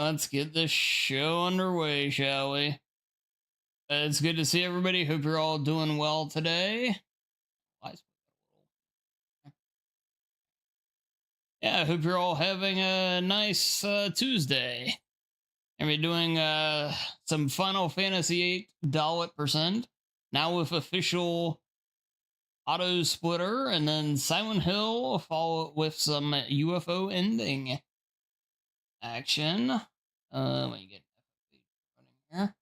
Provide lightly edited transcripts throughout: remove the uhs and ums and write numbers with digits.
let's get this show underway, shall we? It's good to see everybody. Hope you're all doing well today. Yeah, I hope you're all having a nice Tuesday. And we're doing some Final Fantasy VIII Dollet percent, now with official auto splitter, and then Silent Hill followed with some UFO Ending action. Let me get running here.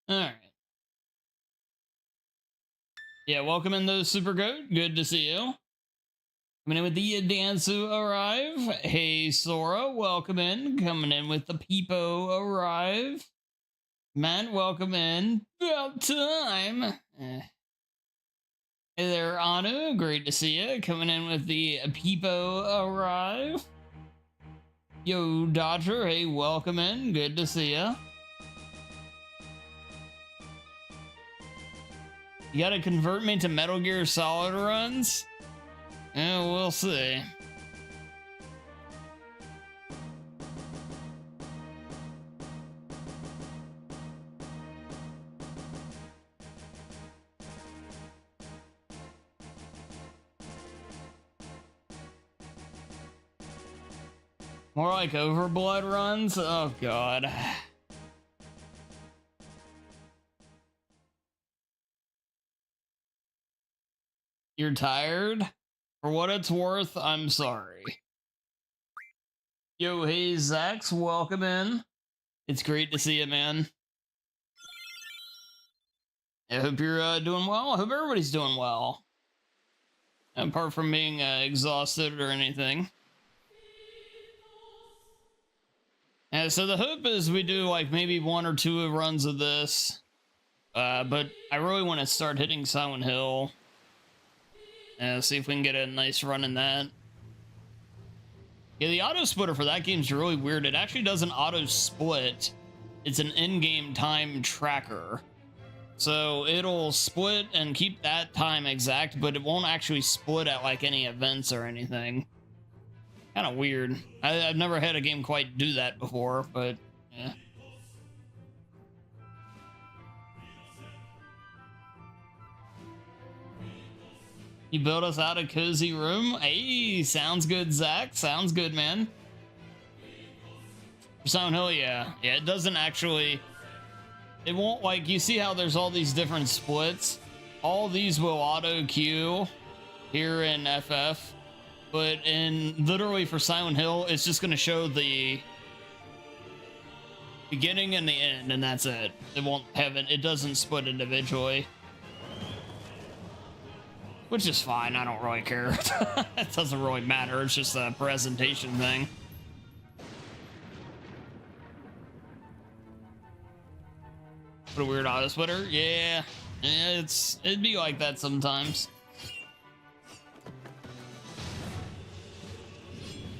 All right. Yeah, welcome in those Super Goat. Good to see you. Coming in with the Dansu arrive. Hey Sora, welcome in. Coming in with the Peepo arrive. Matt, welcome in. About time. Hey there, Anu. Great to see you. Coming in with the Peepo arrive. Yo, Dodger. Hey, welcome in. Good to see you. You gotta convert me to Metal Gear Solid runs? Yeah, we'll see. More like Overblood runs? Oh, God. You're tired? For what it's worth, I'm sorry. Yo, hey, Zax, welcome in. It's great to see you, man. I hope you're doing well. I hope everybody's doing well. Apart from being exhausted or anything. So the hope is we do like maybe 1 or 2 runs of this. But I really want to start hitting Silent Hill. See if we can get a nice run in that. Yeah, the auto splitter for that game's really weird. It actually doesn't auto split. It's an in-game time tracker. So it'll split and keep that time exact, but it won't actually split at like any events or anything. Kind of weird. I've never had a game quite do that before, but yeah. You built us out a cozy room? Hey, sounds good, Zach. Sounds good, man. For Silent Hill, yeah. Yeah, it doesn't actually... It won't, like, you see how there's all these different splits? All these will auto-queue here in FF. But in literally for Silent Hill, it's just going to show the beginning and the end, and that's it. It won't have it. It doesn't split individually. Which is fine. I don't really care. It doesn't really matter. It's just a presentation thing. What a weird auto splitter. Yeah. Yeah, it'd be like that sometimes.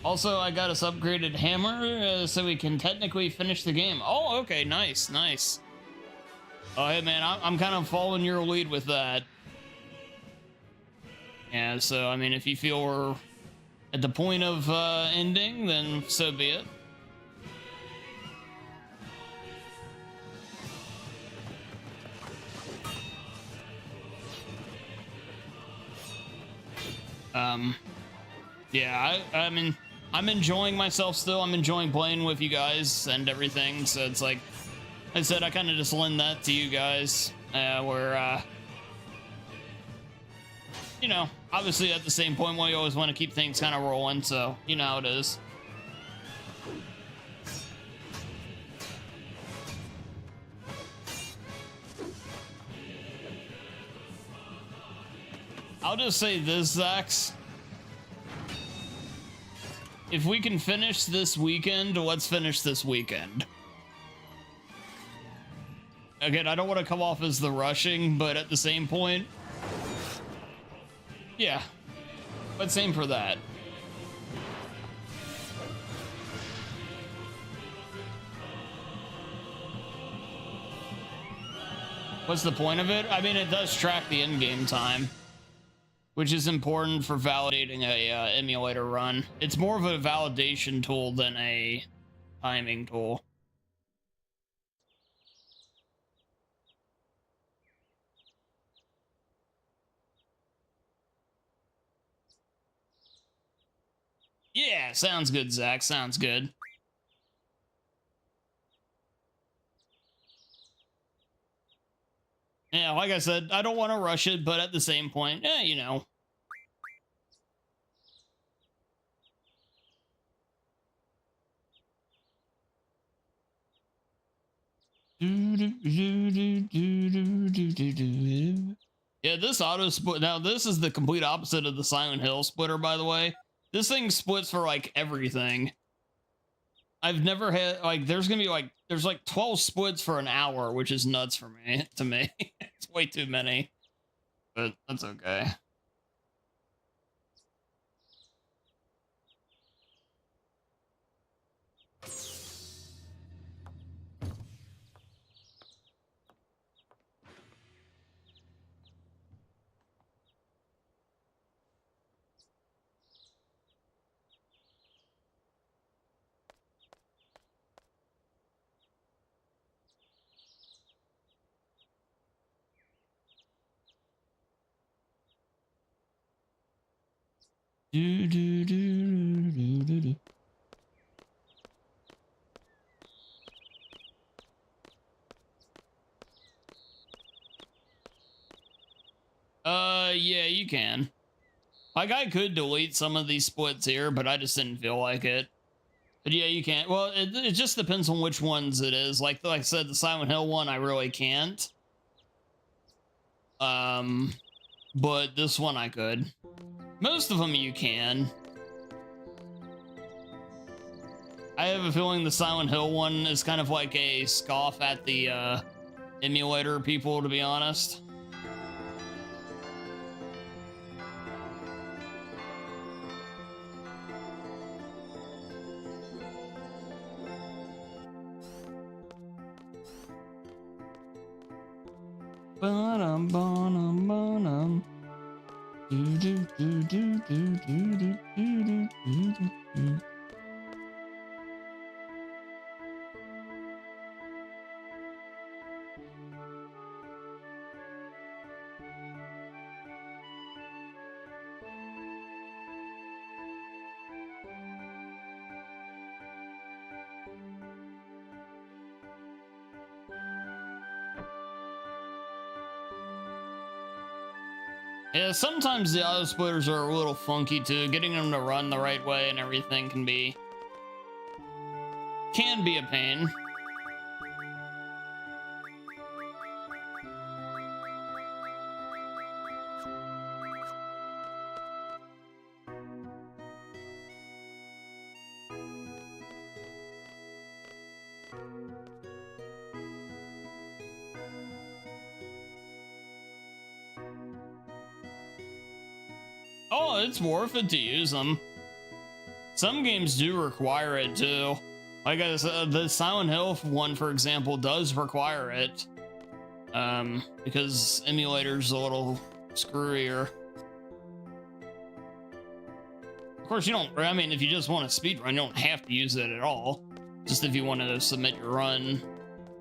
Also, I got us upgraded hammer, so we can technically finish the game. Oh, okay, nice, nice. Oh, hey, man, I'm kind of following your lead with that. Yeah, so, I mean, if you feel we're at the point of ending, then so be it. Yeah, I mean... I'm enjoying myself still. I'm enjoying playing with you guys and everything. So it's like I said, I kind of just lend that to you guys. Where, you know, obviously at the same point, we always want to keep things kind of rolling. So, you know how it is. I'll just say this, Zax. If we can finish this weekend, let's finish this weekend. Again, I don't want to come off as the rushing, but at the same point, yeah. But same for that. What's the point of it? I mean, it does track the in-game time, which is important for validating a emulator run. It's more of a validation tool than a timing tool. Yeah, sounds good, Zach. Sounds good. Yeah, like I said, I don't want to rush it, but at the same point, you know. Yeah, this auto split. Now, this is the complete opposite of the Silent Hill splitter, by the way. This thing splits for like everything. I've never had like there's gonna be like there's like 12 splits for an hour, which is nuts for me. To me, it's way too many, but that's okay. Do, do, do, do, do, do. Yeah, you can. Like, I could delete some of these splits here, but I just didn't feel like it. But yeah, you can't. Well, it just depends on which ones it is. Like I said, the Silent Hill one, I really can't. But this one I could. Most of them you can. I have a feeling the Silent Hill one is kind of like a scoff at the emulator people, to be honest. Ba-dum, ba-dum, ba-dum. Do, do, do, do, do, do, do, do, do, do, do. Yeah, sometimes the auto splitters are a little funky too. Getting them to run the right way and everything can be a pain. Oh, it's worth it to use them. Some games do require it too. Like I said, the Silent Hill one, for example, does require it. Because emulator's a little screwier. Of course, you don't, I mean, if you just want to speedrun, you don't have to use it at all. Just if you want to submit your run,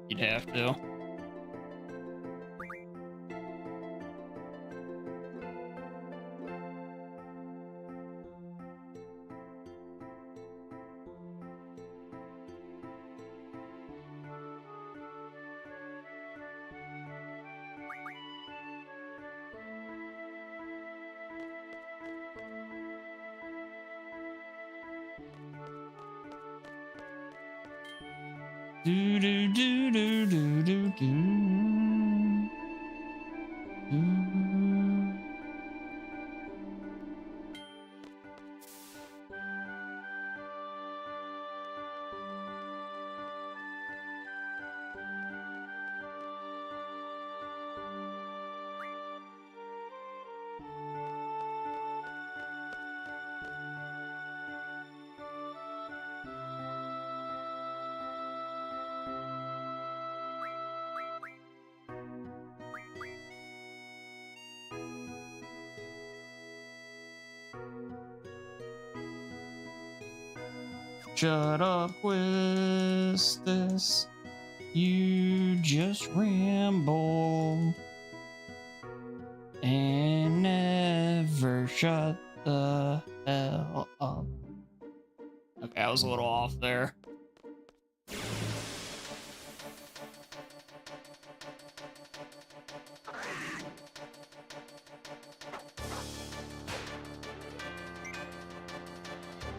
you'd have to. Do do do do do do do. Shut up, Quistis. You just ramble and never shut the hell up. Okay, I was a little off there.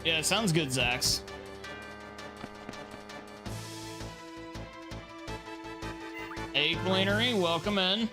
Yeah, sounds good, Zax. Hey, Queenery, welcome in.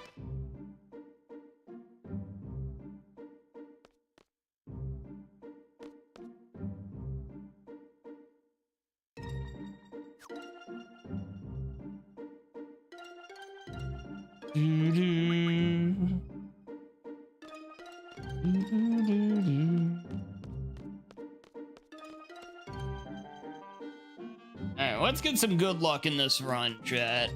Alright, let's get some good luck in this run, chat.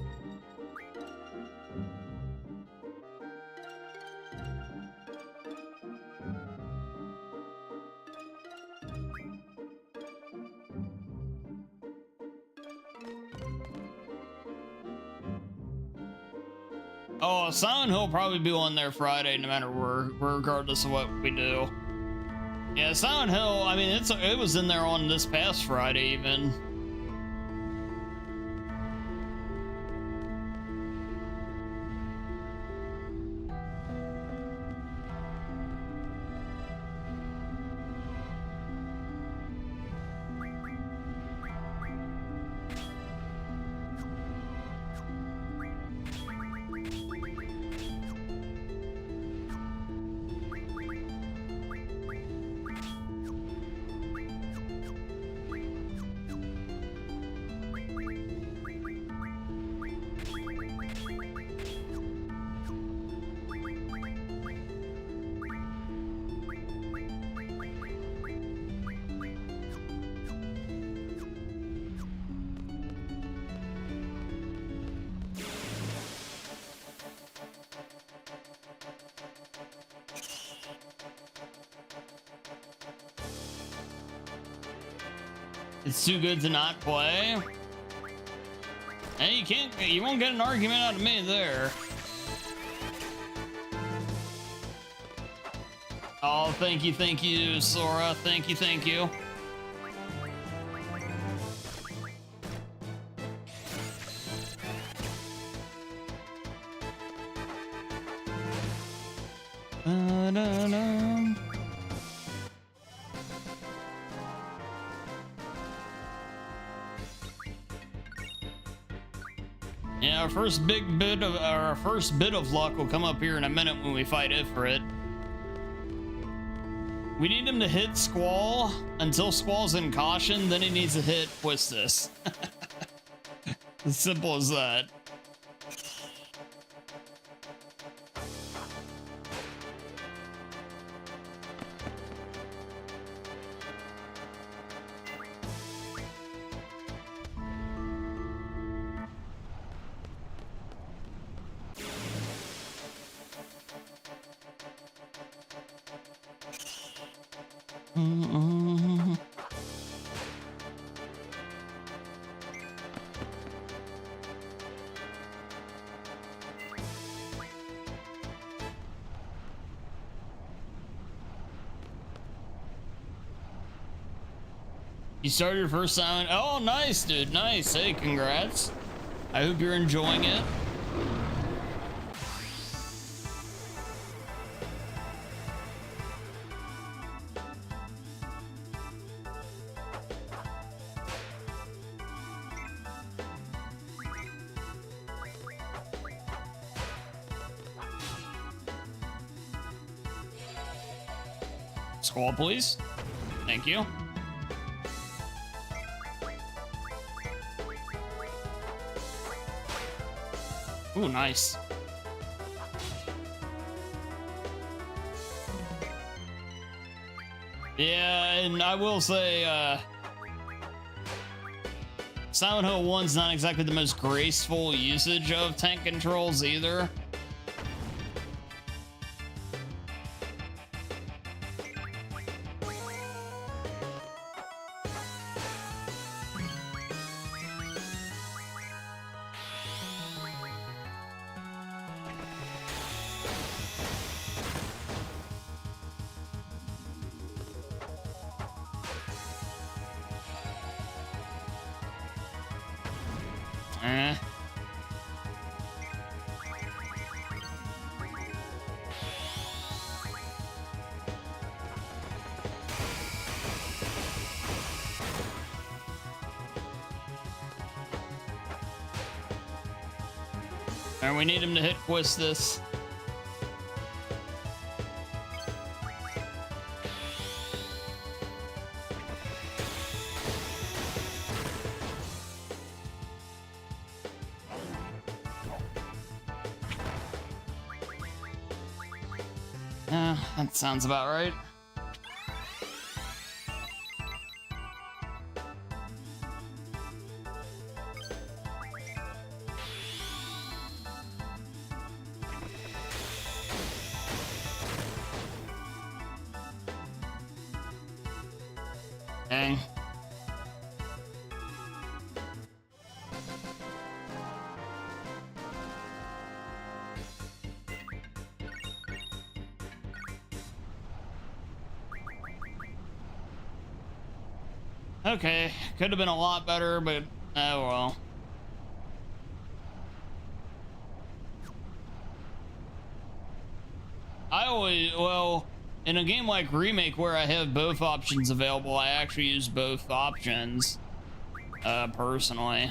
Oh, Silent Hill will probably be on there Friday, no matter where, regardless of what we do. Yeah, Silent Hill, I mean, it was in there on this past Friday, even. It's too good to not play. And you won't get an argument out of me there. Oh, thank you, Sora. Thank you. Yeah, our first bit of luck will come up here in a minute when we fight Ifrit. We need him to hit Squall until Squall's in caution, then he needs to hit Quistis. As simple as that. You started your first Silent... Oh, nice, dude. Nice. Hey, congrats. I hope you're enjoying it. Squall, please. Thank you. Ooh, nice. Yeah, and I will say, Silent Hill 1's not exactly the most graceful usage of tank controls either. Eh. And we need him to hit twist this. That sounds about right. Dang. Okay, could have been a lot better, but oh well. Well, in a game like Remake where I have both options available, I actually use both options, personally.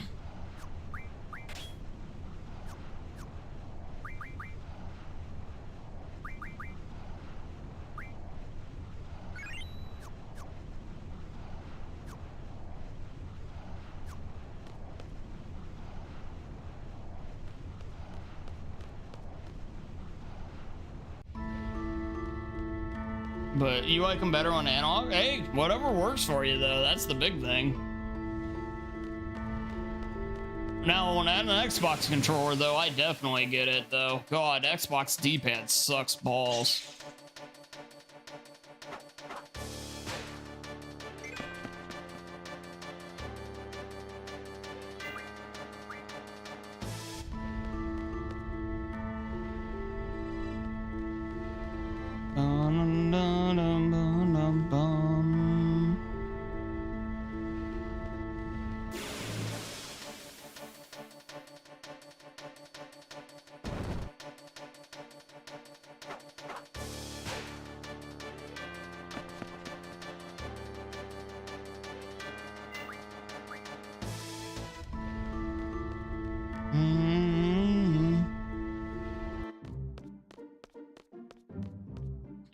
But you like them better on analog? Hey, whatever works for you, though. That's the big thing. Now, on an Xbox controller, though, I definitely get it, though. God, Xbox D-pad sucks balls.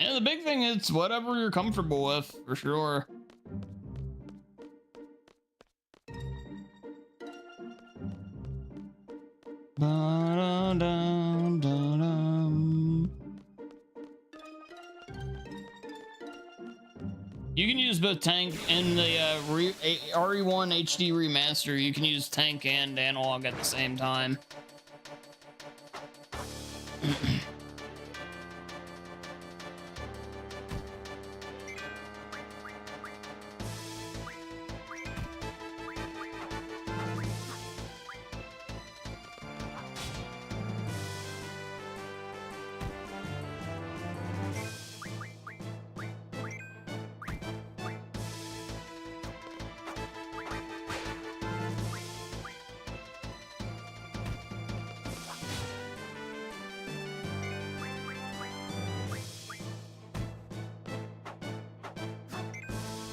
Yeah, the big thing is whatever you're comfortable with, for sure. You can use both tank and the RE1 HD remaster. You can use tank and analog at the same time.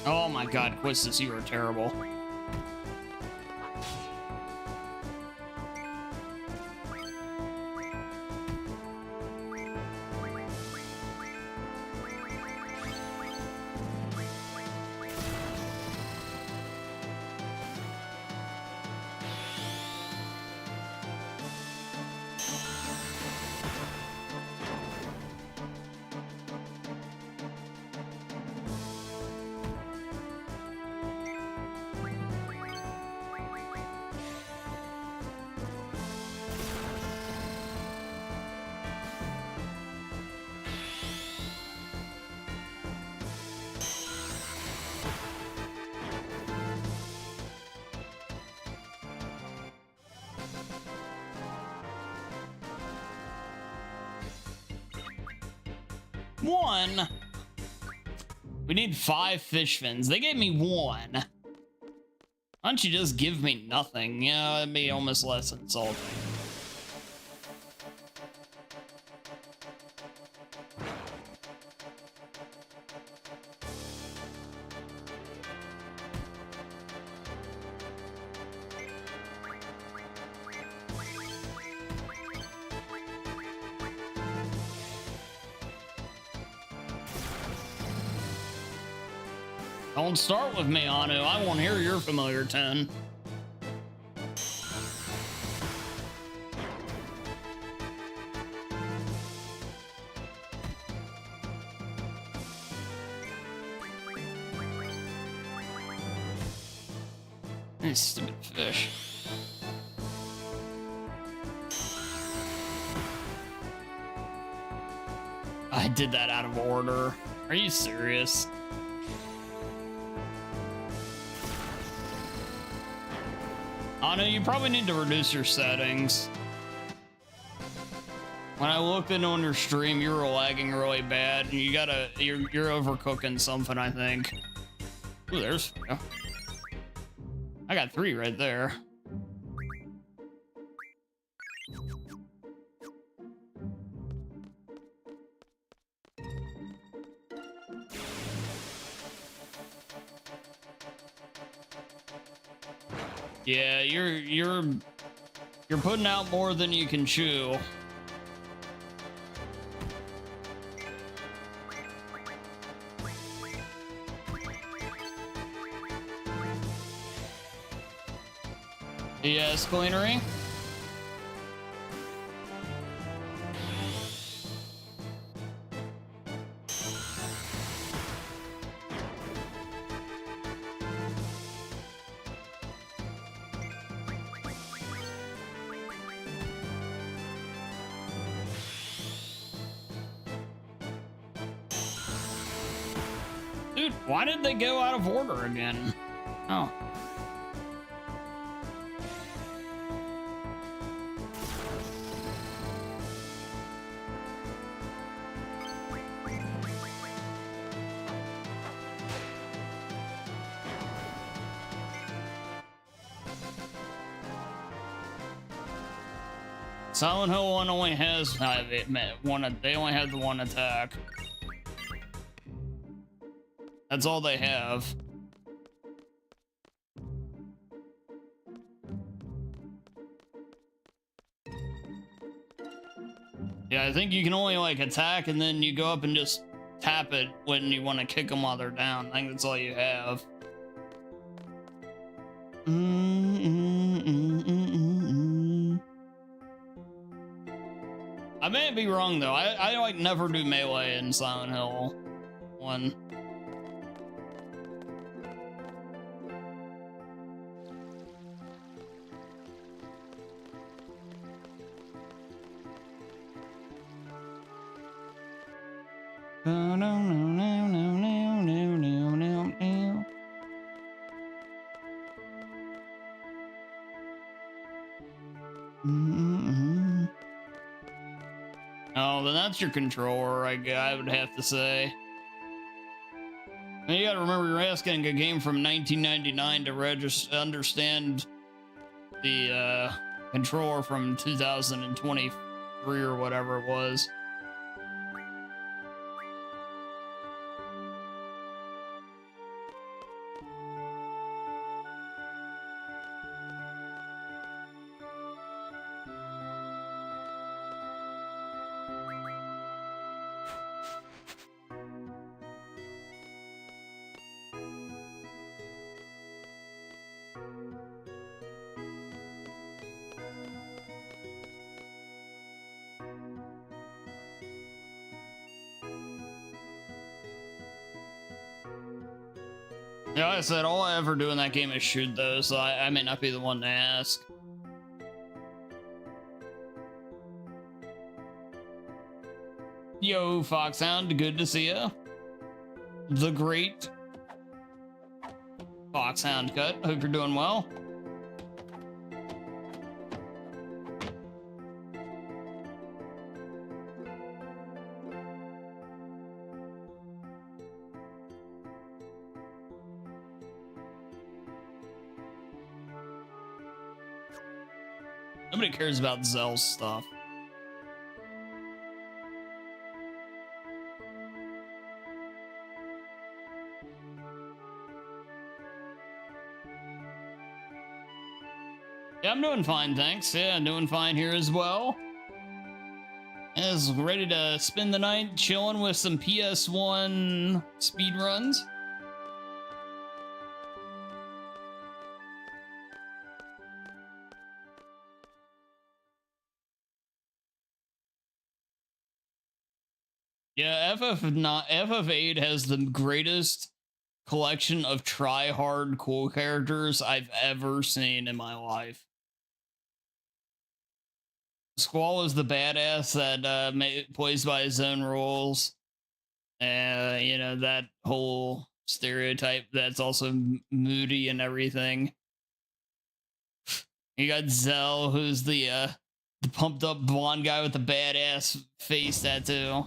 Oh my god, Quistis, you are terrible. One. We need 5 fish fins. They gave me 1. Why don't you just give me nothing? Yeah, it'd be almost less insulting. Don't start with me, Anu. I won't hear your familiar tone. These stupid fish. I did that out of order. Are you serious? Anu, you probably need to reduce your settings. When I looked in on your stream, you were lagging really bad, and you're overcooking something, I think. Ooh, there's. Oh. I got 3 right there. Yeah, you're putting out more than you can chew. Yes, Cleanery. Dude, why did they go out of order again? Oh. Silent Hill 1 only has they only have the one attack. That's all they have. Yeah, I think you can only like attack and then you go up and just tap it when you want to kick them while they're down. I think that's all you have. I may be wrong though. I like never do melee in Silent Hill 1. Oh, then that's your controller, I would have to say. And you gotta remember, you're asking a game from 1999 to understand the controller from 2023 or whatever it was. Yeah, like I said, all I ever do in that game is shoot though, so I may not be the one to ask. Yo, Foxhound, good to see ya. The great Foxhound Cut, hope you're doing well. Nobody cares about Zell's stuff. Yeah, I'm doing fine, thanks. Yeah, I'm doing fine here as well. Is ready to spend the night chilling with some PS1 speedruns. Yeah, FF8 has the greatest collection of try-hard cool characters I've ever seen in my life. Squall is the badass that plays by his own rules. You know, that whole stereotype that's also moody and everything. You got Zell, who's the pumped up blonde guy with the badass face tattoo.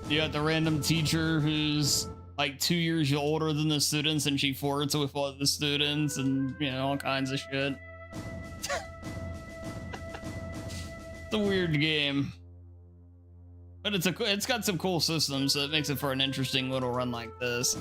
You got the random teacher who's like 2 years older than the students, and she flirts with all the students, and you know, all kinds of shit. It's a weird game, but it's got some cool systems, so it makes it for an interesting little run like this.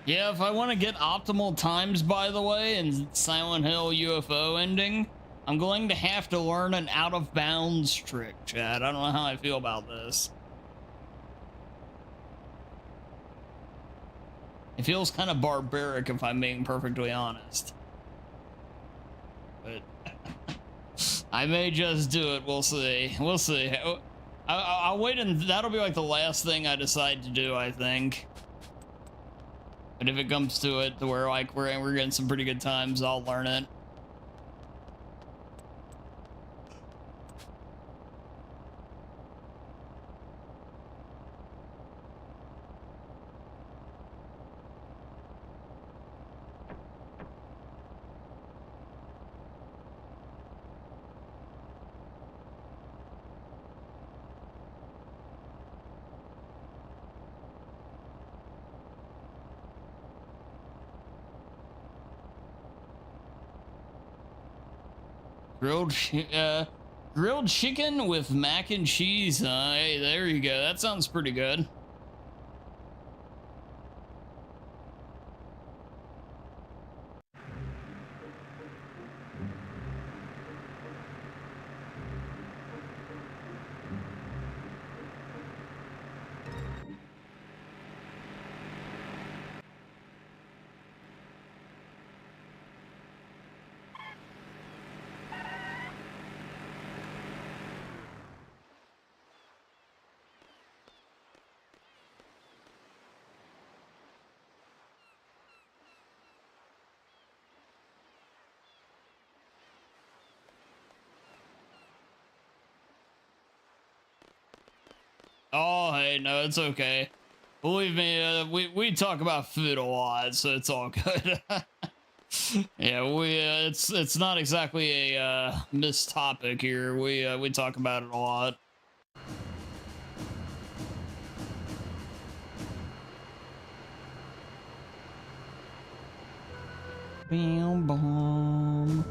Yeah, if I want to get optimal times, by the way, in Silent Hill UFO Ending, I'm going to have to learn an out-of-bounds trick, Chad. I don't know how I feel about this. It feels kind of barbaric, if I'm being perfectly honest. But I may just do it. We'll see. We'll see. I'll wait, and that'll be like the last thing I decide to do, I think. But if it comes to it, to where like we're getting some pretty good times, I'll learn it. Grilled chicken with mac and cheese. Hey, there you go. That sounds pretty good. Oh, hey, no, it's okay. Believe me, we talk about food a lot, so it's all good. Yeah, it's not exactly a missed topic here. We talk about it a lot. Bam bomb.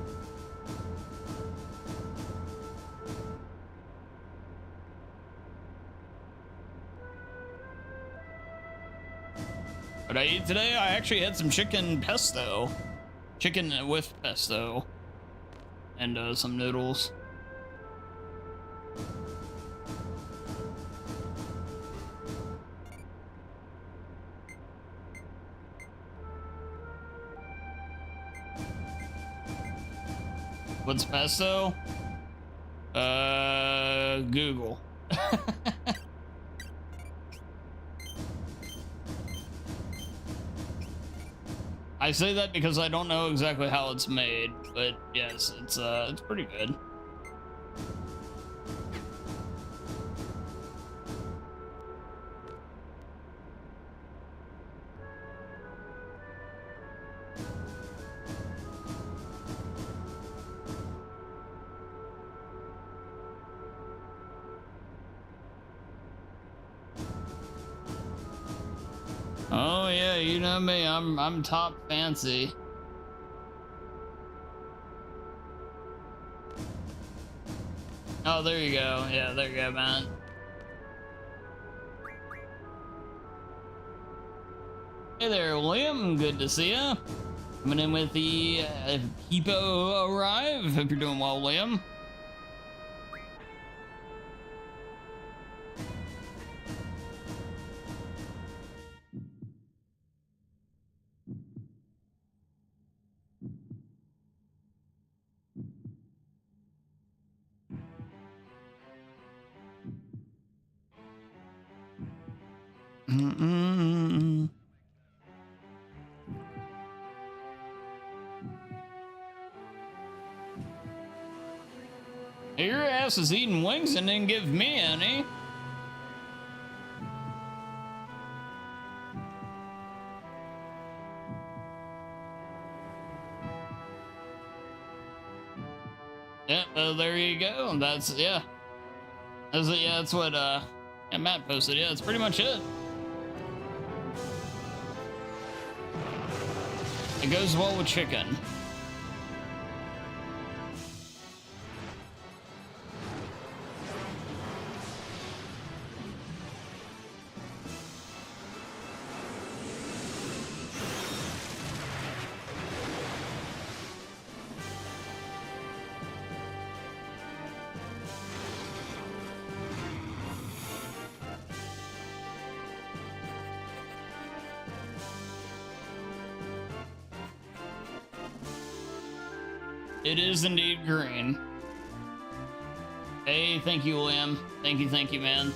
What I ate today, I actually had some chicken pesto. Chicken with pesto. And some noodles. What's pesto? Google. I say that because I don't know exactly how it's made, but yes, it's pretty good. Oh yeah, you know me, I'm top fancy. Oh, there you go. Yeah, there you go, man. Hey there, William. Good to see ya. Coming in with the Hippo Arrive. Hope you're doing well, William. Your ass is eating wings and didn't give me any. Yeah, there you go. That's, yeah. That's what yeah, Matt posted. Yeah, that's pretty much it. It goes well with chicken. It is indeed green. Hey, thank you, William. Thank you, man.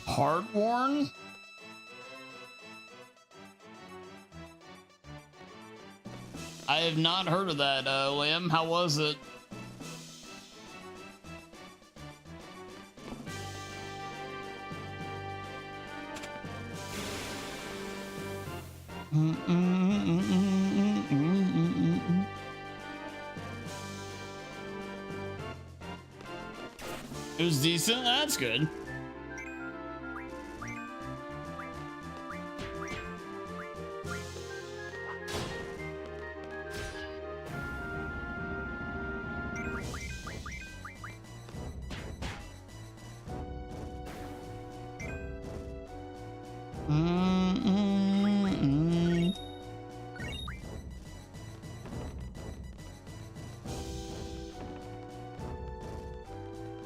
Hardworn? I have not heard of that, Liam. How was it? It was decent. That's good.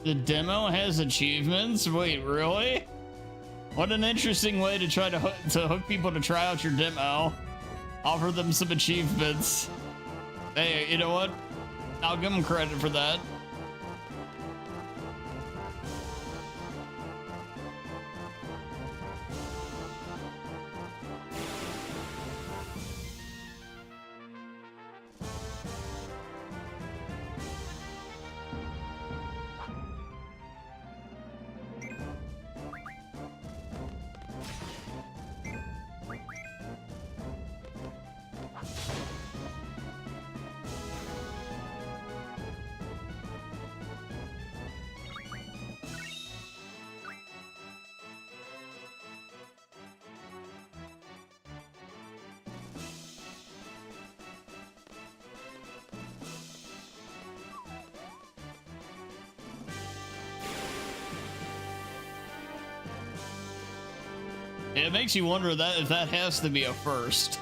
The demo has achievements? Wait, really? What an interesting way to try to hook people to try out your demo. Offer them some achievements. Hey, you know what? I'll give them credit for that. It makes you wonder that if that has to be a first.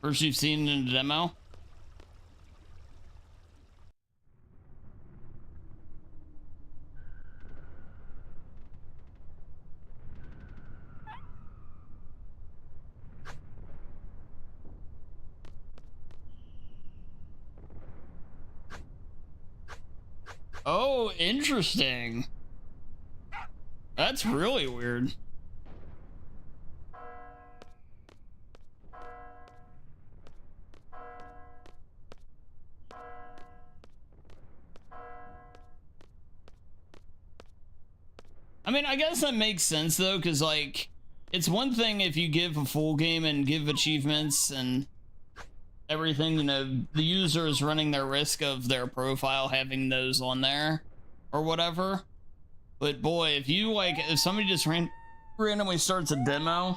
First you've seen in the demo? Oh, interesting. That's really weird. I mean, I guess that makes sense though, because like, it's one thing if you give a full game and give achievements and everything, you know, the user is running their risk of their profile having those on there or whatever. But boy, if you like, if somebody just randomly starts a demo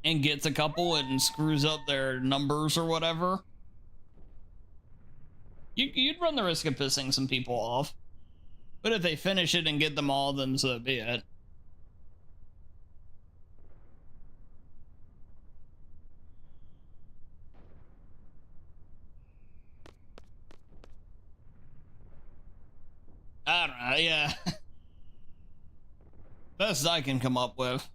and gets a couple and screws up their numbers or whatever, you'd run the risk of pissing some people off. But if they finish it and get them all, then so be it. I don't know, yeah. Best I can come up with.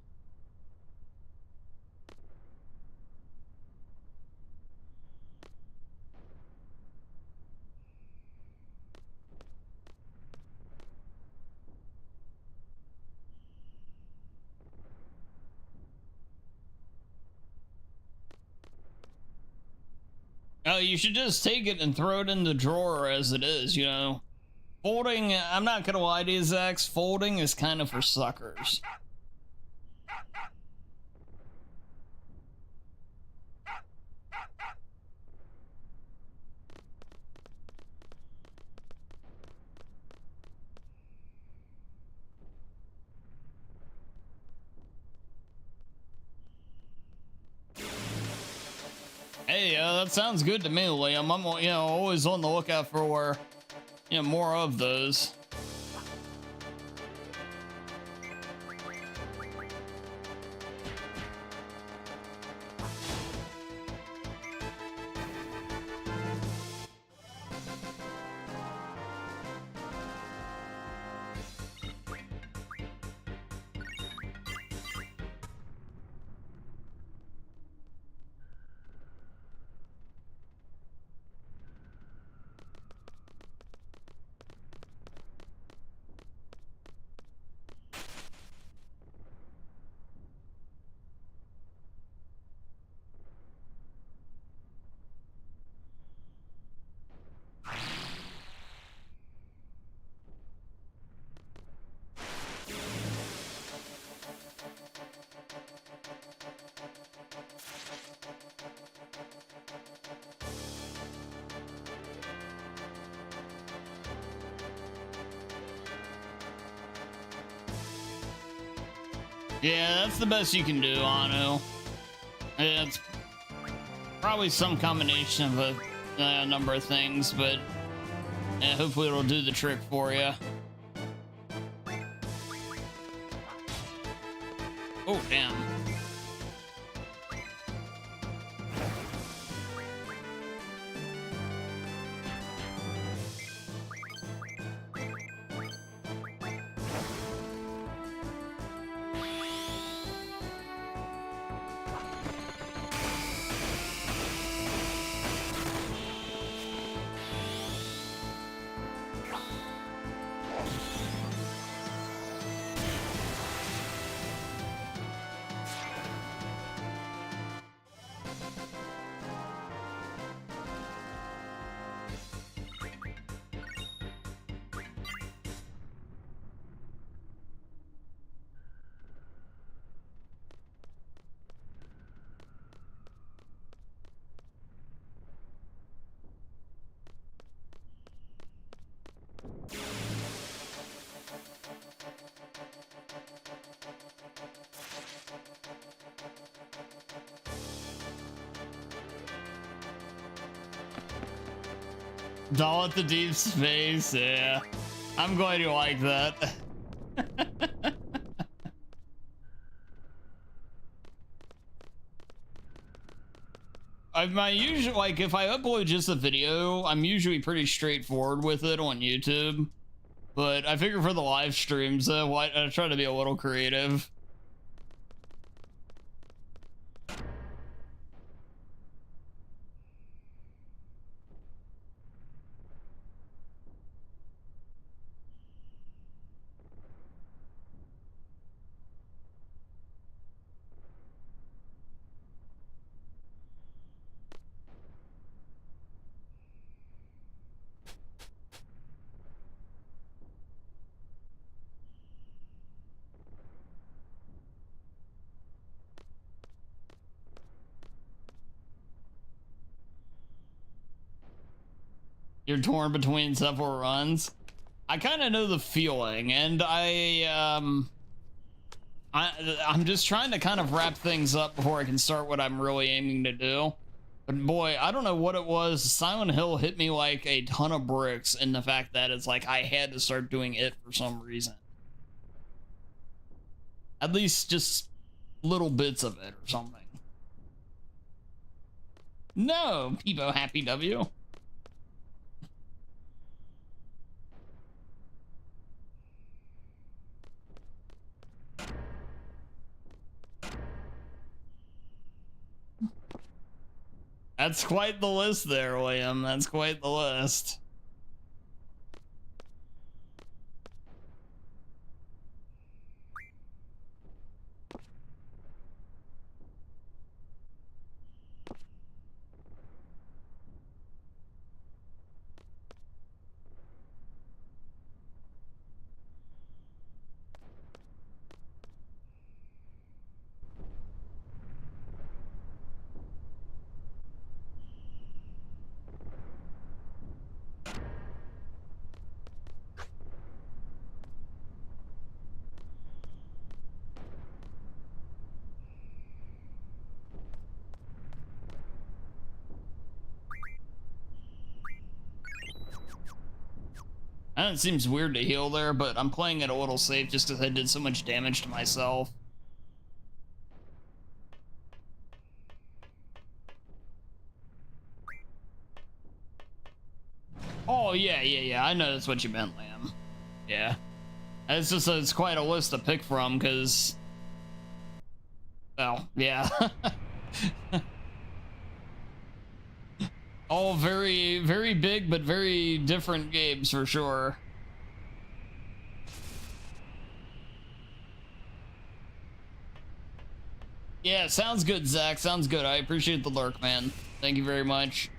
Oh, you should just take it and throw it in the drawer as it is, you know. Folding, I'm not gonna lie to you, Zax, folding is kind of for suckers. Hey, that sounds good to me, Liam. I'm, you know, always on the lookout for, you know, more of those. Yeah, that's the best you can do, Anu. It's probably some combination of a number of things, but hopefully it'll do the trick for you. Oh, damn. Dollet the deep space, yeah. I'm going to like that. My usual, like, if I upload just a video, I'm usually pretty straightforward with it on YouTube. But I figure for the live streams, I try to be a little creative. You're torn between several runs. I kind of know the feeling, and I'm just trying to kind of wrap things up before I can start what I'm really aiming to do. But boy, I don't know what it was. Silent Hill hit me like a ton of bricks in the fact that it's like I had to start doing it for some reason. At least just little bits of it or something. No, Peebo Happy W. That's quite the list there, William. That's quite the list. I know it seems weird to heal there, but I'm playing it a little safe just because I did so much damage to myself. Oh, yeah. I know that's what you meant, Lamb. Yeah. It's just it's quite a list to pick from, because... Well, yeah. All very, very big, but very different games, for sure. Yeah, sounds good, Zach. Sounds good. I appreciate the lurk, man. Thank you very much.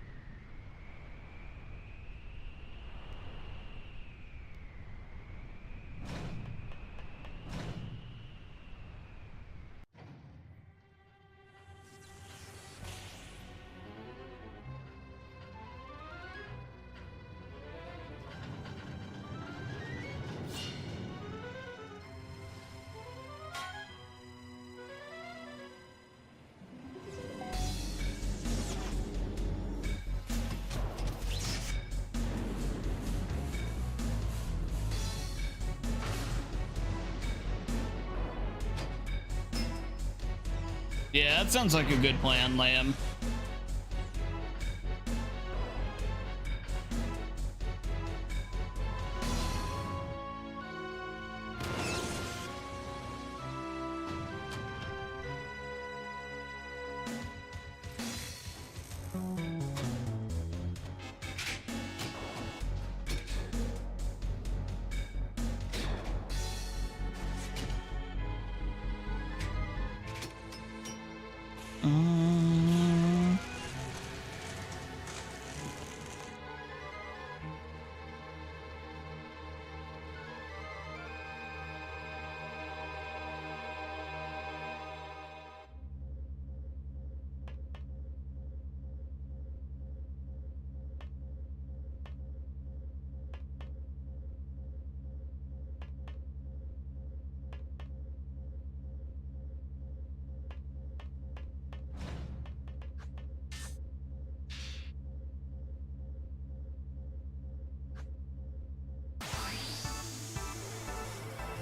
Yeah, that sounds like a good plan, Lamb.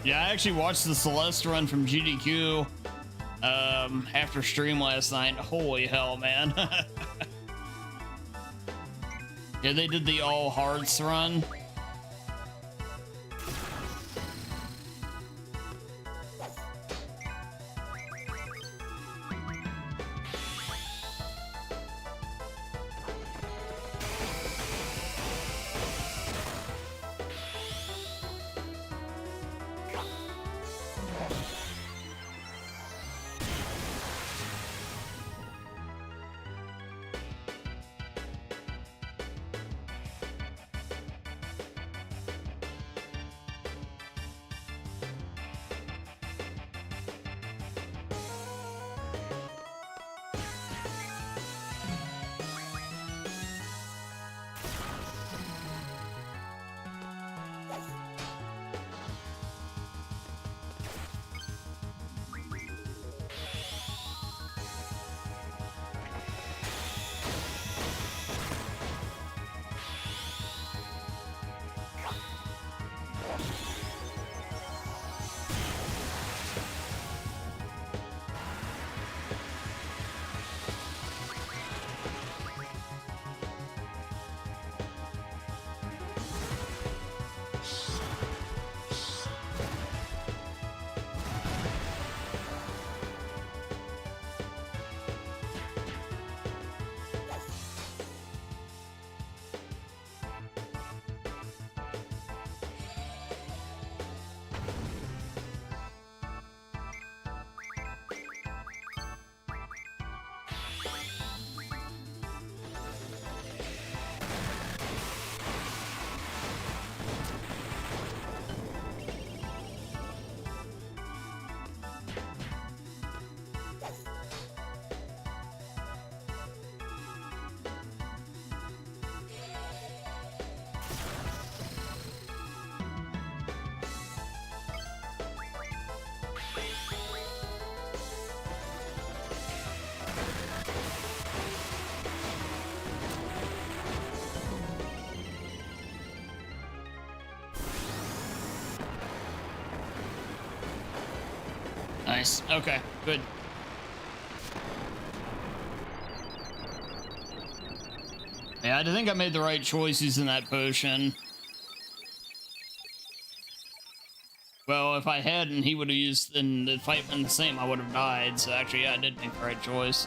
Yeah, I actually watched the Celeste run from GDQ after stream last night. Holy hell, man. Yeah, they did the all hearts run. Nice. Okay, good. Yeah, I think I made the right choice using that potion. Well, if I hadn't, he would have used, and the fight been the same, I would have died. So actually, yeah, I did make the right choice.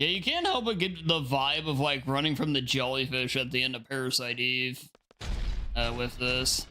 Yeah, you can't help but get the vibe of like running from the jellyfish at the end of Parasite Eve with this.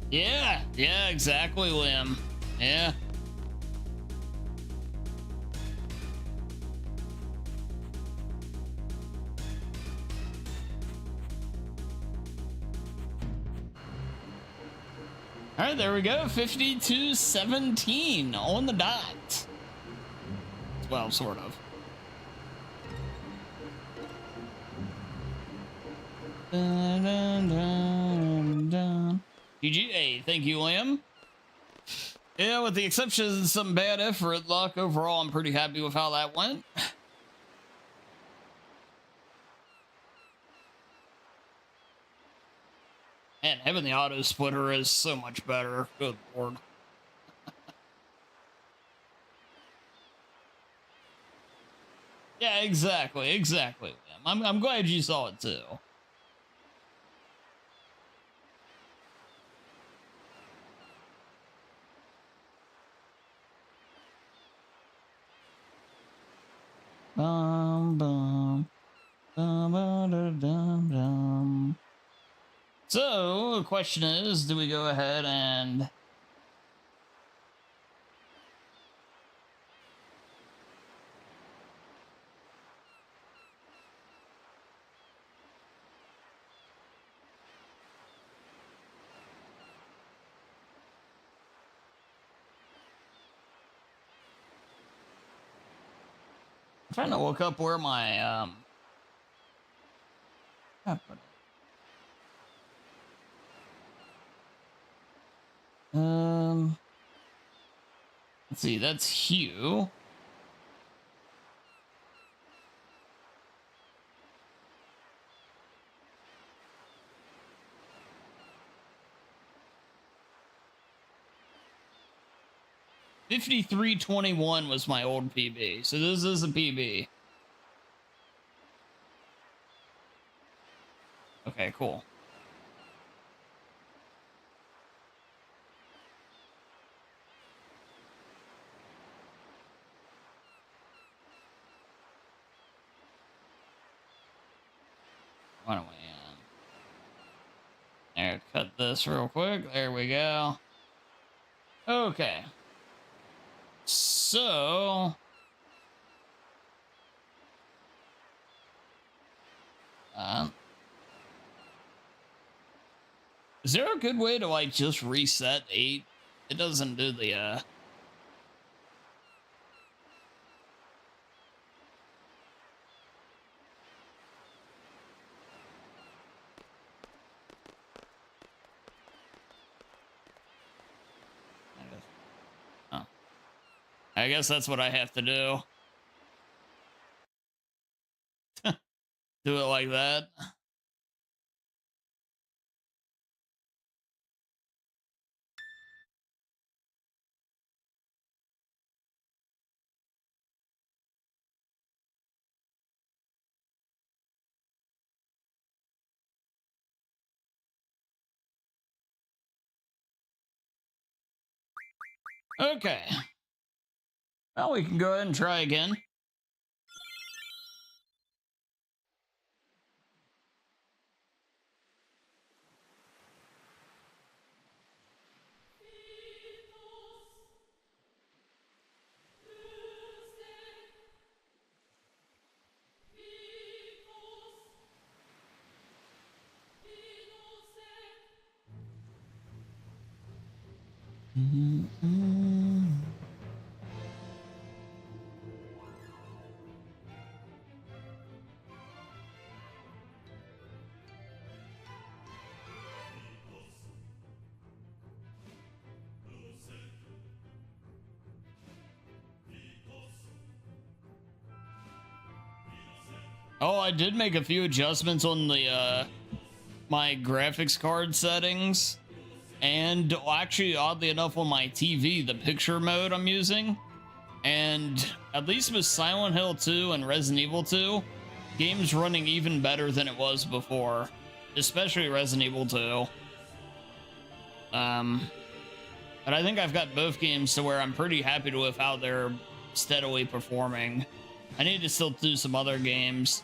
Yeah, exactly, Liam. Yeah. All right, there we go. 52-17 on the dot. Well, sort of. Dun, dun, dun, dun. GG. Thank you, Liam. Yeah, with the exception of some bad effort luck, overall, I'm pretty happy with how that went. And having the auto splitter is so much better. Good lord. Yeah, exactly. Liam. I'm glad you saw it too. Bum, bum, bum, bum, dum, dum. So the question is, do we go ahead and I'm trying to look up where my let's see, that's Hugh. $53.21 was my old PB, so this is a PB. Okay, cool. Why don't we there, cut this real quick. There we go. Okay. So is there a good way to like just reset 8? It doesn't do the oh. I guess that's what I have to do. Do it like that. Okay. Well, we can go ahead and try again. Oh, I did make a few adjustments on the my graphics card settings, and actually, oddly enough, on my TV, the picture mode I'm using, and at least with Silent Hill 2 and Resident Evil 2, game's running even better than it was before, especially Resident Evil 2. But I think I've got both games to where I'm pretty happy with how they're steadily performing. I need to still do some other games.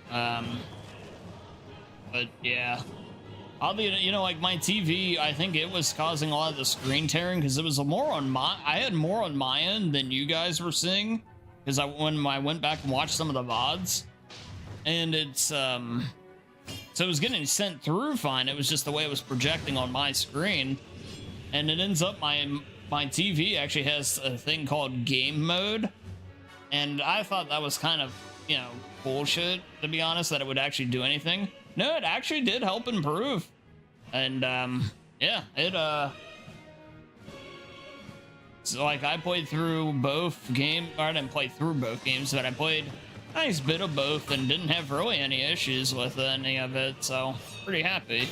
But yeah. Oddly, you know, like my TV, I think it was causing a lot of the screen tearing because it was more on I had more on my end than you guys were seeing. Because when I went back and watched some of the VODs, and it's so it was getting sent through fine. It was just the way it was projecting on my screen, and it ends up my TV actually has a thing called game mode, and I thought that was kind of, you know, bullshit, to be honest, that it would actually do anything. No, it actually did help improve. And yeah, it so like I played through both games, or I didn't play through both games, but I played a nice bit of both and didn't have really any issues with any of it, so pretty happy.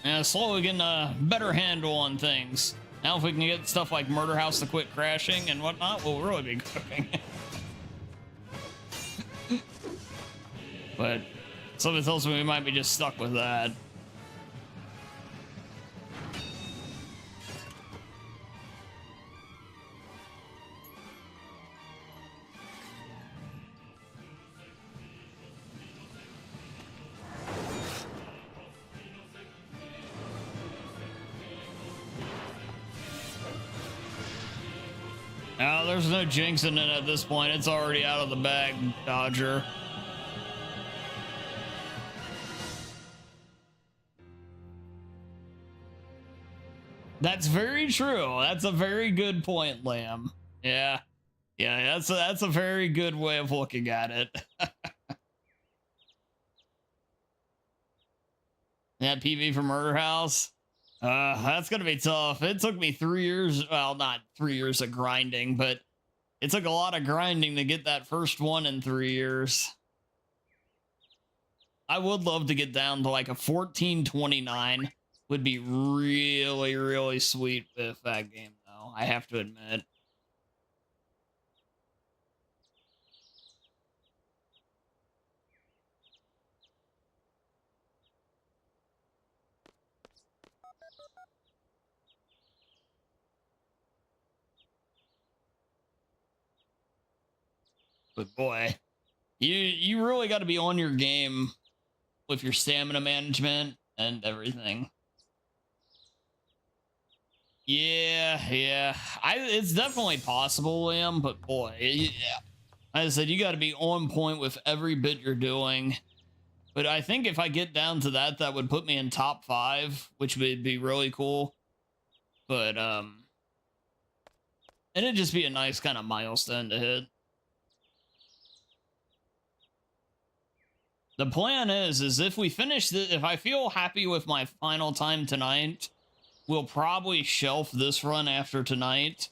Yeah, slowly getting a better handle on things. Now if we can get stuff like Murder House to quit crashing and whatnot, we'll really be cooking. But something tells me we might be just stuck with that. Oh, there's no jinxing it at this point. It's already out of the bag, Dodger. That's very true. That's a very good point, Lamb. Yeah. Yeah, that's a very good way of looking at it. That PV for Murder House. That's gonna be tough. It took me 3 years, well, not 3 years of grinding, but it took a lot of grinding to get that first one in 3 years. I would love to get down to like a 1429. Would be really, really sweet with that game, though, I have to admit. But boy, you really got to be on your game with your stamina management and everything. Yeah. It's definitely possible, Liam, but boy, yeah. As I said, you got to be on point with every bit you're doing. But I think if I get down to that, that would put me in top 5, which would be really cool. But And it'd just be a nice kind of milestone to hit. The plan is if we finish this, if I feel happy with my final time tonight, we'll probably shelf this run after tonight.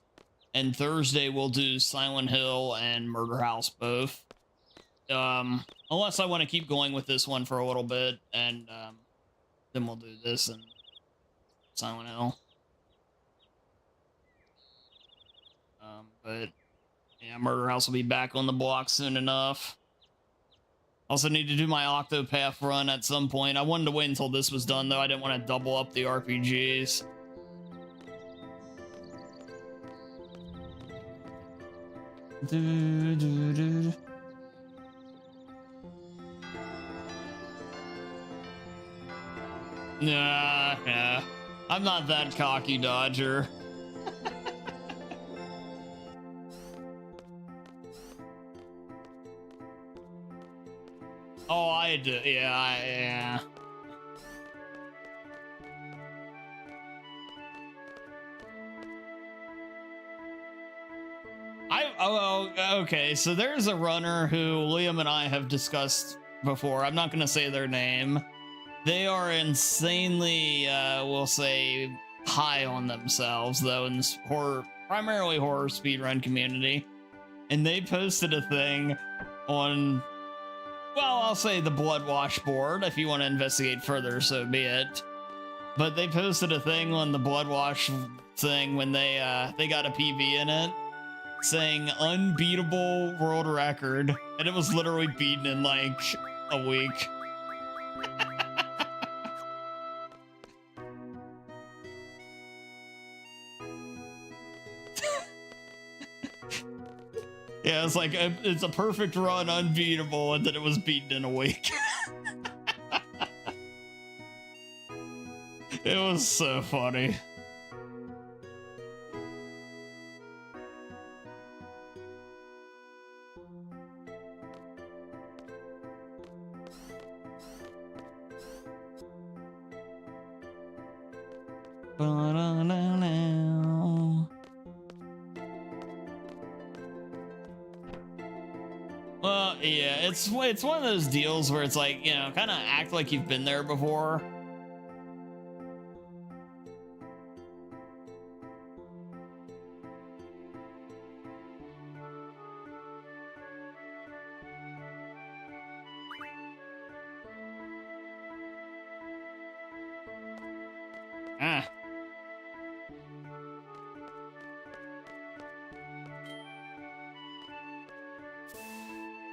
And Thursday we'll do Silent Hill and Murder House both. Unless I want to keep going with this one for a little bit, and then we'll do this and Silent Hill. But yeah, Murder House will be back on the block soon enough. Also need to do my Octopath run at some point. I wanted to wait until this was done, though. I didn't want to double up the RPGs. Nah. I'm not that cocky, Dodger. Oh, I do. Yeah. Okay, so there's a runner who Liam and I have discussed before. I'm not going to say their name. They are insanely, we'll say, high on themselves, though, in this primarily horror speedrun community. And they posted a thing on, well, I'll say the Bloodwash board. If you want to investigate further, so be it. But they posted a thing on the Bloodwash thing when they got a PB in it, saying unbeatable world record, and it was literally beaten in like a week. Yeah, it's like it's a perfect run, unbeatable, and then it was beaten in a week. It was so funny. Well, yeah, it's one of those deals where it's like, you know, kind of act like you've been there before.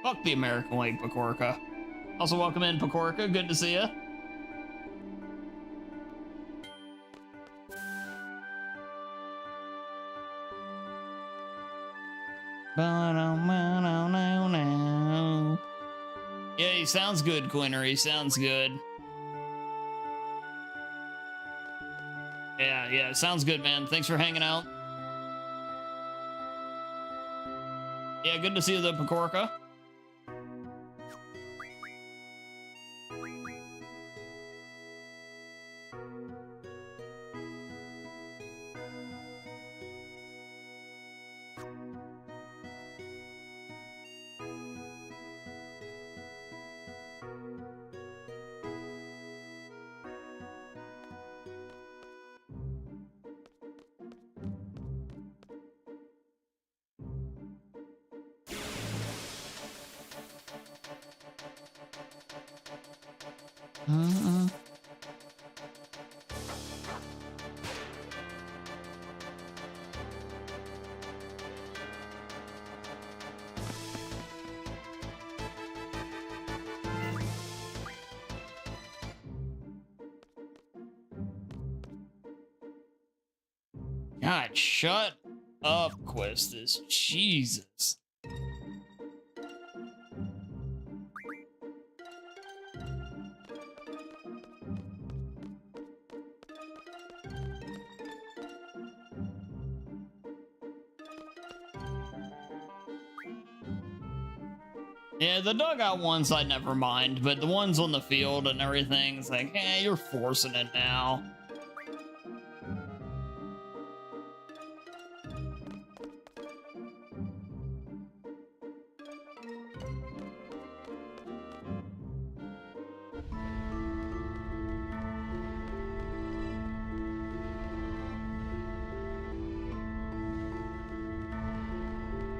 Fuck the American Lake, Pakorka. Also, welcome in, Pakorka. Good to see you. Yeah, he sounds good, Quinner. He sounds good. Yeah, sounds good, man. Thanks for hanging out. Yeah, good to see you, though, Pakorka. God, shut up, Questus. Jesus. Yeah, the dugout ones I never mind, but the ones on the field and everything, it's like, eh, you're forcing it now.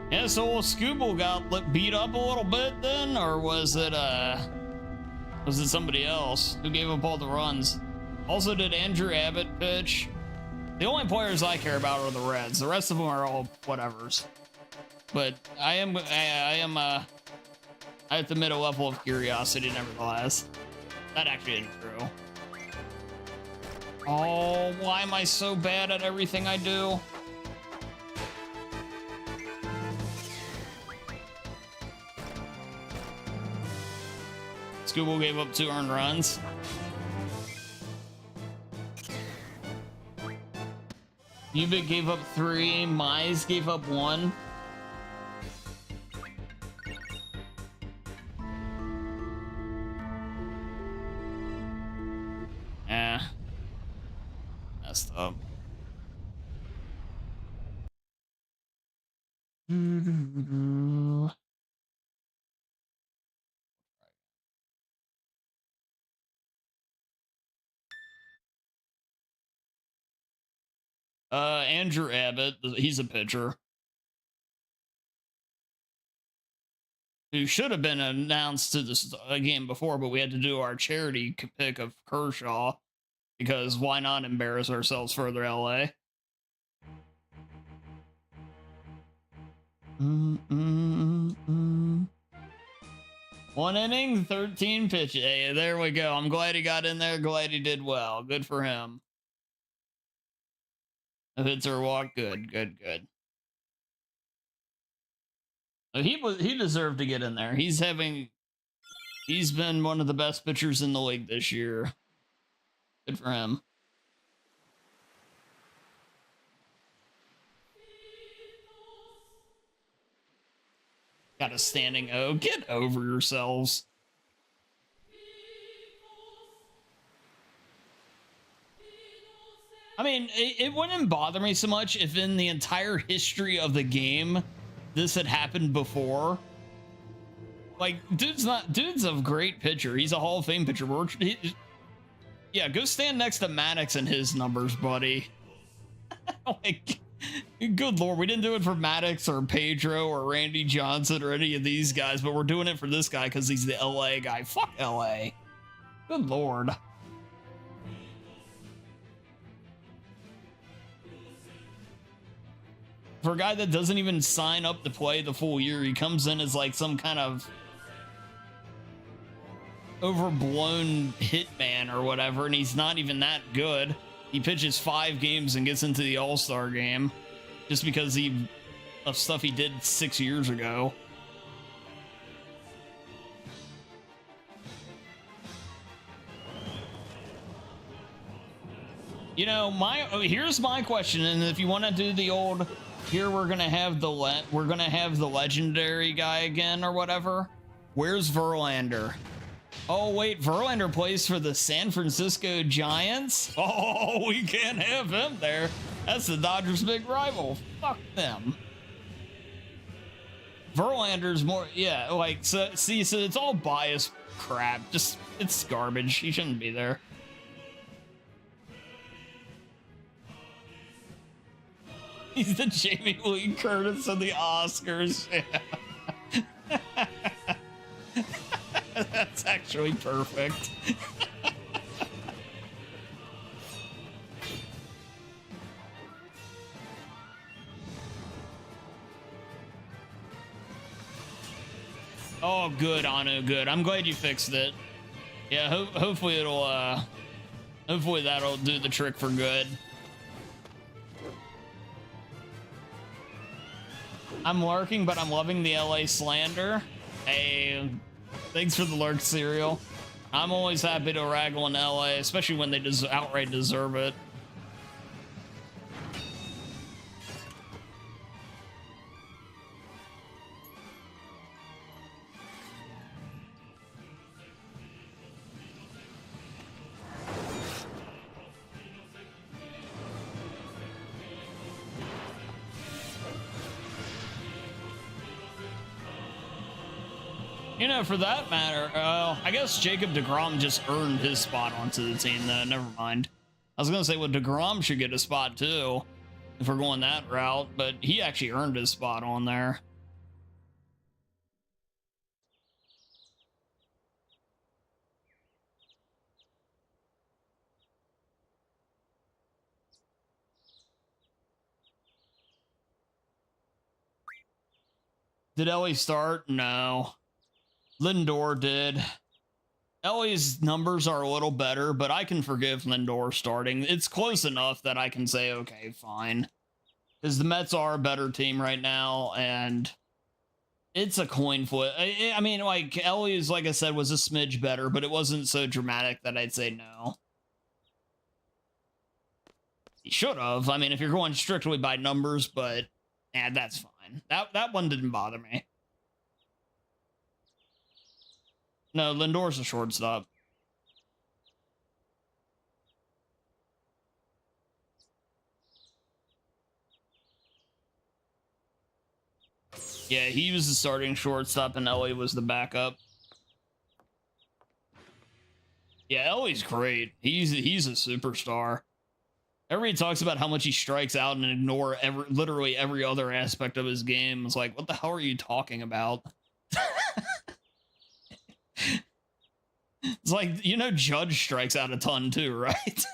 Yeah, so Scooble got beat up a little bit then, or was it somebody else who gave up all the runs? Also, did Andrew Abbott pitch? The only players I care about are the Reds. The rest of them are all whatevers. But I have to admit a level of curiosity nevertheless. That actually isn't true. Oh, why am I so bad at everything I do? Scooble gave up 2 earned runs. Ubik gave up 3. Mize gave up 1. Messed up. Andrew Abbott, he's a pitcher who should have been announced to this game before, but we had to do our charity pick of Kershaw because why not embarrass ourselves further, LA? One inning, 13 pitches. Hey, there we go. I'm glad he got in there. Glad he did well. Good for him. No hits or walk. Good. He deserved to get in there. He's been one of the best pitchers in the league this year. Good for him. Got a standing O. Get over yourselves. I mean, it wouldn't bother me so much if in the entire history of the game this had happened before. Like, dude's a great pitcher. He's a Hall of Fame pitcher. Yeah, go stand next to Maddox and his numbers, buddy. Like, good lord, we didn't do it for Maddox or Pedro or Randy Johnson or any of these guys, but we're doing it for this guy because he's the LA guy. Fuck LA. Good lord. For a guy that doesn't even sign up to play the full year, he comes in as like some kind of overblown hitman or whatever, and he's not even that good. He pitches 5 games and gets into the All-Star game just because of stuff he did 6 years ago. You know, here's my question, and if you want to do the old, here we're gonna have the legendary guy again or whatever. Where's Verlander? Oh wait, Verlander plays for the San Francisco Giants. Oh, we can't have him there. That's the Dodgers' big rival. Fuck them. Verlander's more, yeah. Like, so it's all bias crap. Just, it's garbage. He shouldn't be there. He's the Jamie Lee Curtis of the Oscars. Yeah. That's actually perfect. Oh, good, Anu, good. I'm glad you fixed it. Yeah, hopefully hopefully that'll do the trick for good. I'm lurking, but I'm loving the LA slander. Hey, thanks for the lurk cereal. I'm always happy to raggle in LA, especially when they outright deserve it. You know, for that matter, I guess Jacob deGrom just earned his spot onto the team. Never mind. I was going to say, well, deGrom should get a spot too, if we're going that route, but he actually earned his spot on there. Did Ellie start? No. Lindor did. Ellie's numbers are a little better, but I can forgive Lindor starting. It's close enough that I can say, okay, fine. Because the Mets are a better team right now, and it's a coin flip. I mean, like, Ellie's, like I said, was a smidge better, but it wasn't so dramatic that I'd say no. He should have. I mean, if you're going strictly by numbers, but yeah, that's fine. That one didn't bother me. No, Lindor's a shortstop. Yeah, he was the starting shortstop and Ellie was the backup. Yeah, Ellie's great. He's a superstar. Everybody talks about how much he strikes out and ignore literally every other aspect of his game. It's like, what the hell are you talking about? It's like, you know, Judge strikes out a ton too, right?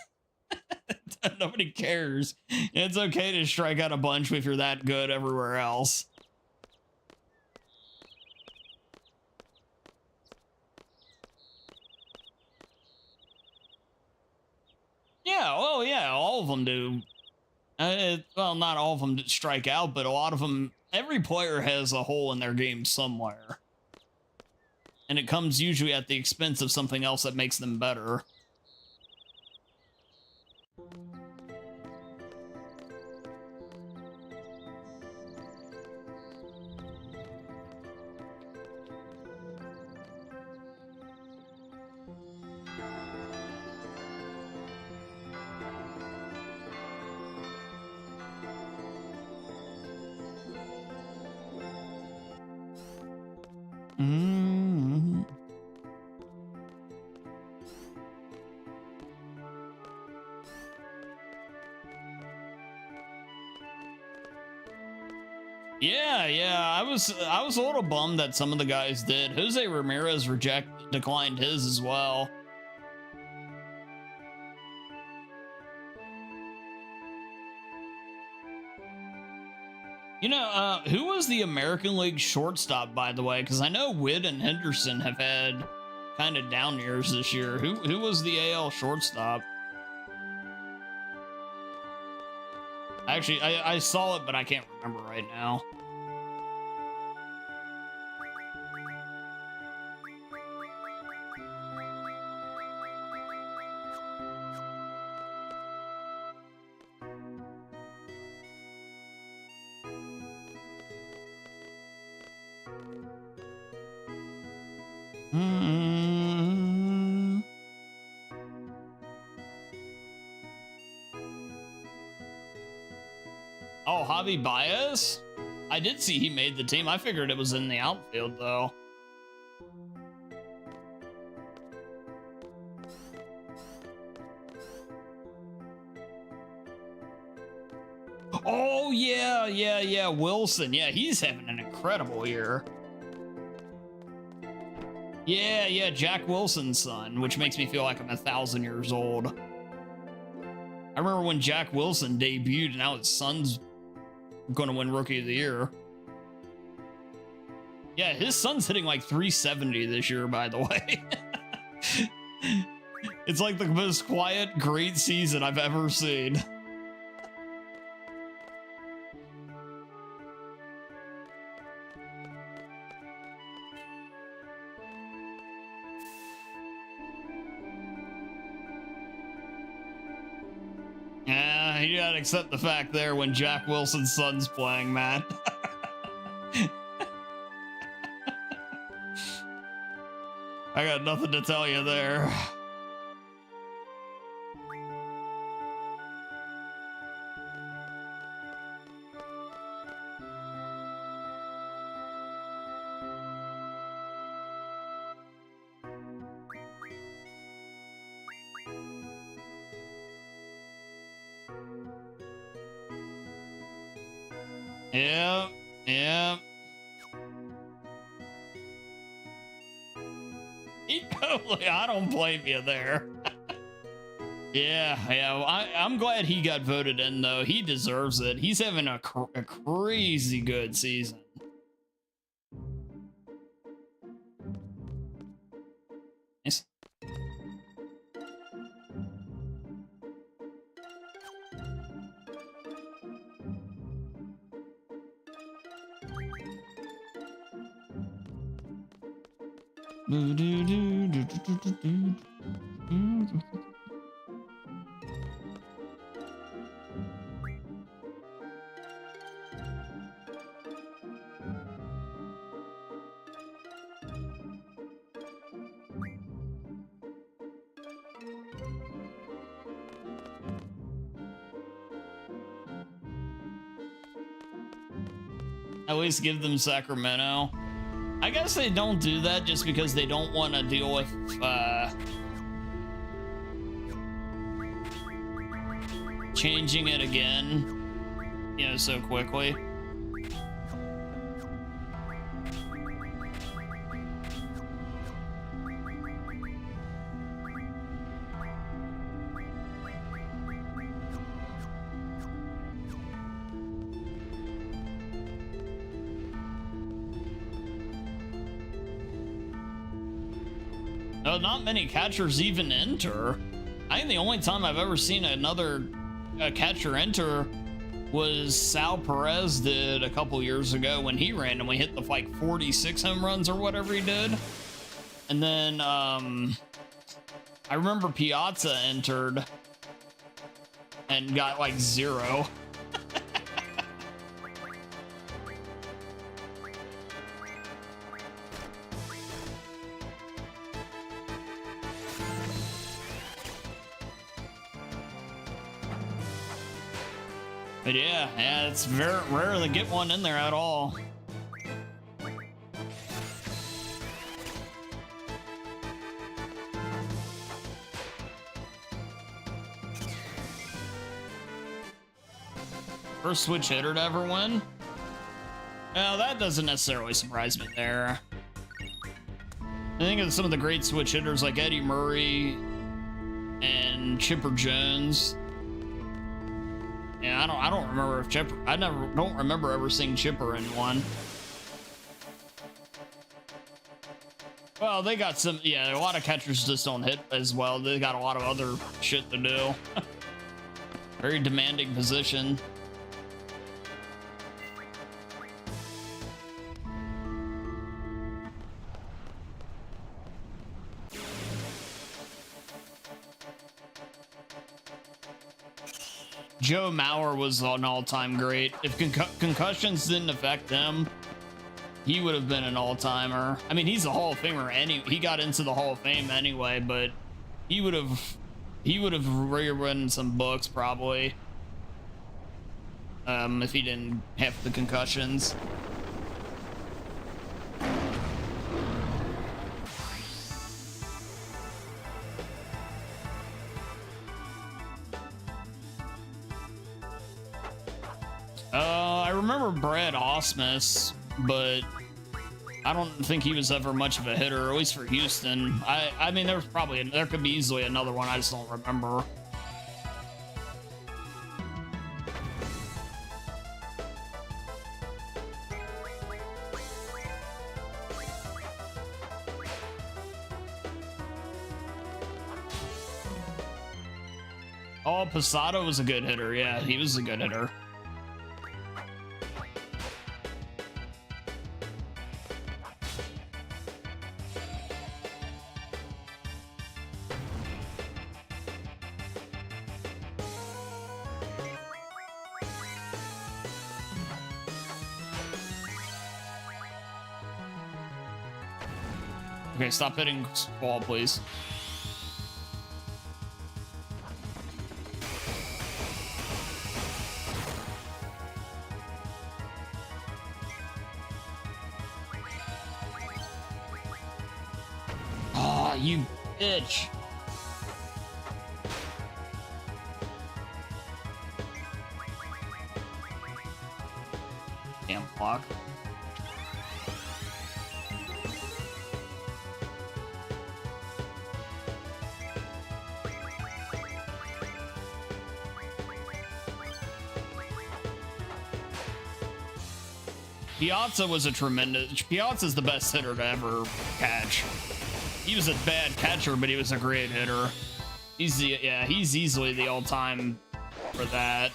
Nobody cares. It's okay to strike out a bunch if you're that good everywhere else. Yeah, well, yeah, all of them do. Well, not all of them strike out, but a lot of them, every player has a hole in their game somewhere. And it comes usually at the expense of something else that makes them better. Yeah, I was a little bummed that some of the guys did. Jose Ramirez declined his as well. You know, who was the American League shortstop, by the way? Because I know Witt and Henderson have had kind of down years this year. Who was the AL shortstop? Actually, I saw it, but I can't remember right now. Oh, Javi Baez? I did see he made the team. I figured it was in the outfield, though. Oh, yeah. Wilson. Yeah, he's having an incredible year. Yeah, Jack Wilson's son, which makes me feel like I'm 1,000 years old. I remember when Jack Wilson debuted, and now his son's going to win Rookie of the Year. Yeah, his son's hitting like 370 this year, by the way. It's like the most quiet, great season I've ever seen. Yeah, you gotta accept the fact there when Jack Wilson's son's playing, man. I got nothing to tell you there. Yeah. Totally, I don't blame you there. Yeah. Well, I'm glad he got voted in, though. He deserves it. He's having a crazy good season. At least give them Sacramento. I guess they don't do that just because they don't want to deal with changing it again, you know, so quickly. No, not many catchers even enter. I think the only time I've ever seen another catcher enter was Sal Perez did a couple years ago when he randomly hit the like 46 home runs or whatever he did. And then I remember Piazza entered and got like 0. But yeah, it's very rare to get one in there at all. First switch hitter to ever win? Well, that doesn't necessarily surprise me there. I think of some of the great switch hitters like Eddie Murray and Chipper Jones. Yeah, I don't remember if Chipper. Don't remember ever seeing Chipper in one. Well, they got some. Yeah, a lot of catchers just don't hit as well. They got a lot of other shit to do. Very demanding position. Joe Mauer was an all-time great. If concussions didn't affect him, he would have been an all-timer. I mean, he's a Hall of Famer. He got into the Hall of Fame anyway, but he would have rewritten some books probably if he didn't have the concussions. I remember Brad Osmus, but I don't think he was ever much of a hitter, at least for Houston. I mean, there could be easily another one. I just don't remember. Oh, Posada was a good hitter. Yeah, he was a good hitter. Okay, stop hitting ball, please. Oh, you bitch. Damn block. Piazza was a tremendous. Piazza's the best hitter to ever catch. He was a bad catcher, but he was a great hitter. He's easily the all-time for that.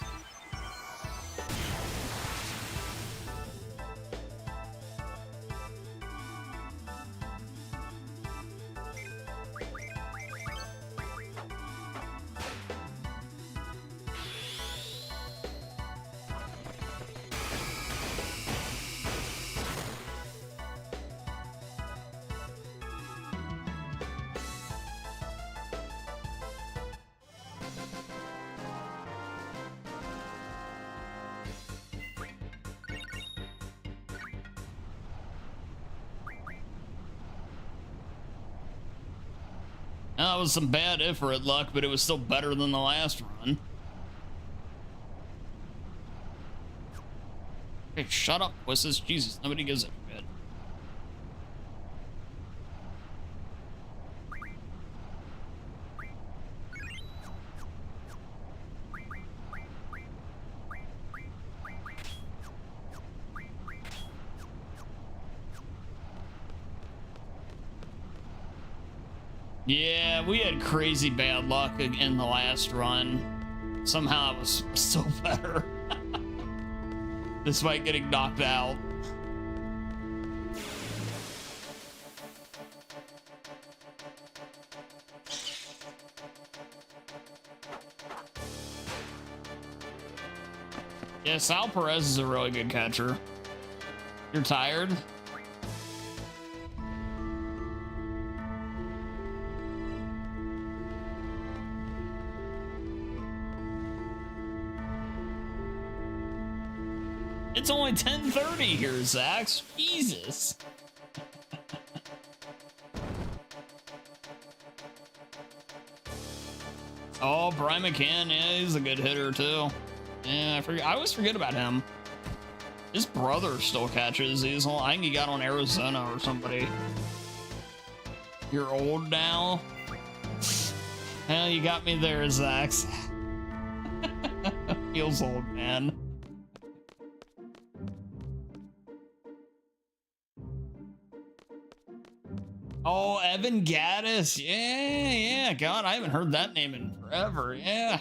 That was some bad Ifrit luck, but it was still better than the last run. Hey, shut up, wusses. Jesus, nobody gives a shit. Yeah, we had crazy bad luck in the last run. Somehow I was still better. Despite getting knocked out. Yeah, Sal Perez is a really good catcher. You're tired? It's only 10:30 here, Zach. Jesus. Oh, Brian McCann, yeah, he's a good hitter too. Yeah, I always forget about him. His brother still catches. I think he got on Arizona or somebody. You're old now? Hell, you got me there, Zach. Feels old, man. Oh, Evan Gaddis. Yeah. God, I haven't heard that name in forever. Yeah.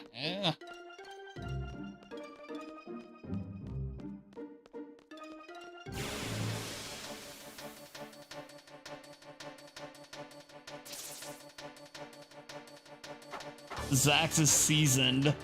Zax is seasoned.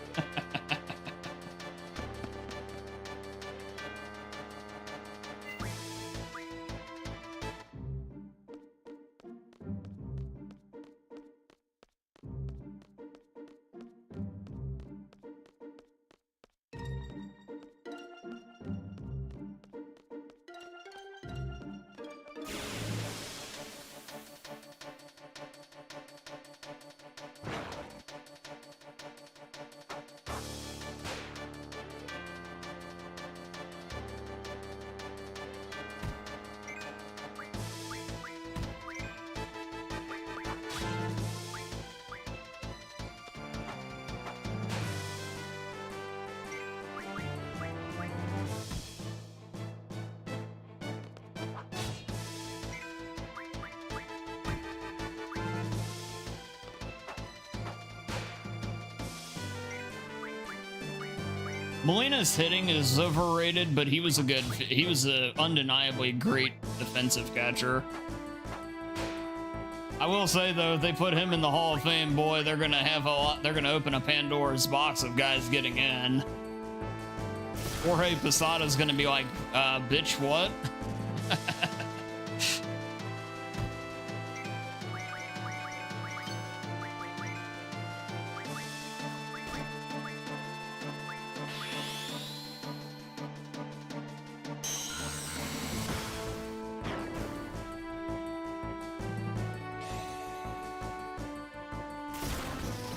Molina's hitting is overrated, but he was a undeniably great defensive catcher. I will say though, if they put him in the Hall of Fame, boy, they're gonna open a Pandora's box of guys getting in. Jorge Posada's gonna be like, bitch, what?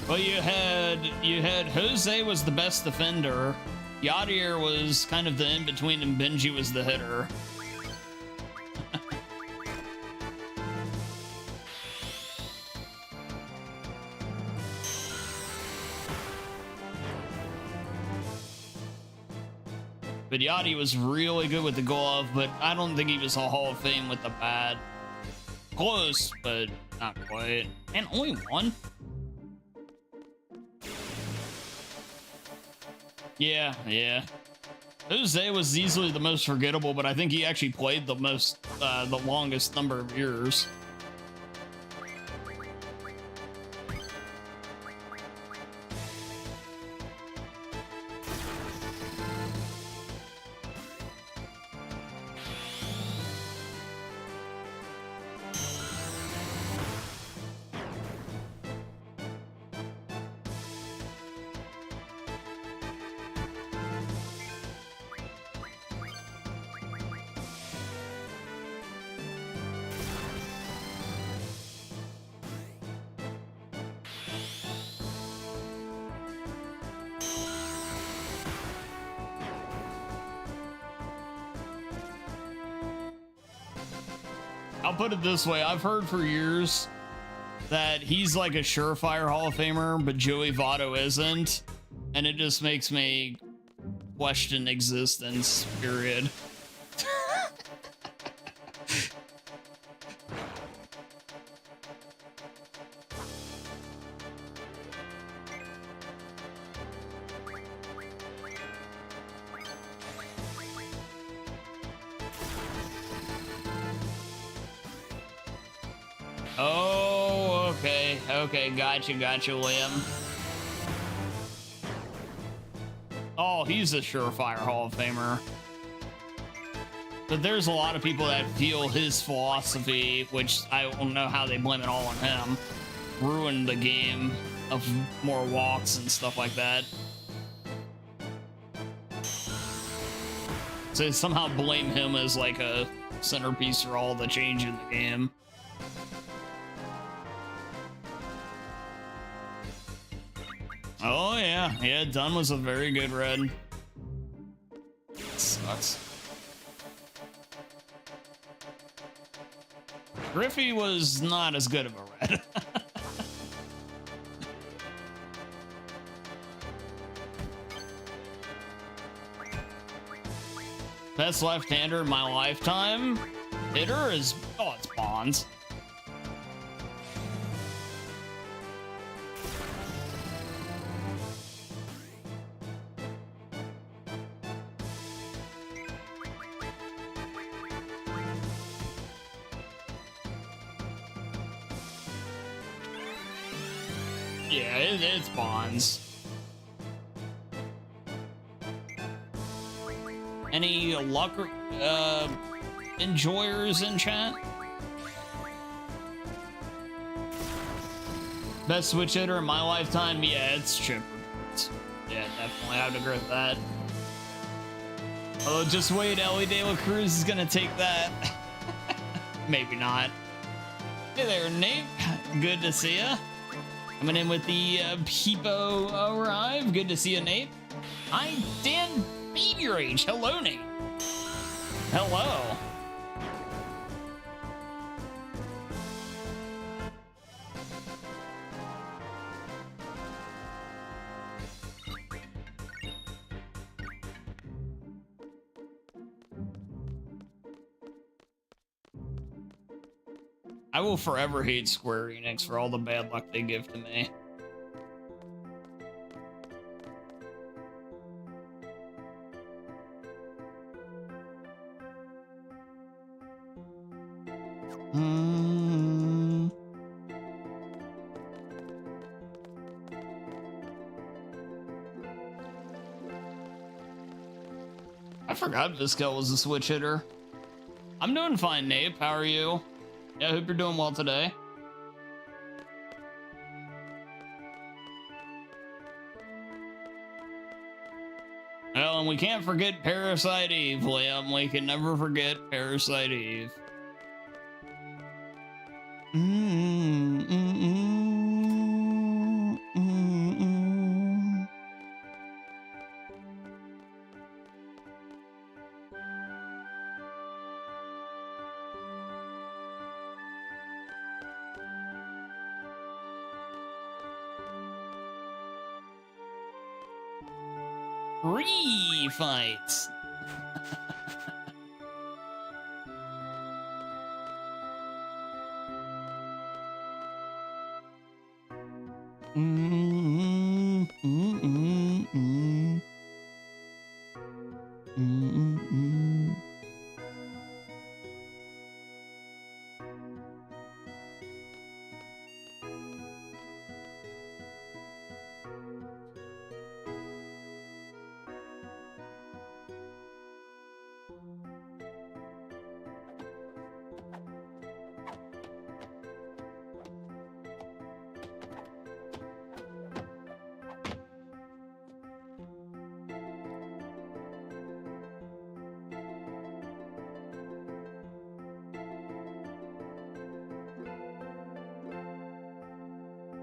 Well, you had Jose was the best defender, Yadier was kind of the in-between, and Benji was the hitter. But Yachty was really good with the glove, but I don't think he was a Hall of Fame with the bat. Close, but not quite. And only one? Yeah. Jose was easily the most forgettable, but I think he actually played the longest number of years. I'll put it this way. I've heard for years that he's like a surefire Hall of Famer, but Joey Votto isn't. And it just makes me question existence, period. Oh, okay. Okay, gotcha, Liam. Oh, he's a surefire Hall of Famer. But there's a lot of people that feel his philosophy, which I don't know how they blame it all on him, ruined the game of more walks and stuff like that. So they somehow blame him as like a centerpiece for all the change in the game. Oh yeah, Dunn was a very good red. Sucks. Griffey was not as good of a red. Best left-hander in my lifetime? Hitter is, oh, it's Bonds. Yeah, it's Bonds. Any luck enjoyers in chat? Best switch hitter in my lifetime? Yeah, it's Chipper. Yeah, definitely, I would agree with that. Oh, just wait, Ellie De La Cruz is gonna take that. Maybe not. Hey there, Nate. Good to see ya. Coming in with the Peepo arrive. Good to see you, Nate. Hi, Dan Beat Your Age. Hello, Nate. Hello. I will forever hate Square Enix for all the bad luck they give to me. I forgot Vizsla was a switch hitter. I'm doing fine, Nape. How are you? Yeah, I hope you're doing well today. Well, and we can't forget Parasite Eve, Liam. We can never forget Parasite Eve. Fights.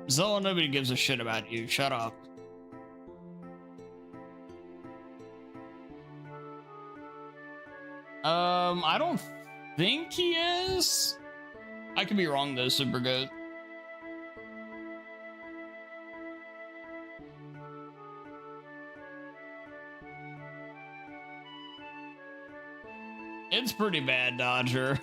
Zola, nobody gives a shit about you. Shut up. I don't think he is. I could be wrong though, Super Goat. It's pretty bad, Dodger.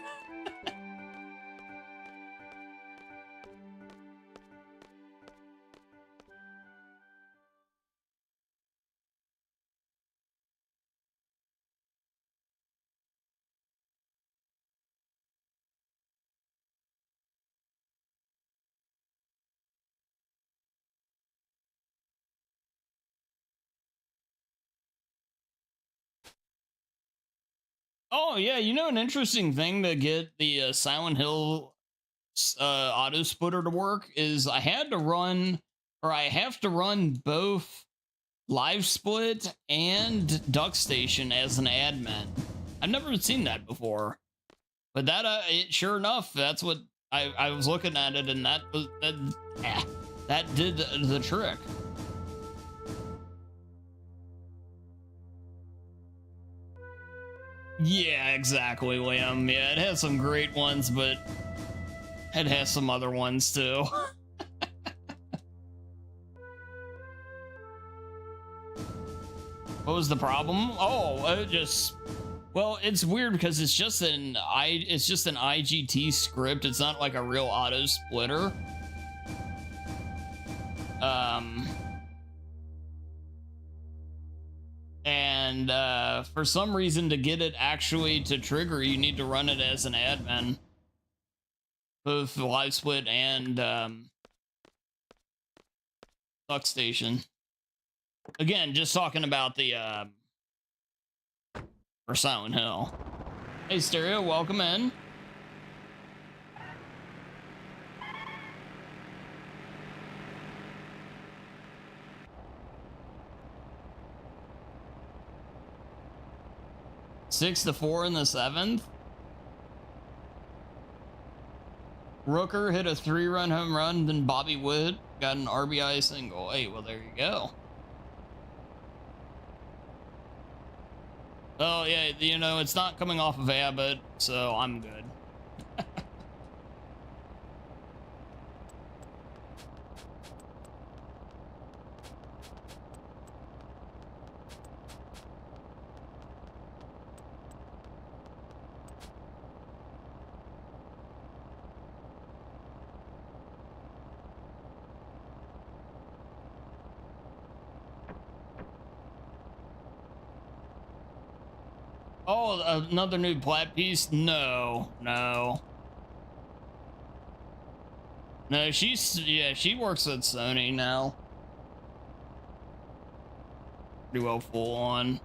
Oh yeah, you know, an interesting thing to get the Silent Hill auto splitter to work is I had to run, or I have to run both Live Split and Duckstation as an admin. I've never seen that before, but that it sure enough, that's what I was looking at it, and that was that did the trick. Yeah, exactly, Liam. Yeah, it has some great ones, but it has some other ones too. What was the problem? Oh, it just, well, it's weird because it's just an IGT script. It's not like a real auto splitter. And for some reason, to get it actually to trigger, you need to run it as an admin, both Live Split and Duckstation. Again, just talking about the for Silent Hill. Hey, Stereo, welcome in. Six to 4 in the 7th. Rooker hit a 3-run home run, then Bobby Wood got an RBI single. Hey, well, there you go. Oh, yeah, you know, it's not coming off of Abbott, so I'm good. Oh, another new plat piece? No. No, she works at Sony now. Pretty well full on.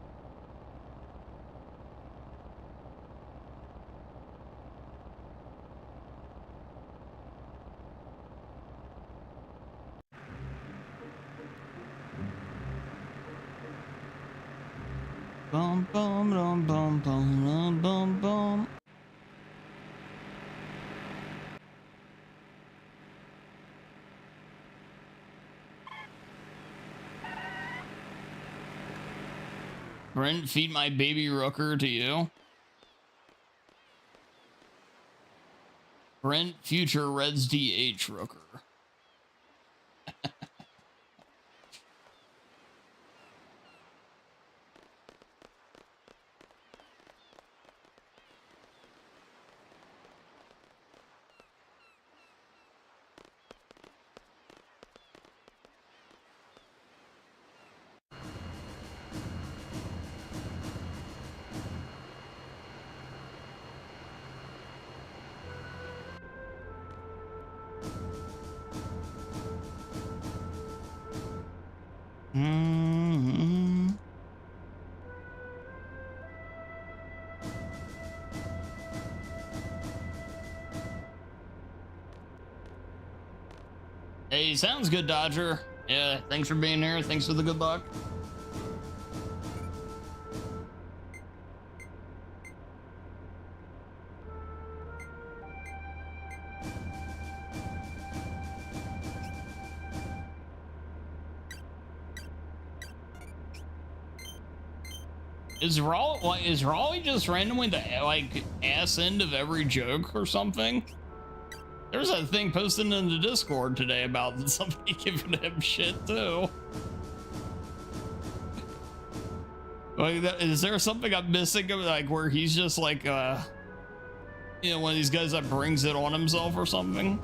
Bum bum bum bum bum bum bum. Brent, feed my baby Rooker to you. Brent, future Reds DH Rooker. Hey, sounds good, Dodger. Yeah, thanks for being here. Thanks for the good luck. Is Raleigh just randomly the like ass end of every joke or something? There was that thing posted in the Discord today about somebody giving him shit too. Like, is there something I'm missing? Like where he's just like, you know, one of these guys that brings it on himself or something?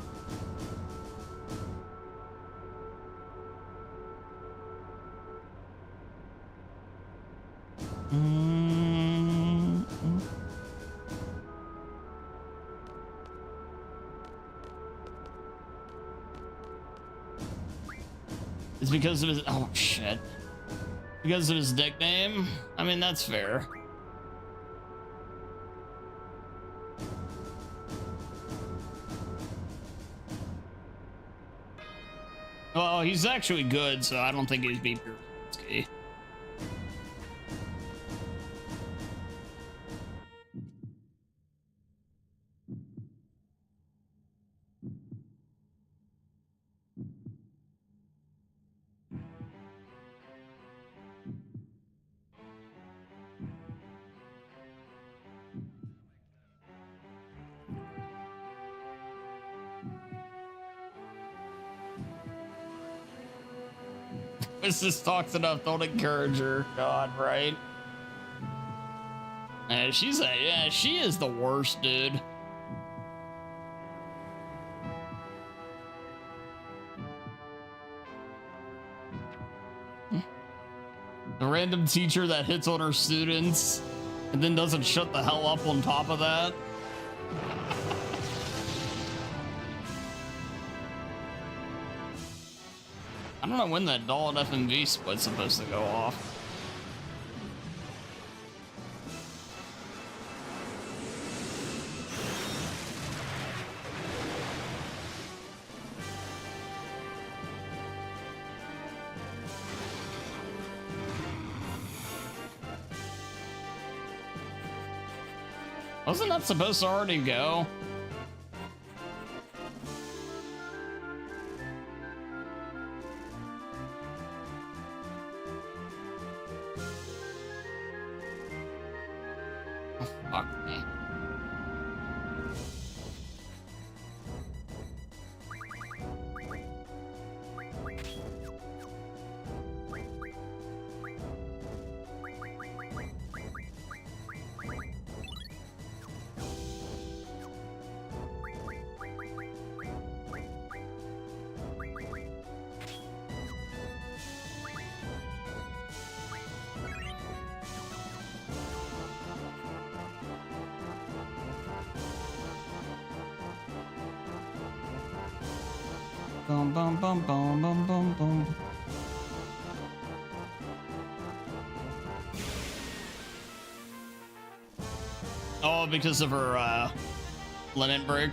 It's because of his, oh shit. Because of his nickname? I mean, that's fair. Well, he's actually good, so I don't think he'd be pure risky. Mrs. talks enough, don't encourage her. God, right? Yeah, she is the worst, dude. The random teacher that hits on her students and then doesn't shut the hell up on top of that. I don't know when that Dollet FMV split's supposed to go off. Wasn't that supposed to already go? Oh, fuck me. Bum bum bum bum bum bum bum. Oh, because of her limit break.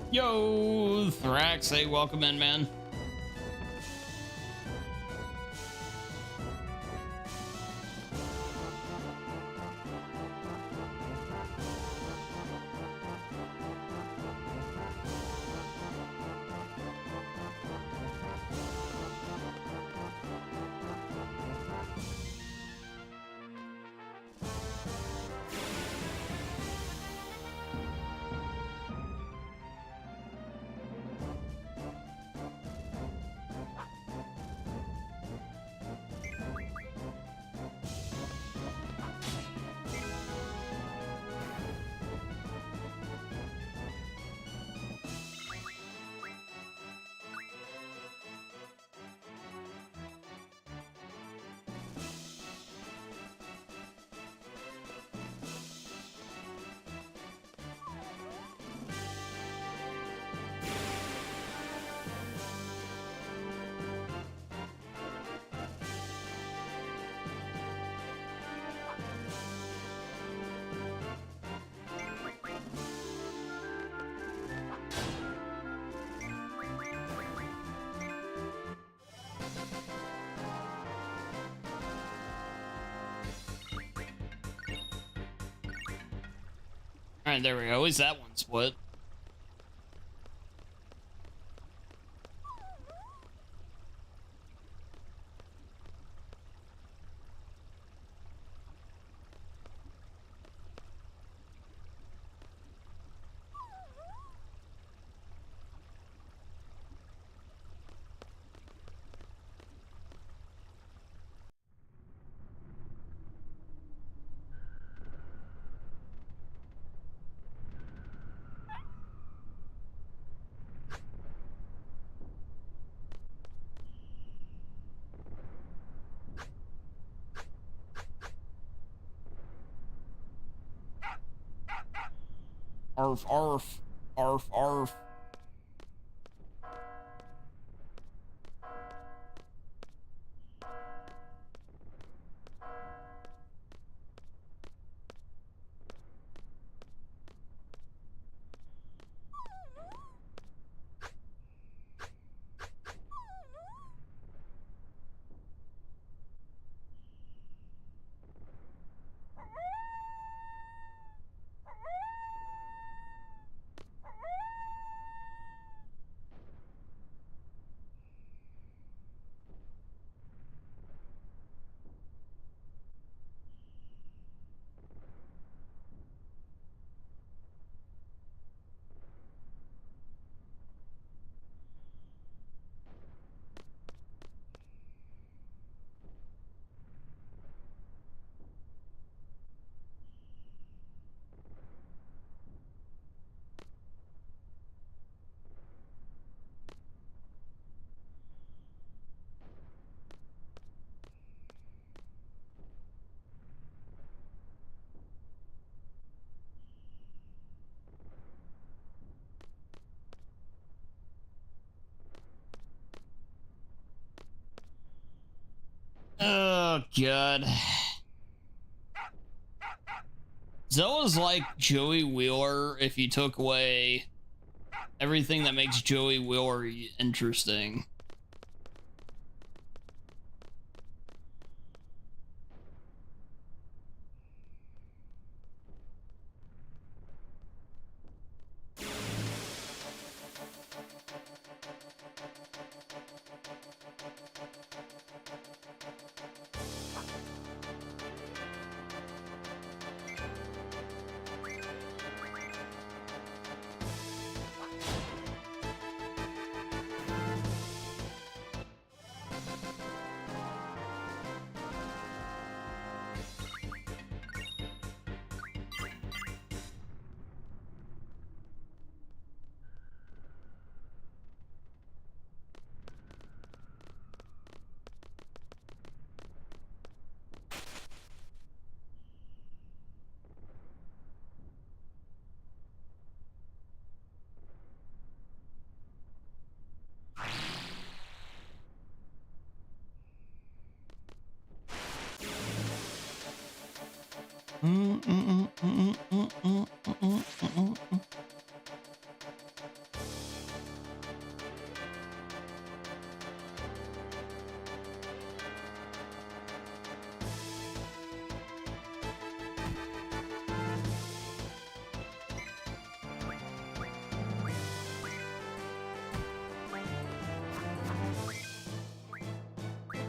Yo, Thrax, hey, welcome in, man. Alright, there we go. At least that one split. Arf, arf, arf, arf. Oh, God. Zoa's like Joey Wheeler if you took away everything that makes Joey Wheeler interesting.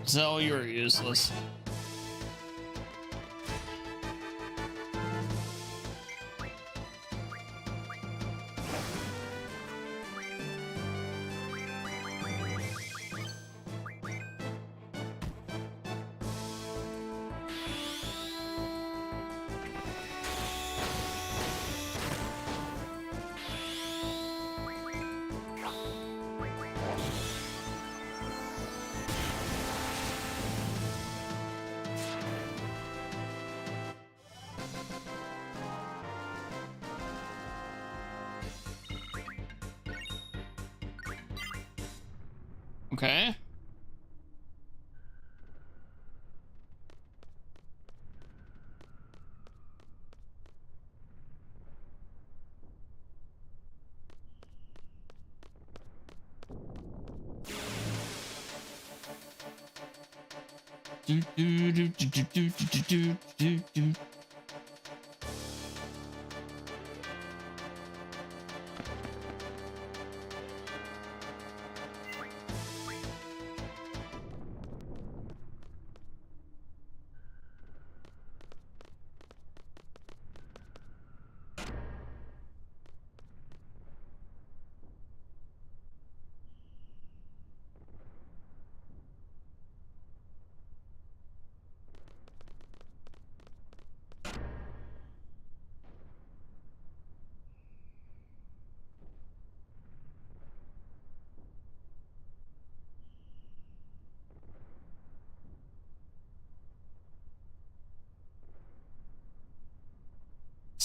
So you're useless. Okay. Do, do, do, do, do, do, do, do, do, do.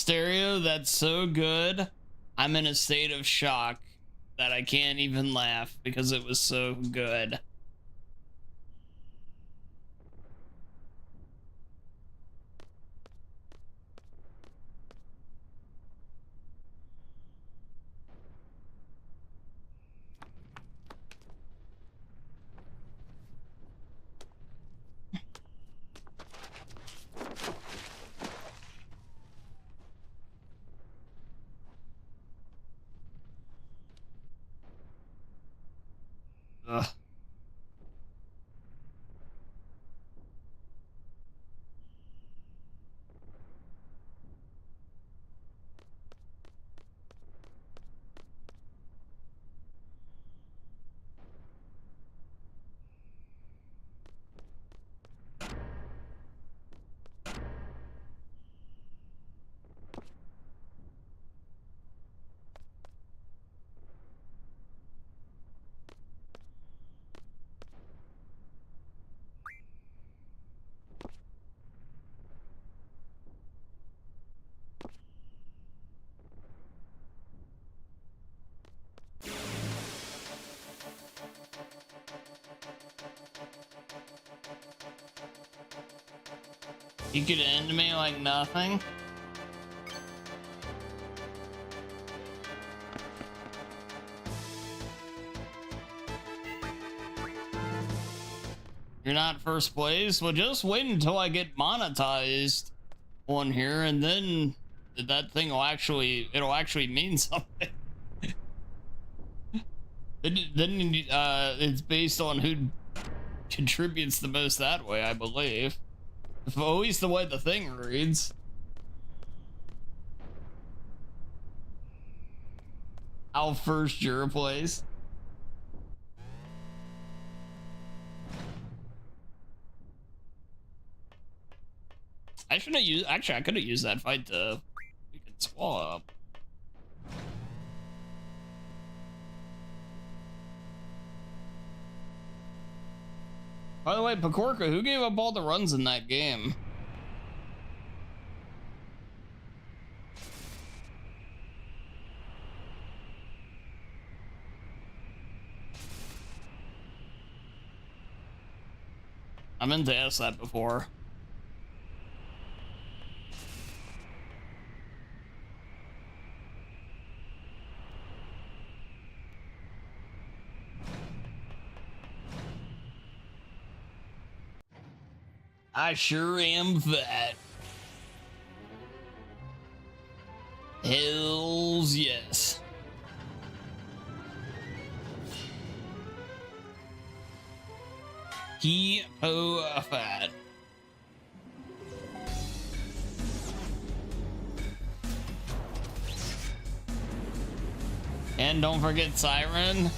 stereo that's so good, I'm in a state of shock that I can't even laugh because it was so good. Ugh. You could end me like nothing? You're not first place? Well, just wait until I get monetized on here, and then that thing will actually, it'll actually mean something. Then it's based on who contributes the most that way, I believe. If always the way the thing reads. I'll first your place. I should have used, actually I could have used that fight to freaking swallow up. By the way, Pakorka, who gave up all the runs in that game? I meant to ask that before. I sure am fat. Hells yes. He-ho fat. And don't forget Siren.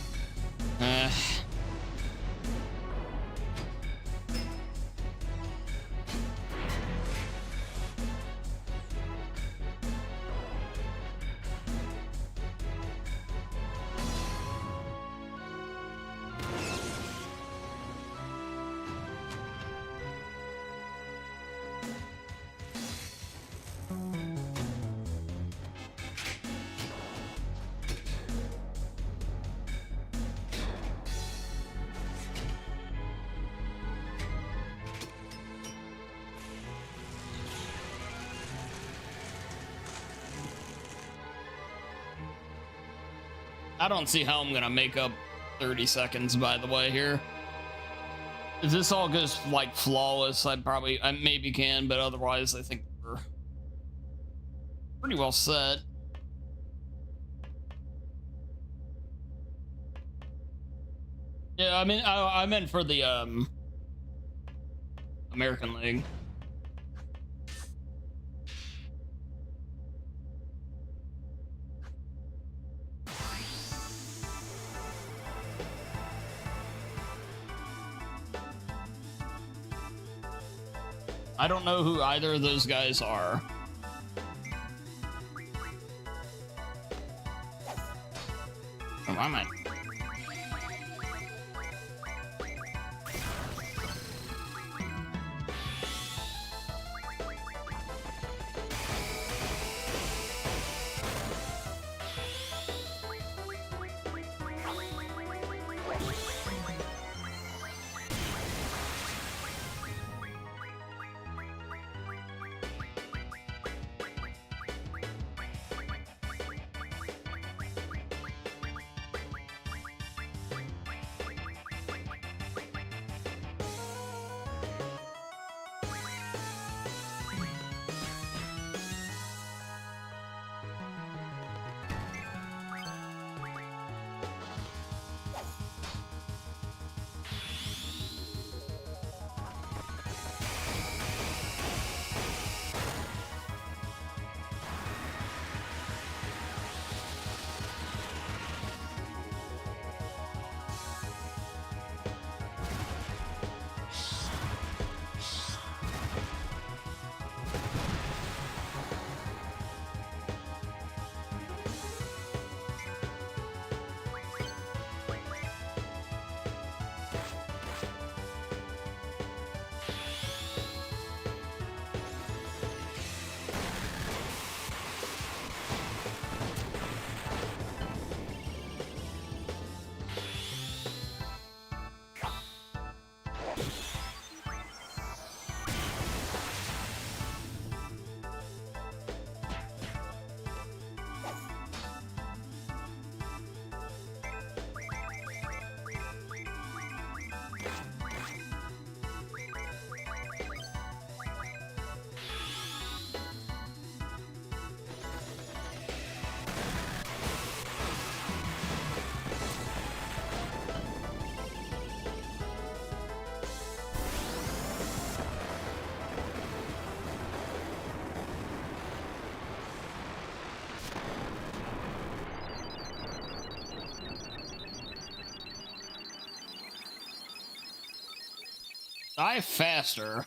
I don't see how I'm gonna make up 30 seconds, by the way, here. If this all goes like flawless, I maybe can, but otherwise I think we're pretty well set. Yeah, I mean, I meant for the American League. I don't know who either of those guys are. Oh, I might. die faster.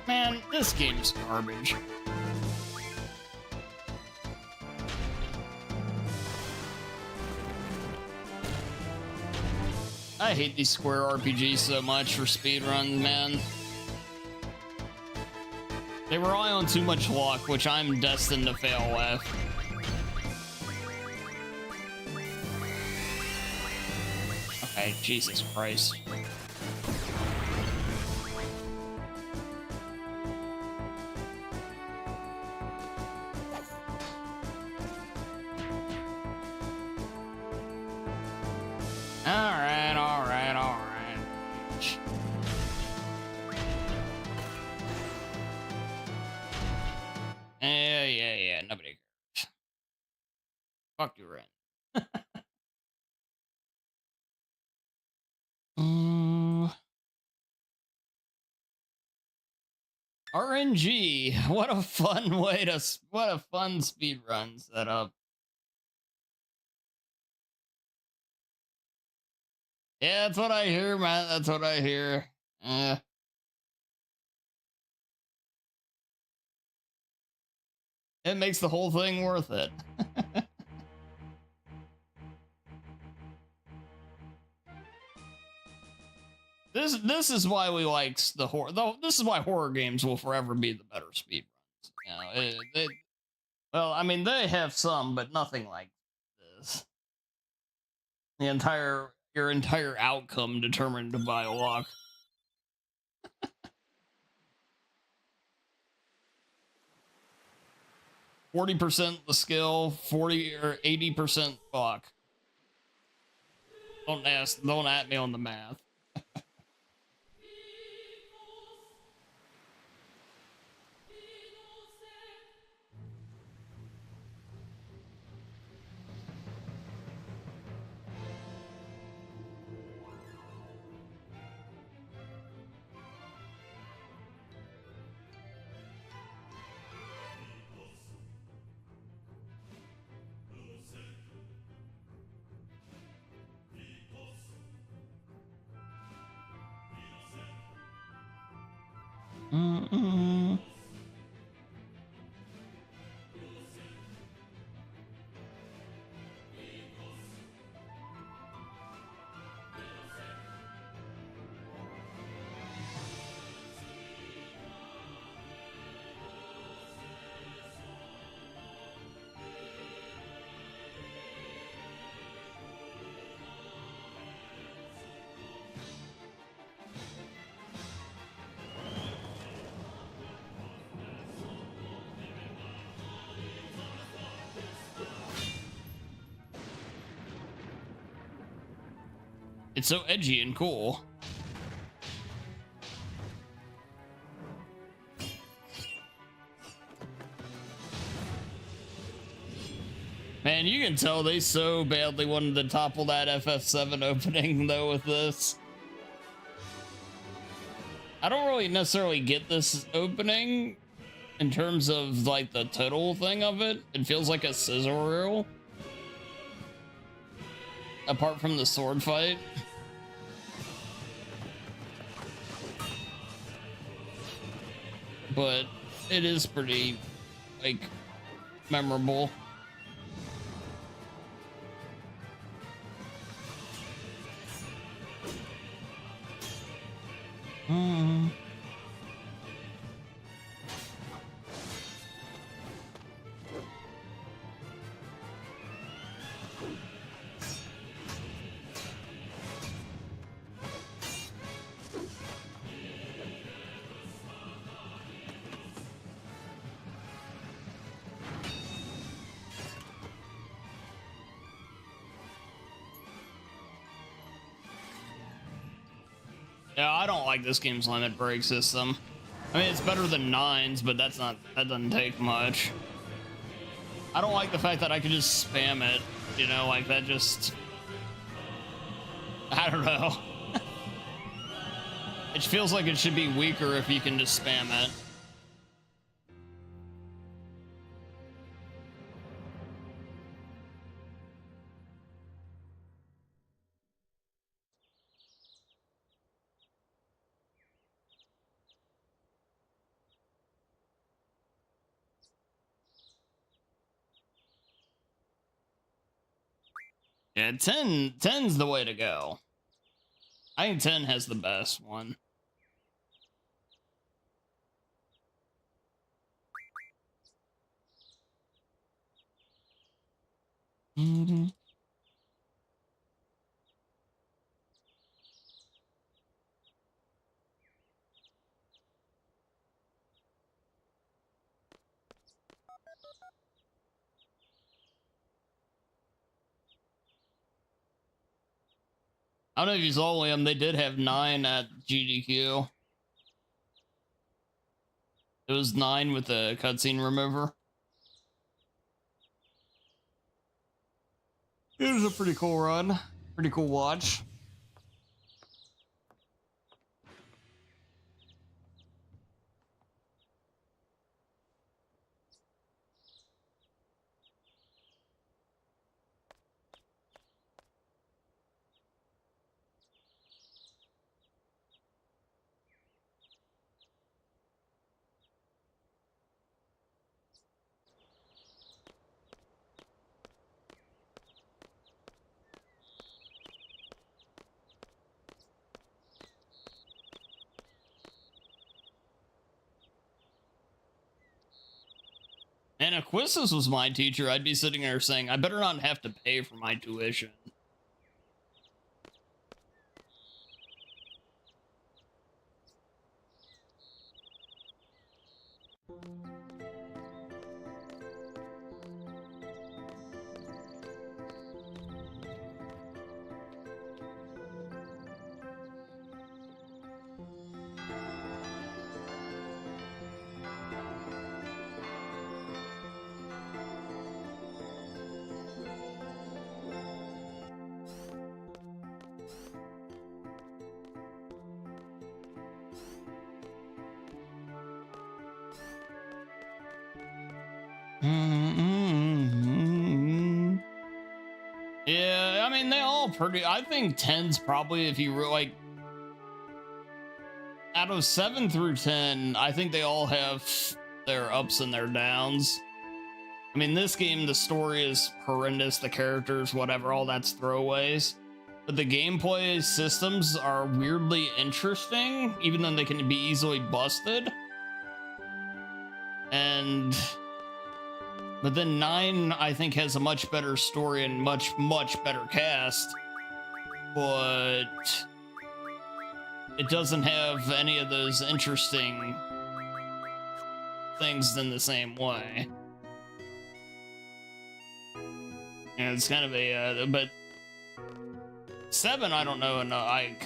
Man, this game's garbage. I hate these Square RPGs so much for speedruns, man. They rely on too much luck, which I'm destined to fail with. Okay, Jesus Christ. Yeah, nobody cares. Fuck you, Ren. RNG, what a fun way to, what a fun speedrun setup. Yeah, that's what I hear, man. That's what I hear. It makes the whole thing worth it. This is why we like the horror. Though this is why horror games will forever be the better speedruns. You know, well, I mean they have some, but nothing like this. Your entire outcome determined by luck. 40% the skill, 40 or 80% luck. Don't at me on the math. It's so edgy and cool. Man, you can tell they so badly wanted to topple that FF7 opening, though, with this. I don't really necessarily get this opening in terms of, like, the total thing of it. It feels like a sizzle reel. Apart from the sword fight. But it is pretty, like, memorable. Yeah, I don't like this game's limit break system. I mean, it's better than 9's, but that doesn't take much. I don't like the fact that I can just spam it, you know, like that just... I don't know. It feels like it should be weaker if you can just spam it. Yeah, 10's the way to go. I think 10 has the best one. Mm-hmm. I don't know if you saw them, they did have 9 at GDQ. It was 9 with the cutscene remover. It was a pretty cool run. Pretty cool watch. And if Quistis was my teacher, I'd be sitting there saying, I better not have to pay for my tuition. Yeah, I mean, they all pretty... I think 10's probably, if you really, like... Out of 7 through 10, I think they all have their ups and their downs. I mean, this game, the story is horrendous, the characters, whatever, all that's throwaways. But the gameplay systems are weirdly interesting, even though they can be easily busted. But then 9, I think, has a much better story and much better cast. But it doesn't have any of those interesting things in the same way. Yeah, it's kind of a, but 7, I don't know, and I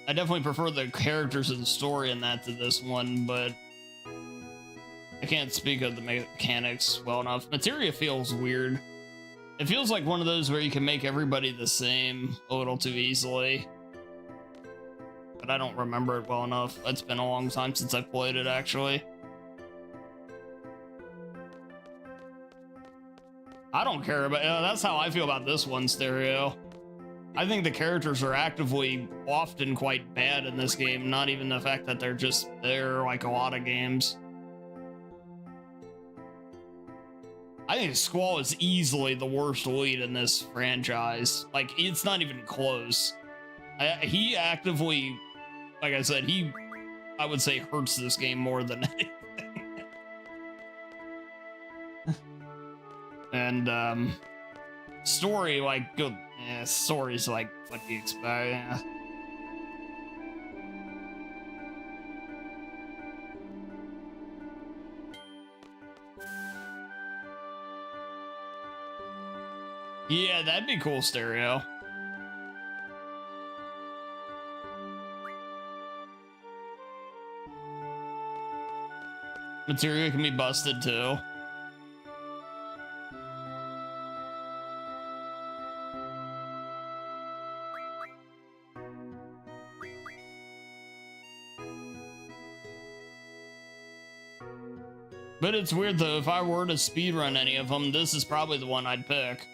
definitely prefer the characters and the story in that to this one, but I can't speak of the mechanics well enough. Materia feels weird. It feels like one of those where you can make everybody the same a little too easily. But I don't remember it well enough. It's been a long time since I played it, actually. I don't care about that's how I feel about this one, Stereo. I think the characters are actively often quite bad in this game, not even the fact that they're just there like a lot of games. I think Squall is easily the worst lead in this franchise. Like, it's not even close. He actively, like I said, I would say, hurts this game more than anything. And, story, like, good. Yeah, story's like, what do you expect? Yeah. Yeah, that'd be cool, Stereo. Materia can be busted too. But it's weird though, if I were to speedrun any of them, this is probably the one I'd pick.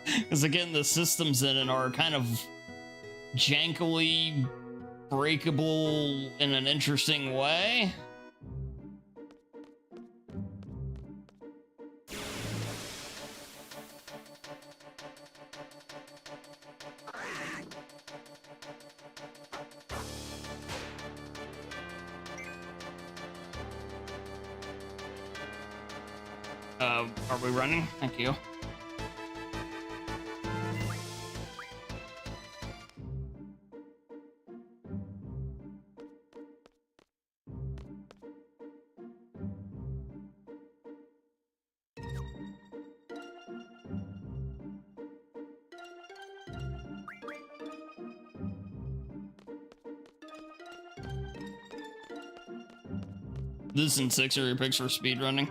Because again, the systems in it are kind of jankily breakable in an interesting way. Are we running? Thank you. This is in 6 area picks for speedrunning.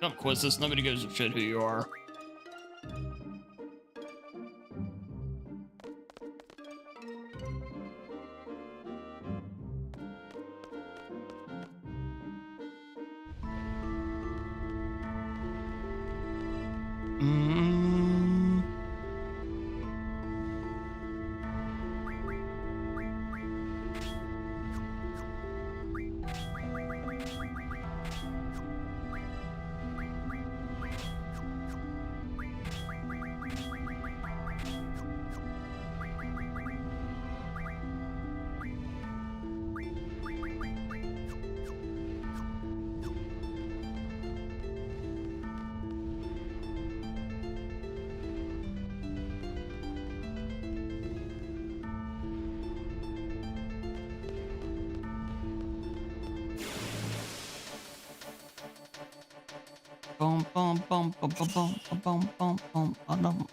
Don't quiz this, nobody gives a shit who you are. Boom, boom, boom, boom, boom, boom, boom, boom, boom, boom.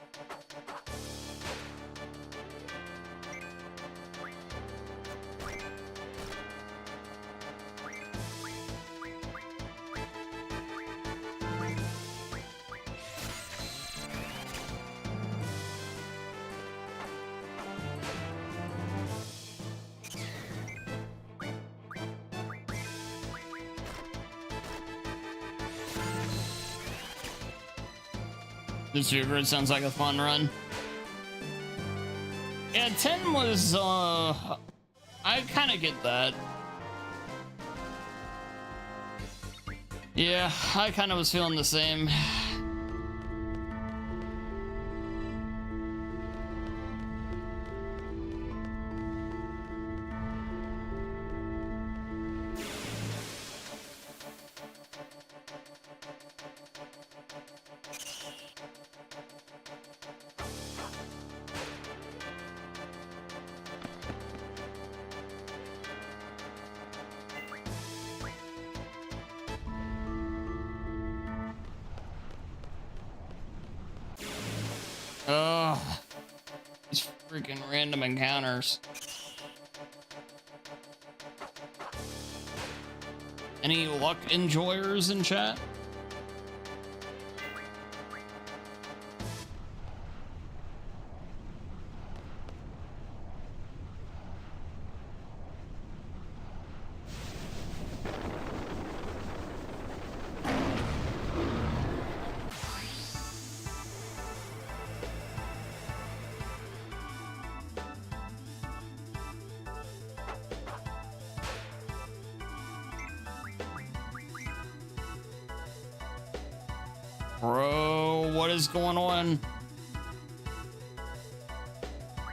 This Speedrun sounds like a fun run. Yeah, 10 was, I kind of get that. Yeah, I kind of was feeling the same. Ugh. These freaking random encounters. Any luck enjoyers in chat? Bro, what is going on?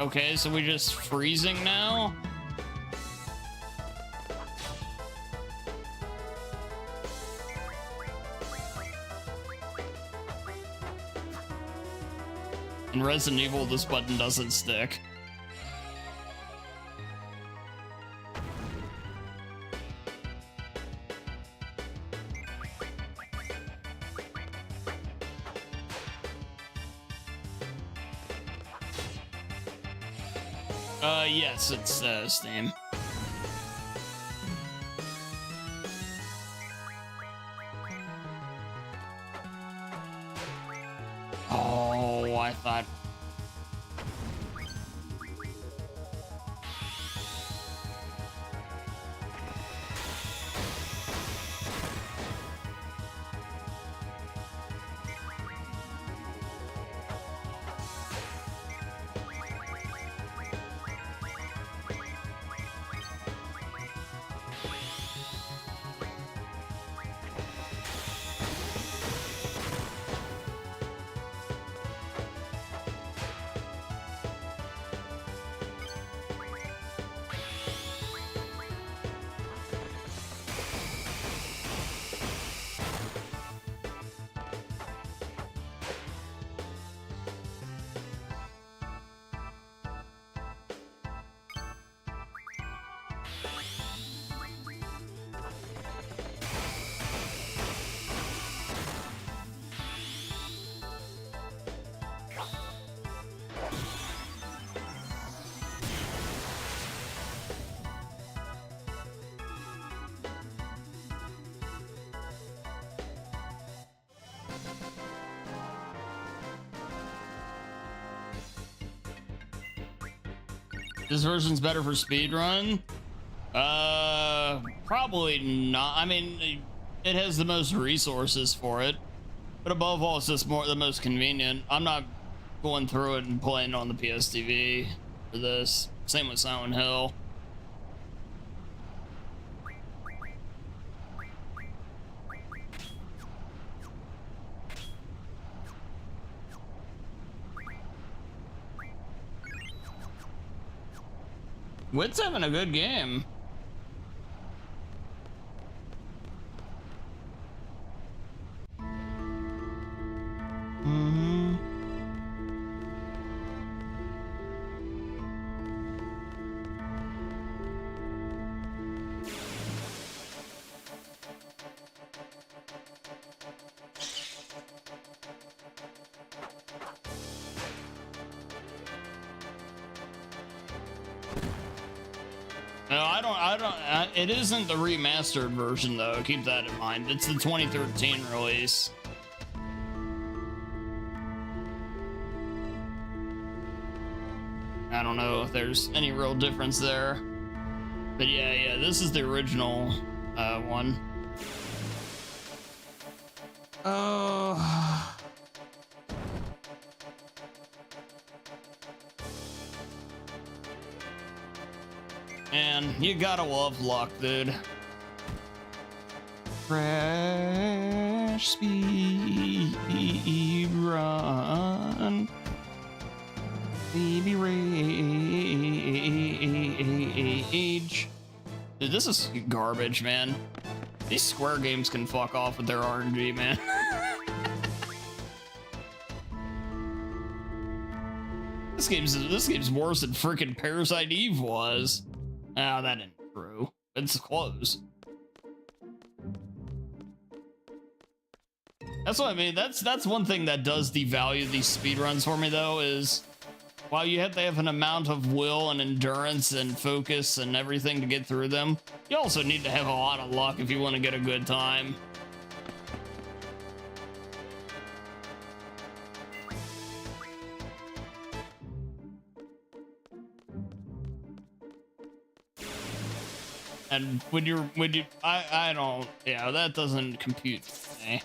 Okay, so we just freezing now? In Resident Evil, this button doesn't stick. Yes, it's Steam. Oh, I thought. This version's better for speedrun? Probably not. I mean, it has the most resources for it, but above all, it's just the most convenient. I'm not going through it and playing on the PSTV for this. Same with Silent Hill. VIII's having a good game. It isn't the remastered version though, keep that in mind. It's the 2013 release. I don't know if there's any real difference there. But yeah, this is the original one. Oh. Man, you gotta love luck, dude. Crash speed run. Baby rage. Dude, this is garbage, man. These Square games can fuck off with their RNG, man. This game's worse than freaking Parasite Eve was. Oh, that isn't true. It's close. That's what I mean. That's one thing that does devalue these speedruns for me, though, is while you have to have an amount of will and endurance and focus and everything to get through them, you also need to have a lot of luck if you want to get a good time. And I don't, yeah, that doesn't compute for me.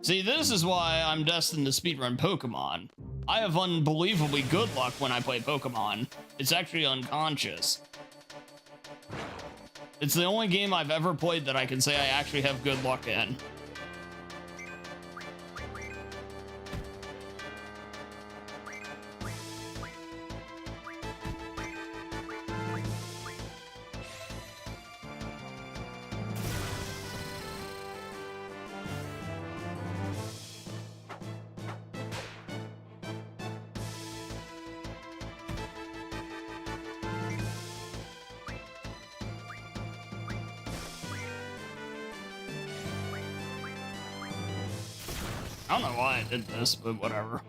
See, this is why I'm destined to speedrun Pokemon. I have unbelievably good luck when I play Pokemon. It's actually unconscious. It's the only game I've ever played that I can say I actually have good luck in. I don't know why I did this, but whatever.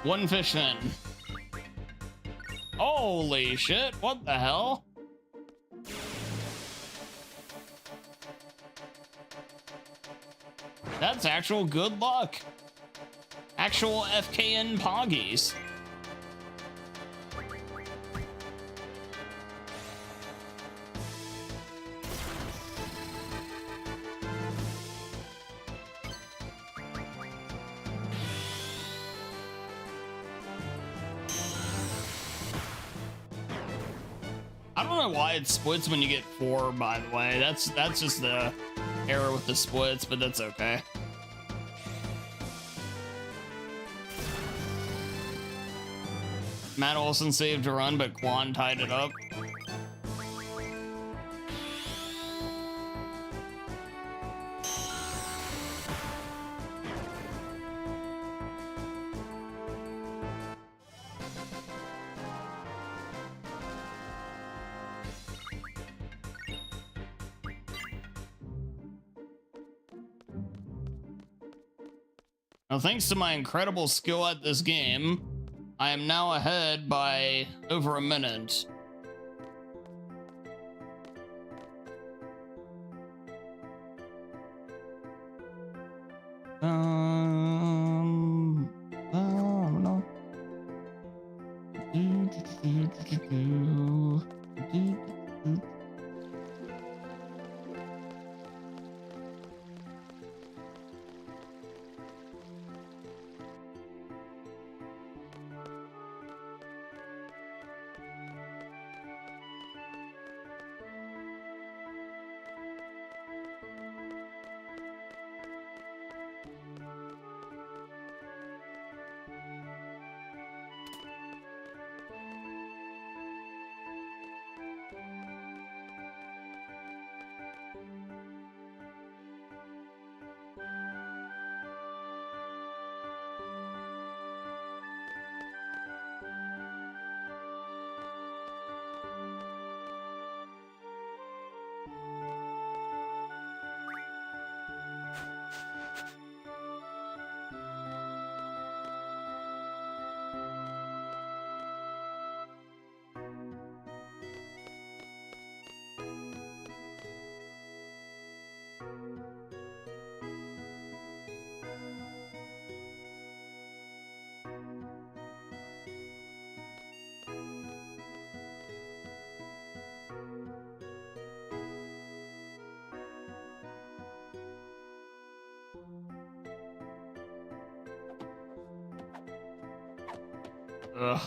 One fish in. Holy shit, what the hell? That's actual good luck. Actual FKN Poggies. I don't know why it splits when you get 4, by the way. That's just the error with the splits, but that's okay. Matt Olson saved a run, but Quan tied it up. Now, thanks to my incredible skill at this game, I am now ahead by over a minute. I don't know. Ugh.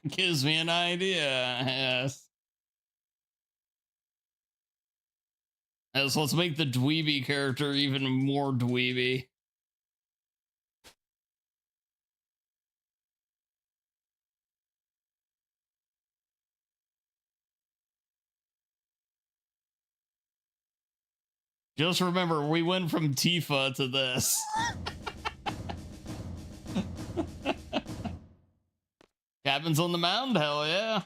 Gives me an idea. Yes. Yes, let's make the dweeby character even more dweeby. Just remember, we went from Tifa to this. Cabins on the mound? Hell yeah.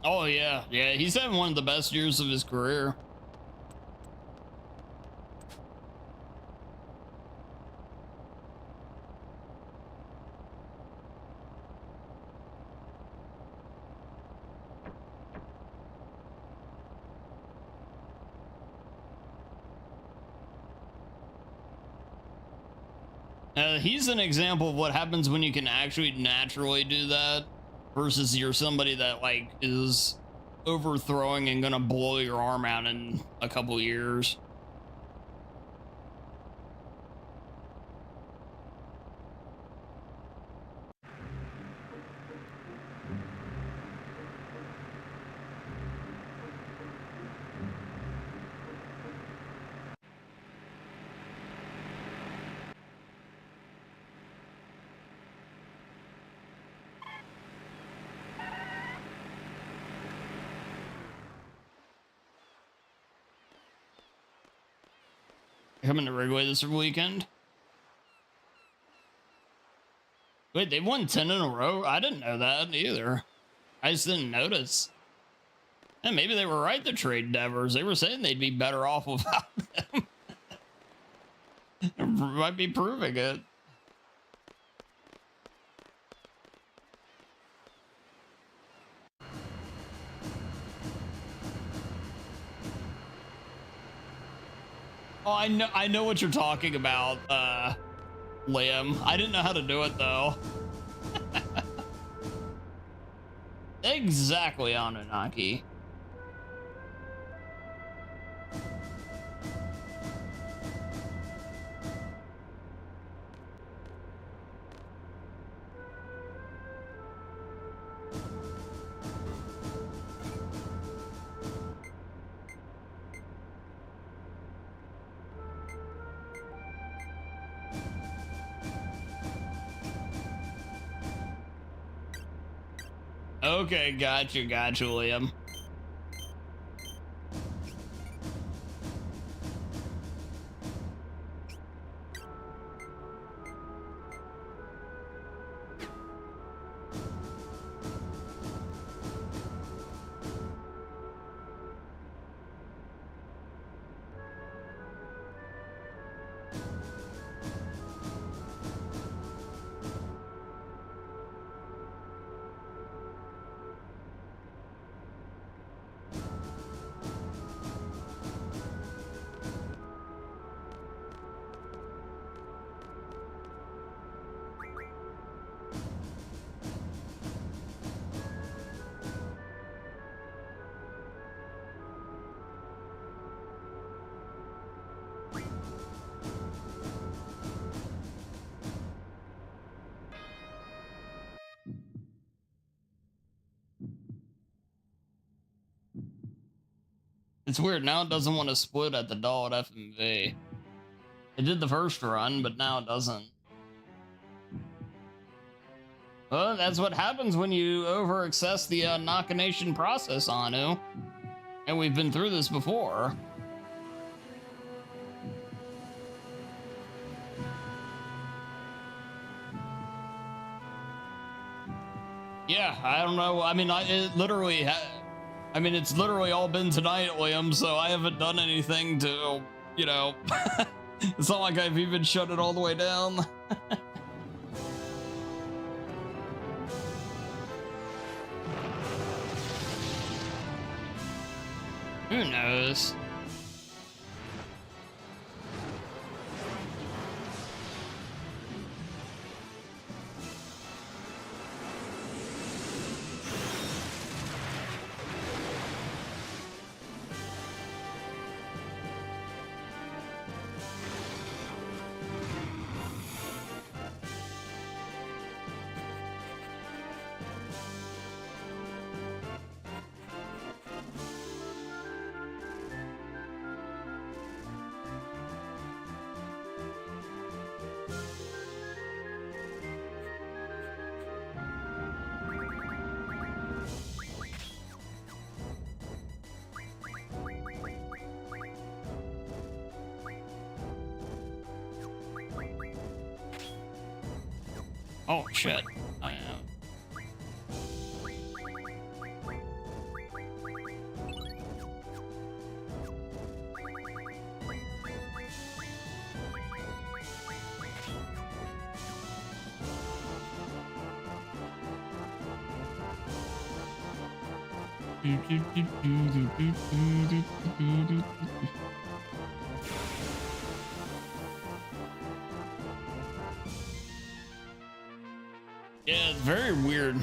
Oh yeah, yeah. He's having one of the best years of his career. He's an example of what happens when you can actually naturally do that versus you're somebody that like is overthrowing and gonna blow your arm out in a couple years. Coming to Ridgeway this weekend. Wait, they've won 10 in a row? I didn't know that either. I just didn't notice. And maybe they were right to trade Devers. They were saying they'd be better off without them. Might be proving it. Oh, I know what you're talking about, Liam. I didn't know how to do it though. Exactly, Anunnaki. Okay, gotcha, Liam. It's weird, now it doesn't want to split at the Dollet FMV. It did the first run, but now it doesn't. Well, that's what happens when you over-access the Nochination process, Anu. And we've been through this before. Yeah, I don't know. I mean, it's literally all been tonight, Liam, so I haven't done anything to, you know, it's not like I've even shut it all the way down. Who knows? Oh shit. I am. Yeah, it's very weird.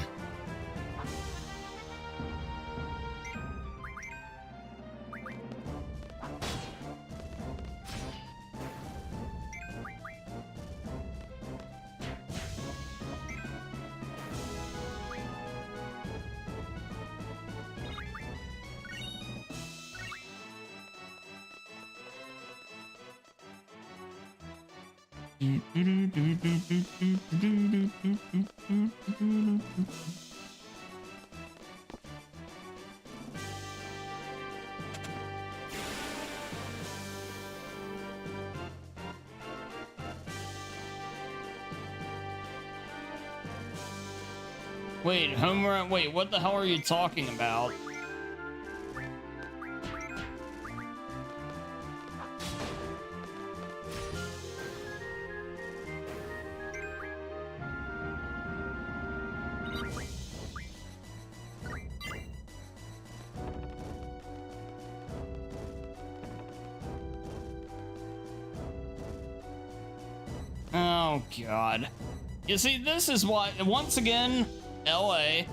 Wait, home run. Wait, what the hell are you talking about? Oh, God. You see, this is why, once again, LA.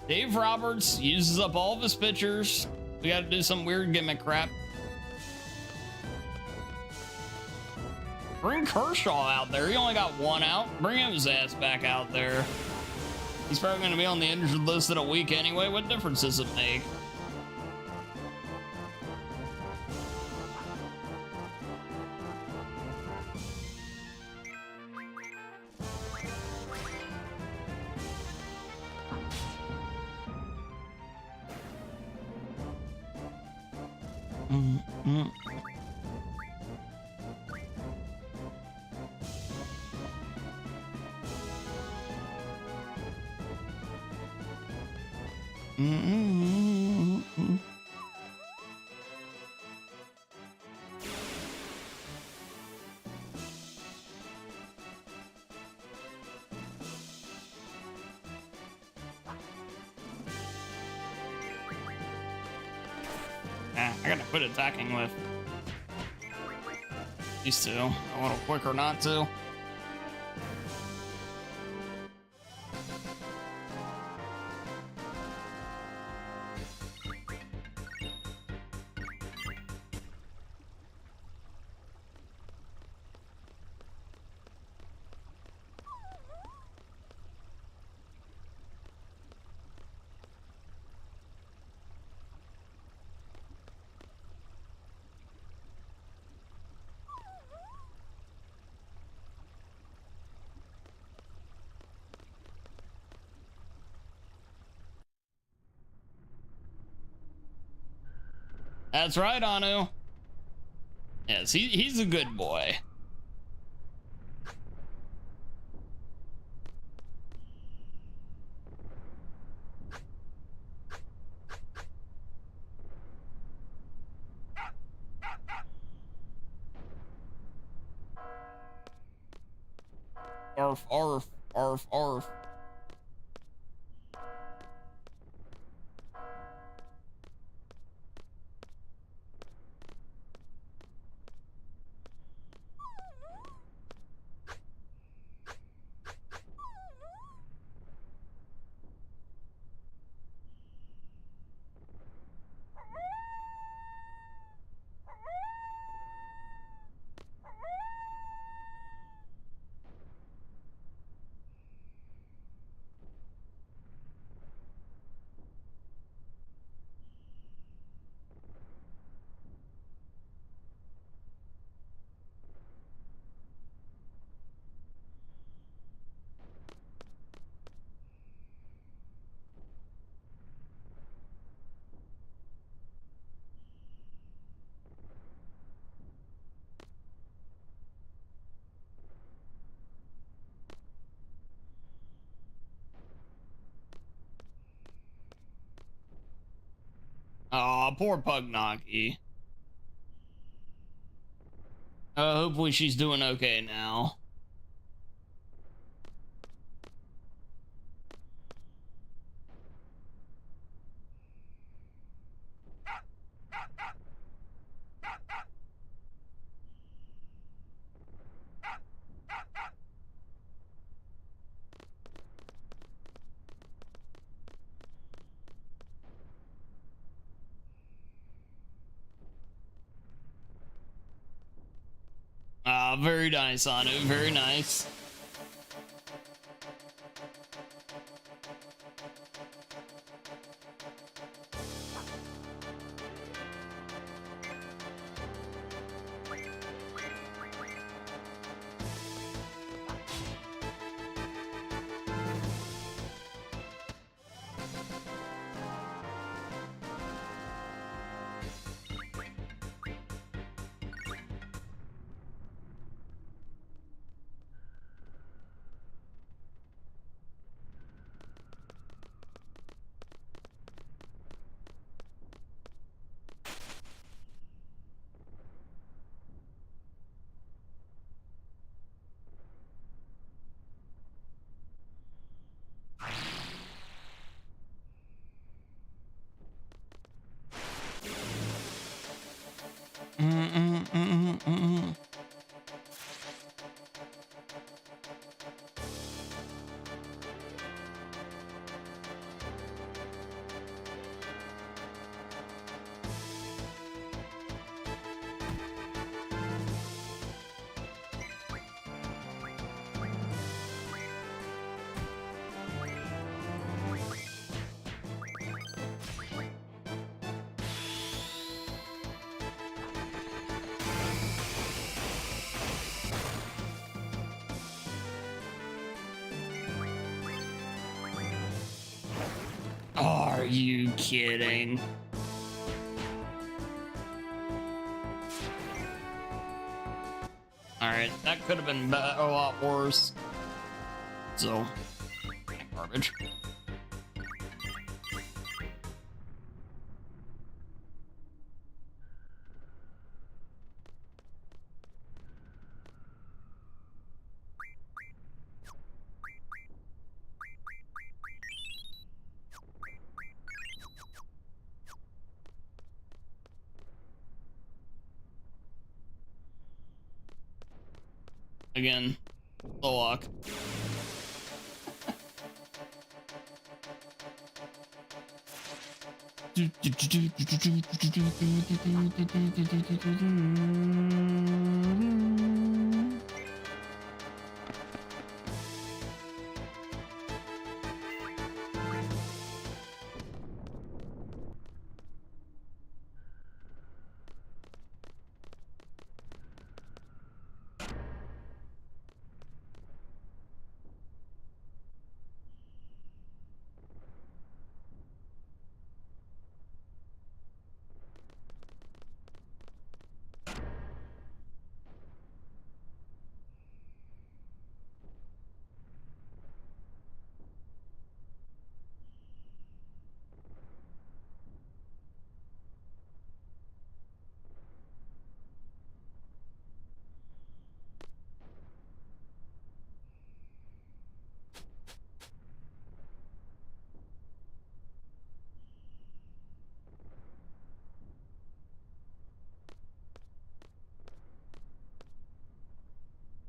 Dave Roberts uses up all of his pitchers. We gotta do some weird gimmick crap. Bring Kershaw out there. He only got one out. Bring his ass back out there. He's probably gonna be on the injured list in a week anyway. What difference does it make? I gotta quit attacking with these two. A little quicker not to. That's right, Anu. Yes, he's a good boy. Arf, arf, arf, arf. Aw, poor Pugnaki. Hopefully she's doing okay now. Very nice, Anu. Very nice. Are you kidding? Alright, that could have been a lot worse. So, garbage. Again, the luck.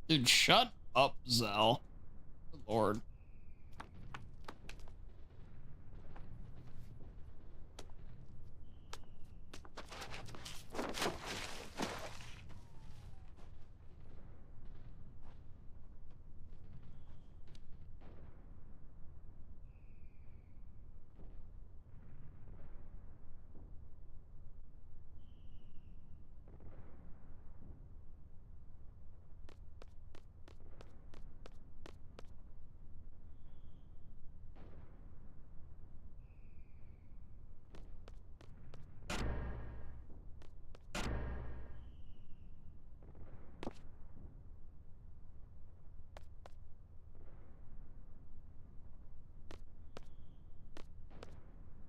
Dude, shut up, Zell. Good lord.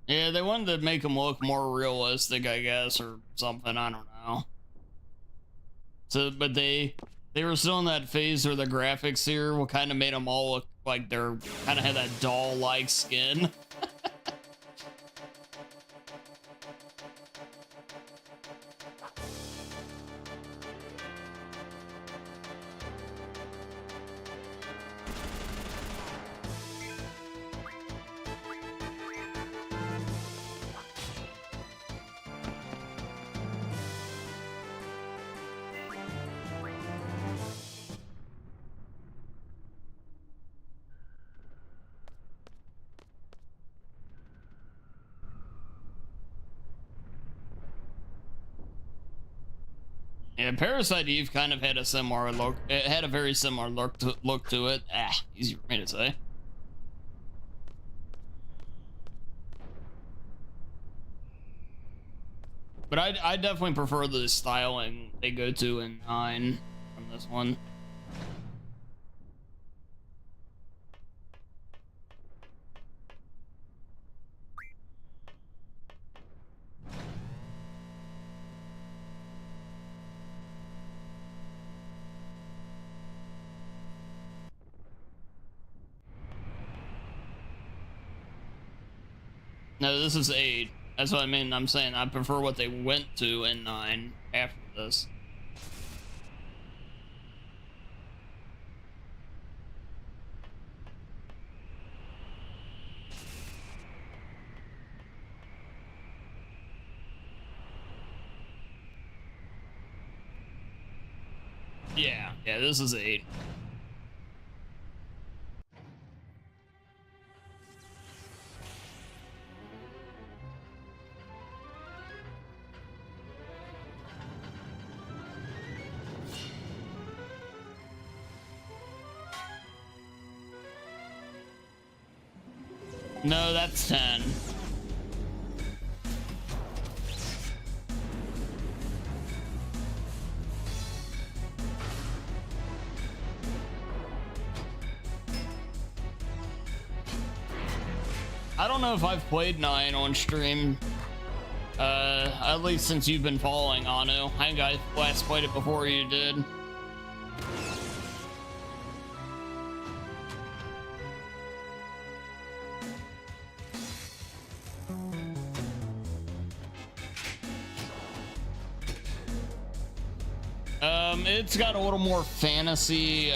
Yeah, they wanted to make them look more realistic, I guess, or something. I don't know. So, but they were still in that phase where the graphics here what kind of made them all look like they're kind of had that doll-like skin. Yeah, Parasite Eve kind of had a similar look. It had a very similar look to it. Easy for me to say. But I definitely prefer the styling they go to in 9 from this one. No, this is 8. That's what I mean. I'm saying I prefer what they went to in 9 after this. Yeah, this is 8. No, that's 10. I don't know if I've played 9 on stream. At least since you've been following Anu. I think I last played it before you did. It's got a little more fantasy,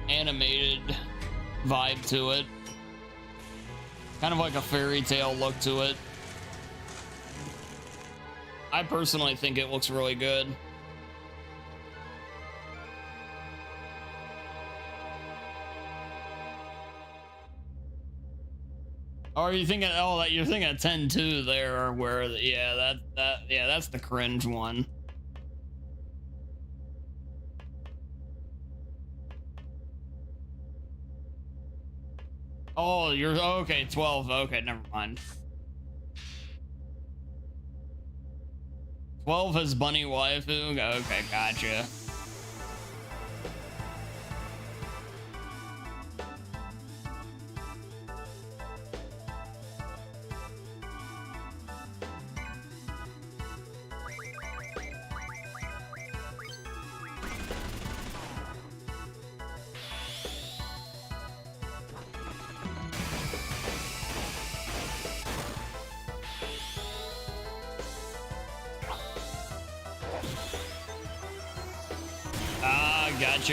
animated vibe to it. Kind of like a fairy tale look to it. I personally think it looks really good. Or are you thinking, oh, that you're thinking of 10-2 there, where, yeah, that's the cringe one. Oh, you're okay. 12. Okay, never mind. 12 has bunny waifu. Okay, gotcha.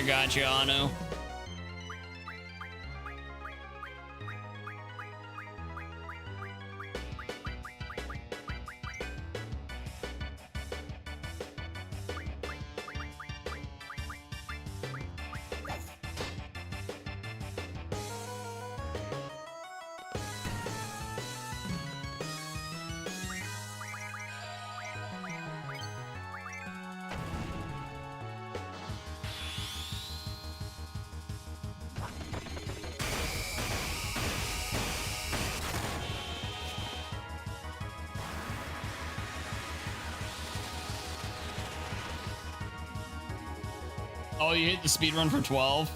Gotcha, Anu. Oh, you hit the speedrun for 12?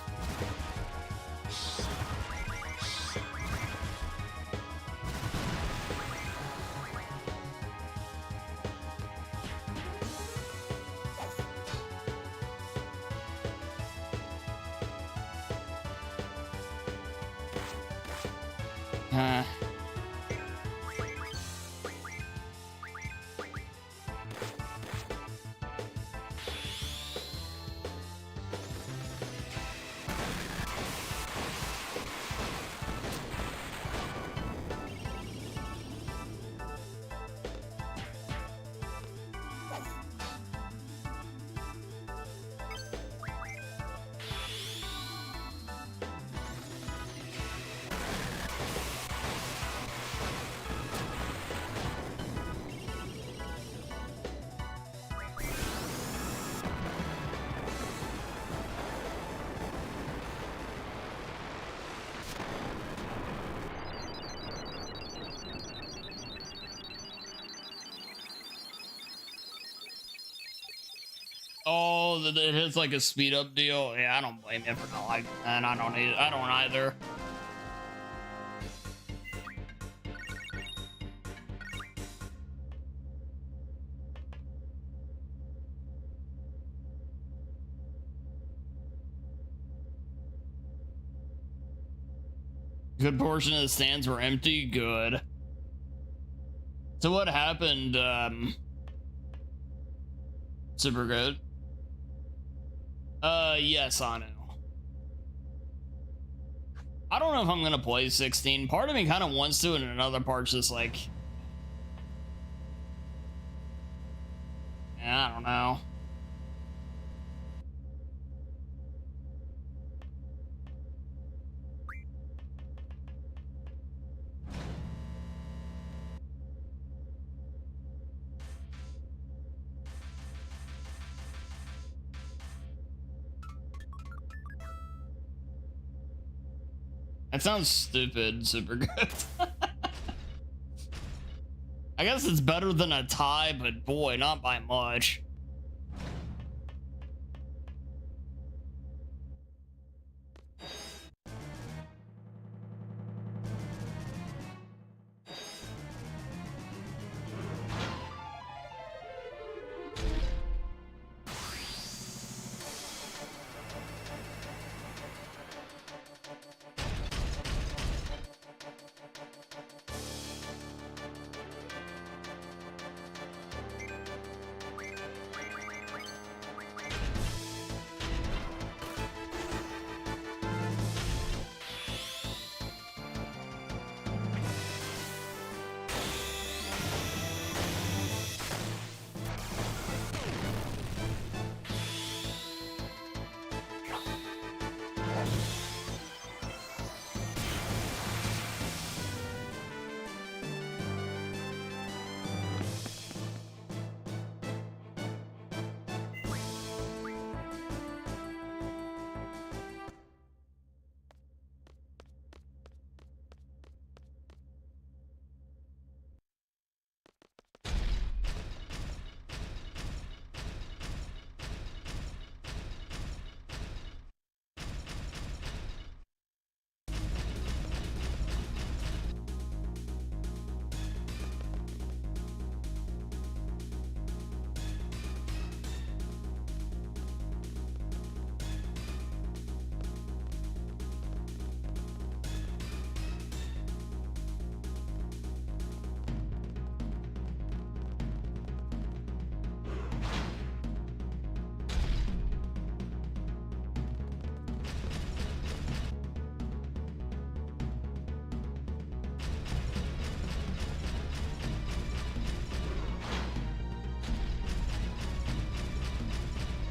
Oh, it has like a speed up deal. Yeah, I don't blame you for not liking that. I don't either. Good portion of the stands were empty. Good. So what happened? Super good. Yes, Anu. I don't know if I'm gonna play 16. Part of me kind of wants to, and another part's just like, I don't know. That sounds stupid. Super good. I guess it's better than a tie, but boy, not by much.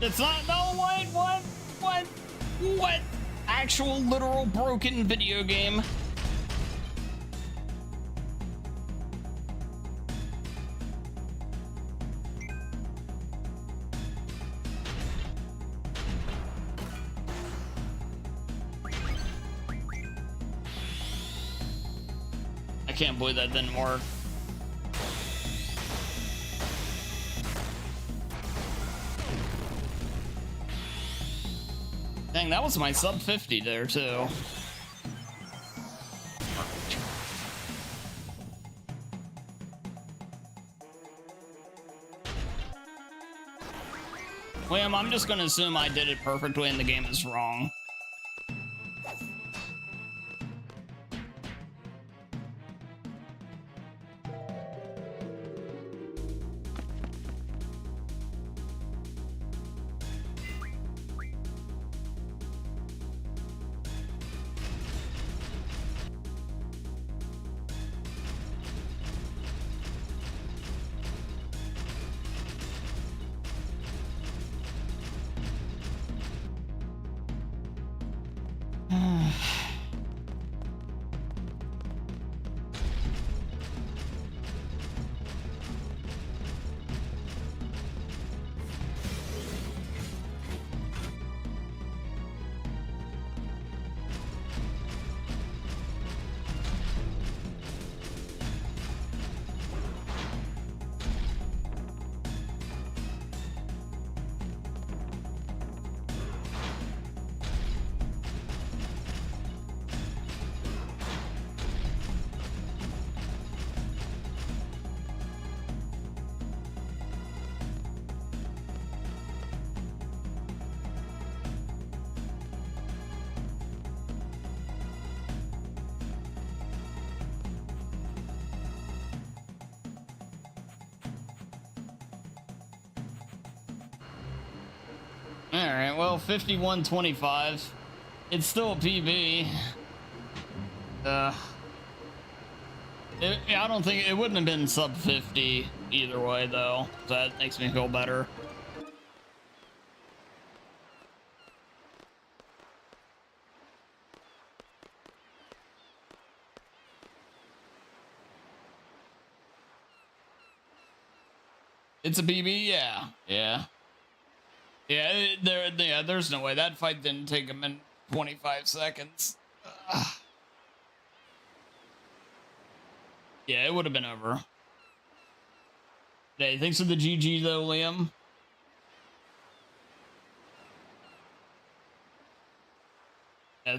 It's not. No, what? Actual literal broken video game. I can't believe that didn't work. Dang, that was my sub 50 there too. William, I'm just gonna assume I did it perfectly and the game is wrong. Alright, well, 51.25. It's still a PB. I don't think it wouldn't have been sub 50 either way, though. So that makes me feel better. It's a PB, yeah. Yeah, there's no way. That fight didn't take him in 25 seconds. Yeah, it would have been over. Hey, thanks for the GG though, Liam.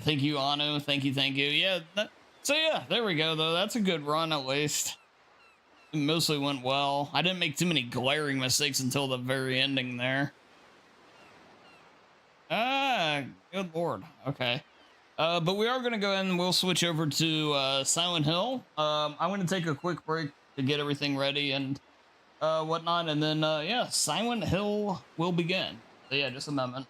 Thank you, Anu. Thank you. Yeah, so yeah, there we go though. That's a good run at least. It mostly went well. I didn't make too many glaring mistakes until the very ending there. Good lord. Okay. But we are going to go ahead and we'll switch over to Silent Hill. I'm going to take a quick break to get everything ready and whatnot. And then, yeah, Silent Hill will begin. So yeah, just a moment.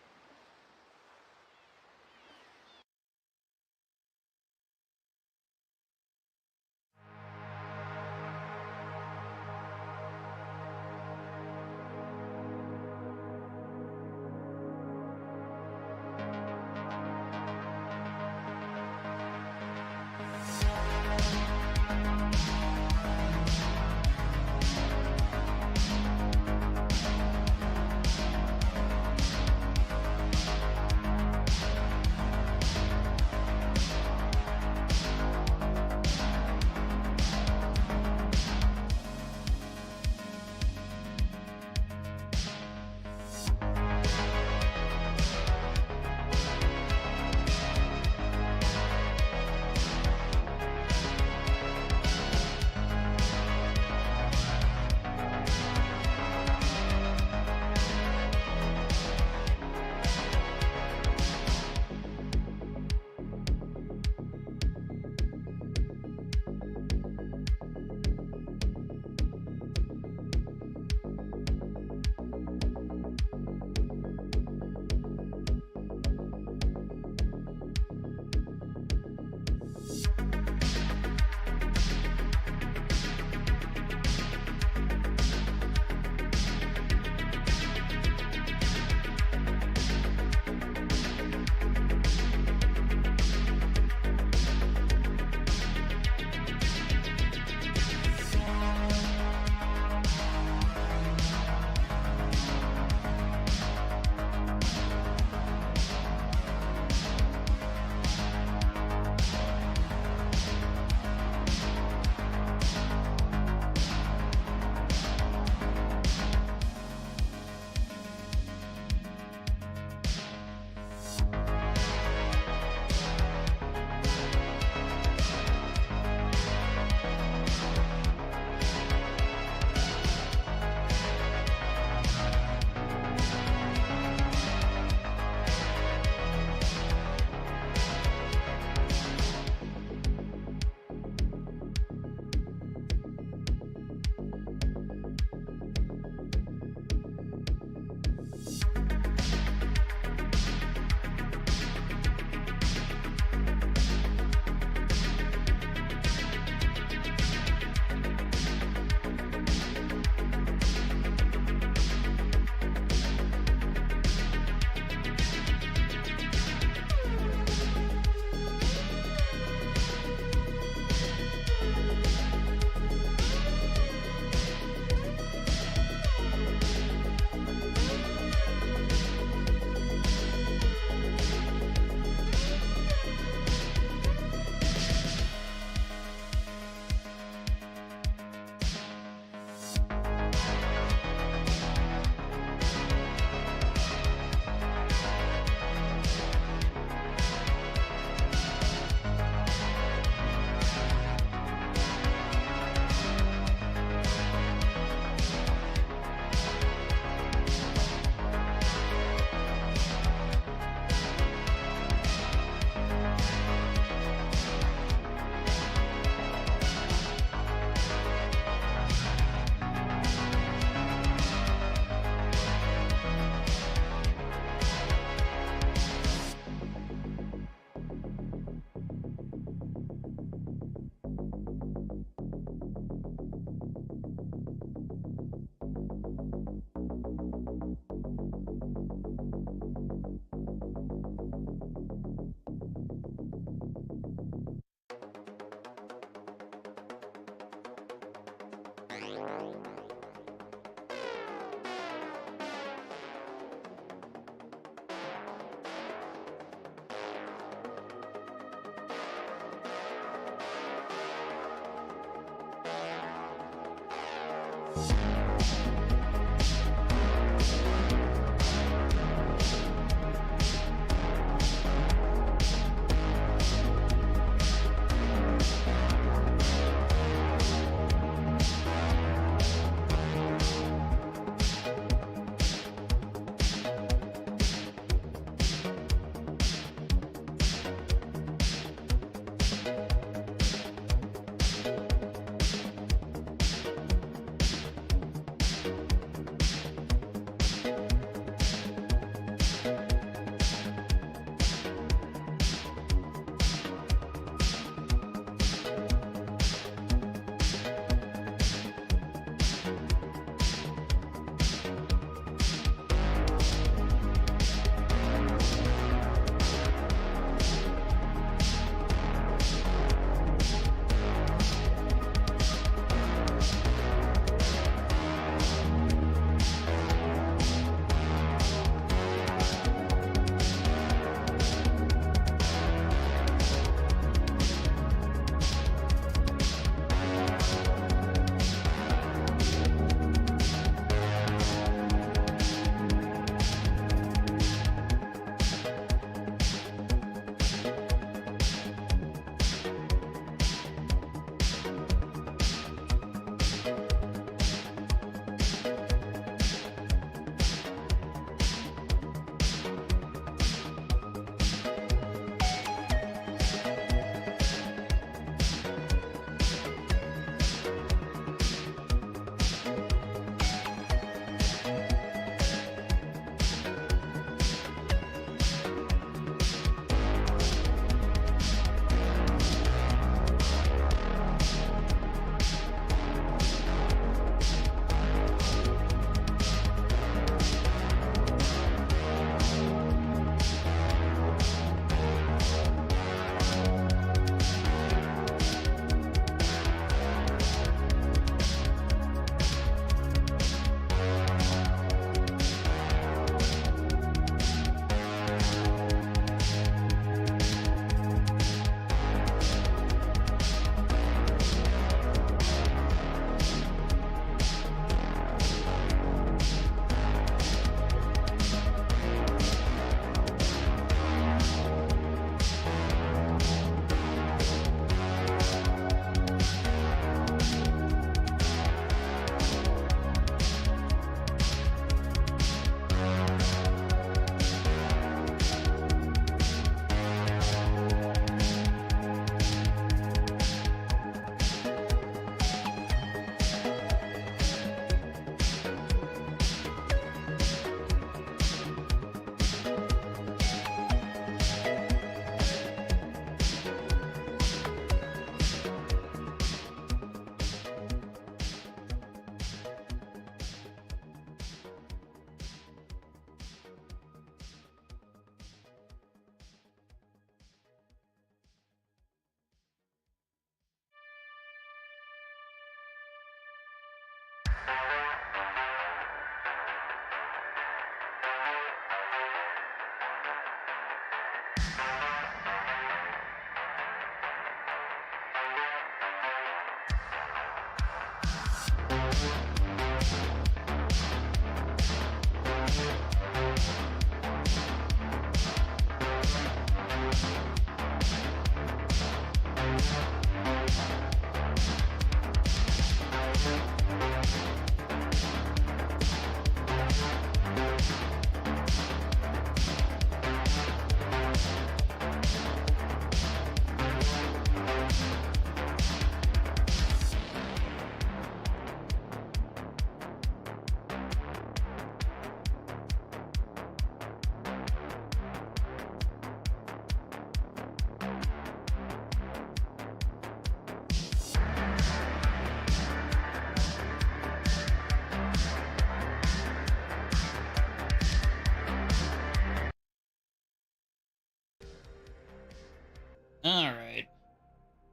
All right.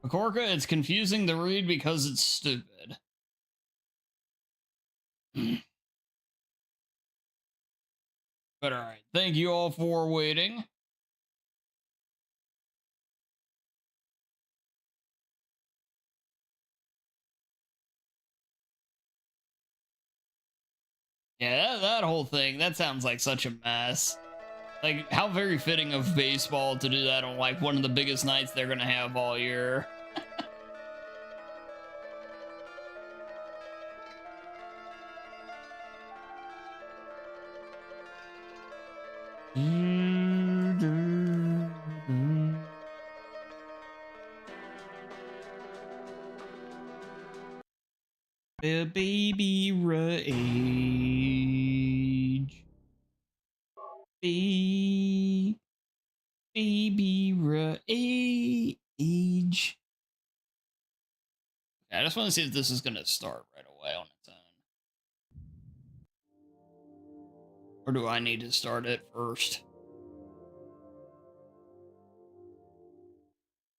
Makorka, it's confusing to read because it's stupid. But all right. Thank you all for waiting. Yeah, that whole thing, that sounds like such a mess. Like, how very fitting of baseball to do that on, like, one of the biggest nights they're gonna have all year. A baby rage. Baby rage. I just want to see if this is going to start right away on its own. Or do I need to start it first?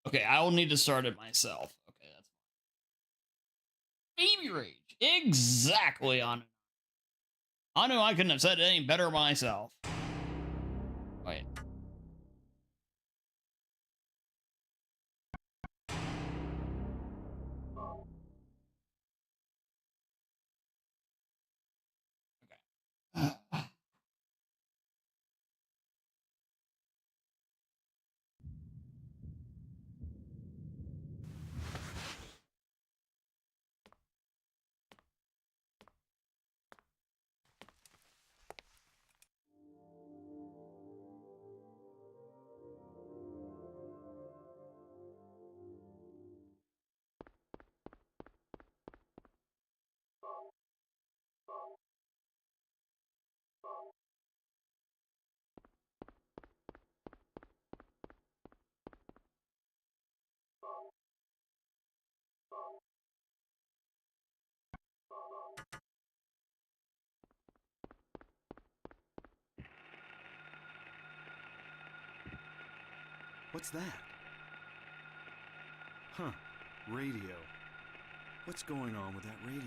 Okay, I will need to start it myself. Okay, that's fine. Baby rage. Exactly on it. I knew I couldn't have said it any better myself. Wait. Okay. What's that? Huh. Radio. What's going on with that radio?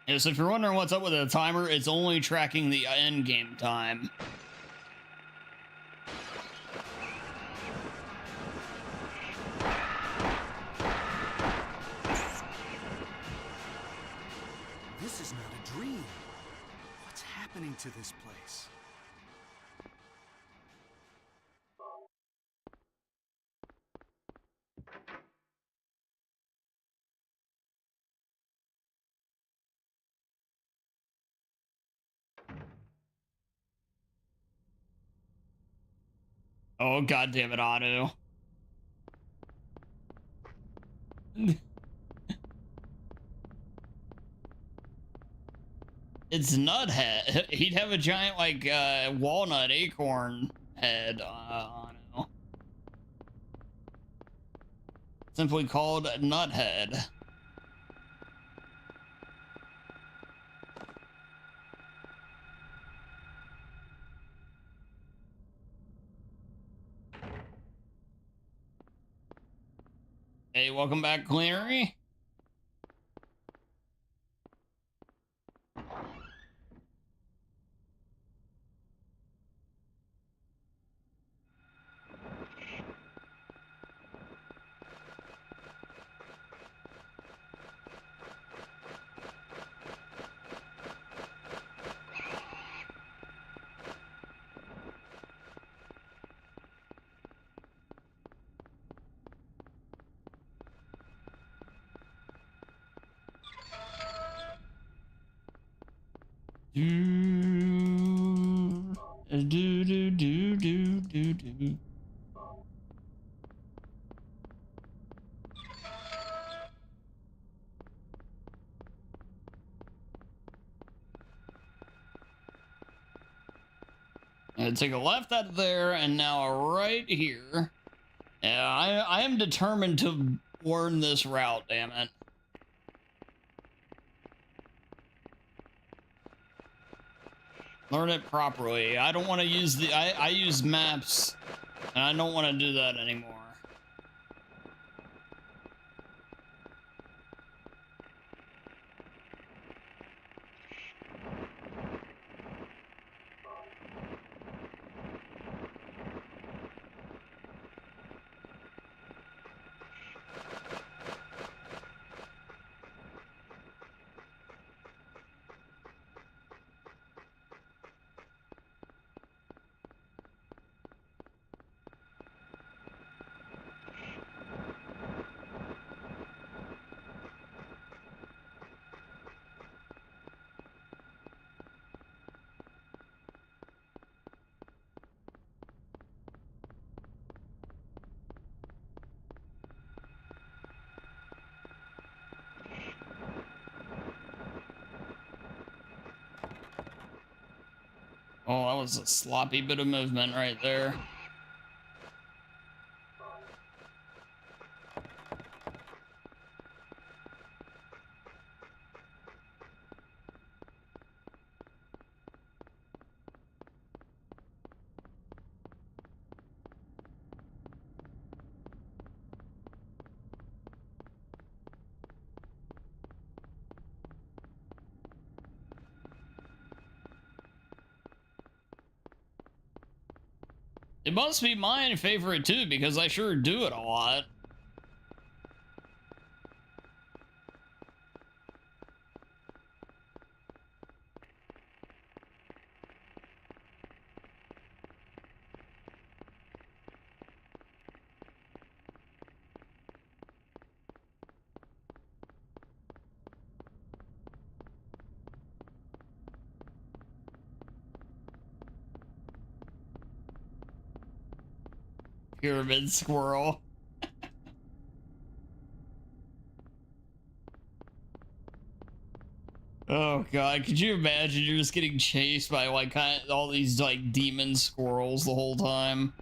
Yeah, so if you're wondering what's up with the timer, it's only tracking the end game time. This is not a dream. What's happening to this place? Oh, god damn it, Anu. It's Nuthead. He'd have a giant, like, walnut acorn head, Anu. Simply called Nuthead. Hey, welcome back, Cleanery. Do. And take a left out of there, and now right here. Yeah, I am determined to learn this route, damn it. Learn it properly. I don't want to use the... I use maps And I don't want to do that anymore. Oh, that was a sloppy bit of movement right there. It must be my favorite too, because I sure do it a lot. Pyramid squirrel. Oh god, could you imagine you're just getting chased by like all these like demon squirrels the whole time?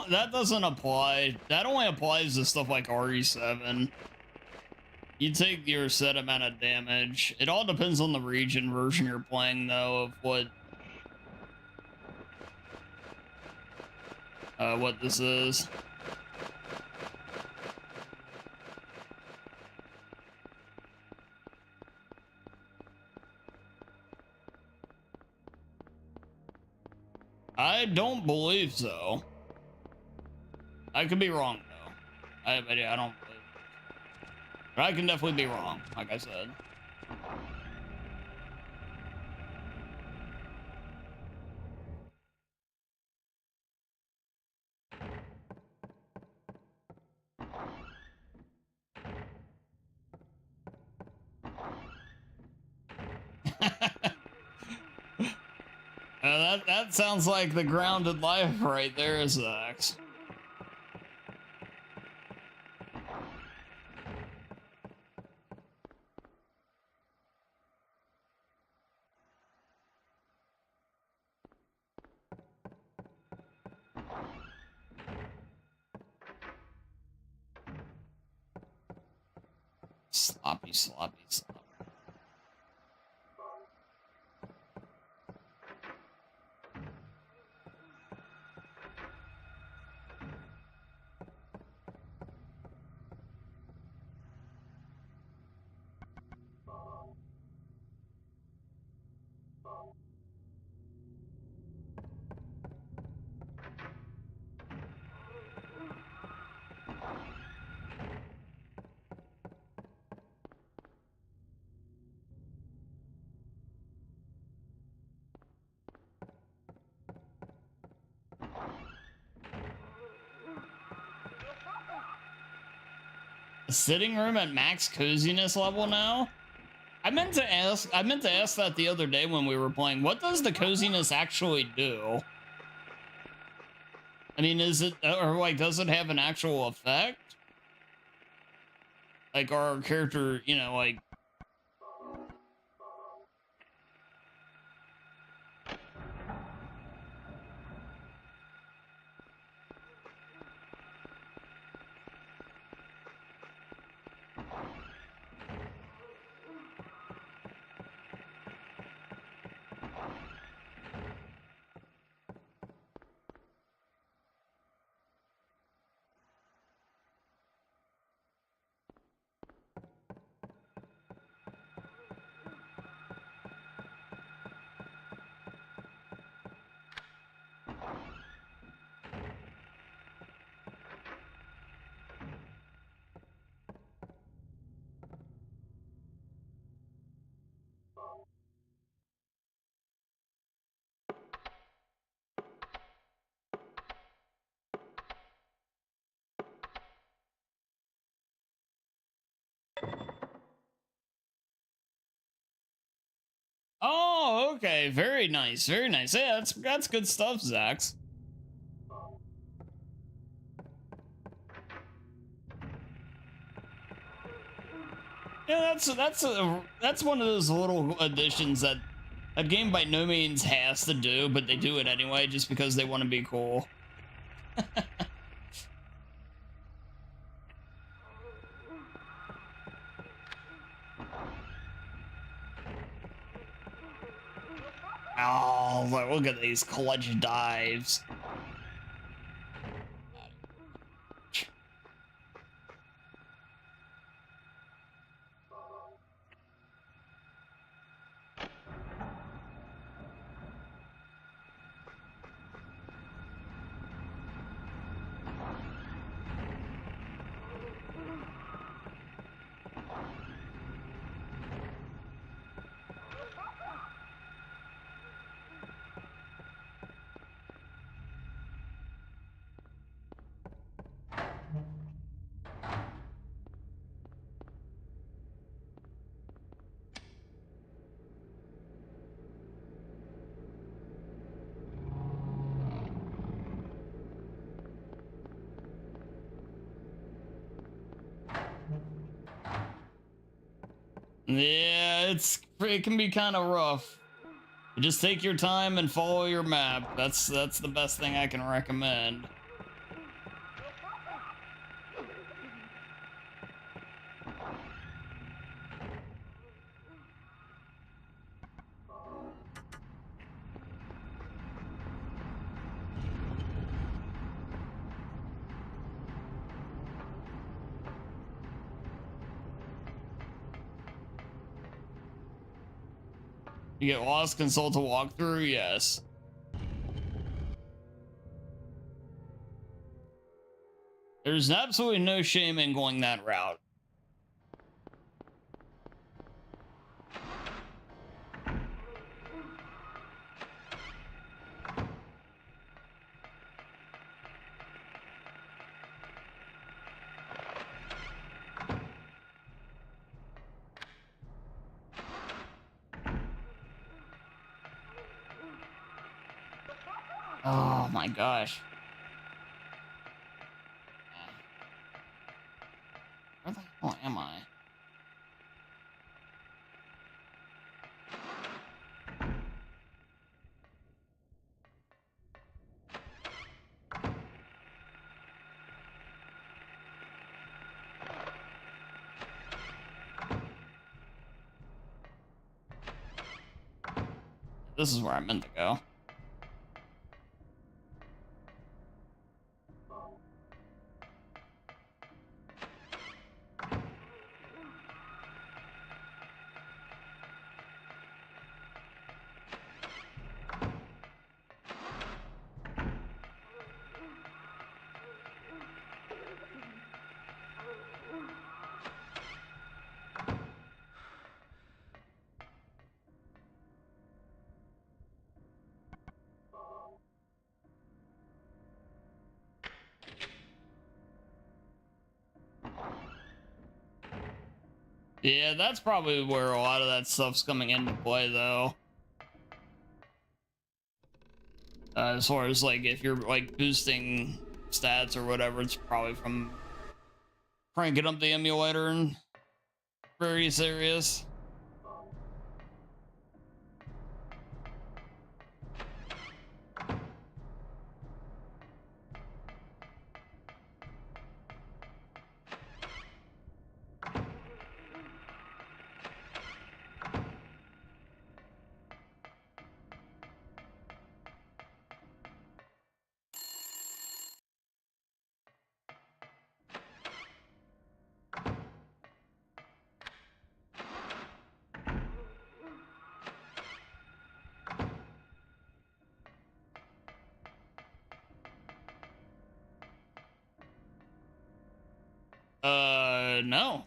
That doesn't apply. That only applies to stuff like RE7. You take your set amount of damage. It all depends on the region version you're playing, though, of what this is. I don't believe so. I could be wrong though. I don't believe it. But I can definitely be wrong, like I said. That sounds like the grounded life right there, Zax. Sloppy, sloppy, sloppy. Sitting room at max coziness level now? I meant to ask that the other day when we were playing. What does the coziness actually do? I mean, is it, or like, does it have an actual effect? Like, our character, you know, like, oh, okay, very nice, very nice. Yeah, that's good stuff, Zax. Yeah, that's one of those little additions that a game by no means has to do, but they do it anyway just because they want to be cool. Oh, look at these clutch dives. Yeah, it can be kind of rough. You just take your time and follow your map. That's the best thing I can recommend. You get lost, consult a walkthrough, yes. There's absolutely no shame in going that route. Oh my gosh. Where the hell am I? This is where I meant to go. Yeah, that's probably where a lot of that stuff's coming into play, though. As far as, like, if you're, like, boosting stats or whatever, it's probably from cranking up the emulator in various areas. No.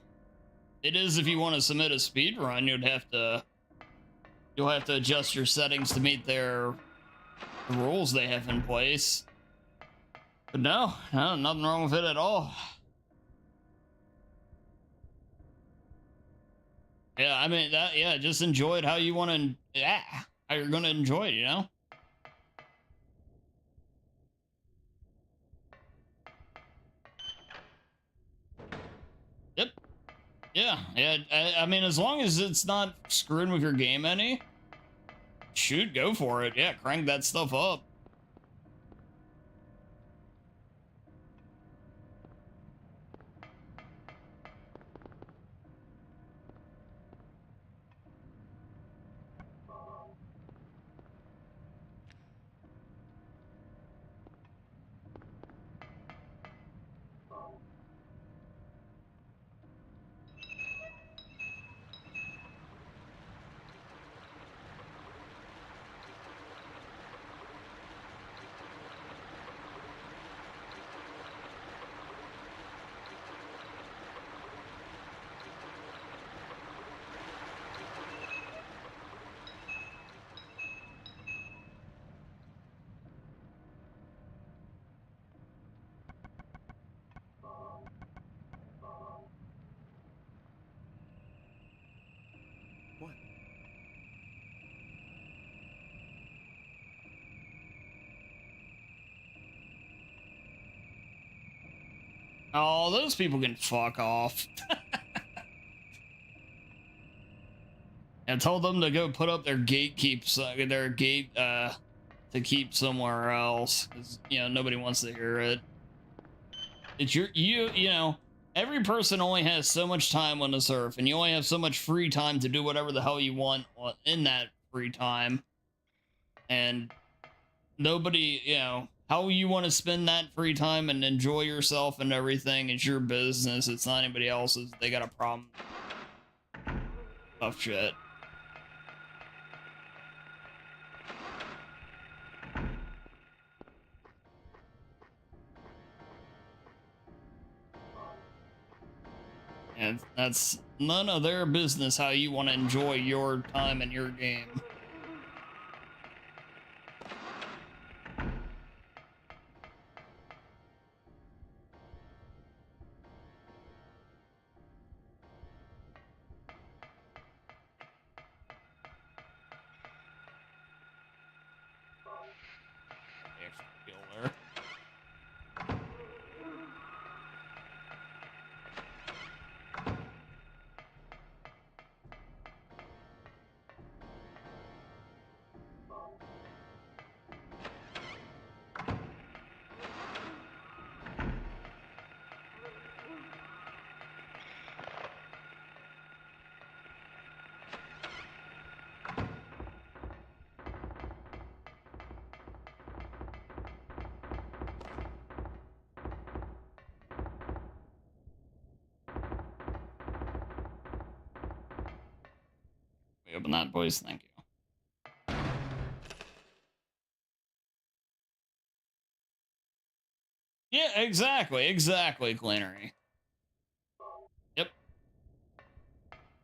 It is if you want to submit a speed run, you'll have to adjust your settings to meet the rules they have in place. But no, nothing wrong with it at all. Yeah, I mean yeah, just enjoy it how you want to, yeah, how you're gonna enjoy it, you know? Yep. Yeah. I mean, as long as it's not screwing with your game any, shoot, go for it. Yeah, crank that stuff up. What? Oh, those people can fuck off. I told them to go put up their their gate to keep somewhere else, because you know nobody wants to hear it. It's you know, every person only has so much time on this earth, and you only have so much free time to do whatever the hell you want in that free time. And nobody, you know, how you want to spend that free time and enjoy yourself and everything is your business. It's not anybody else's. They got a problem. Tough shit. And that's none of their business how you want to enjoy your time in your game. Open that, boys. Thank you. Yeah, exactly, Cleanery. Yep.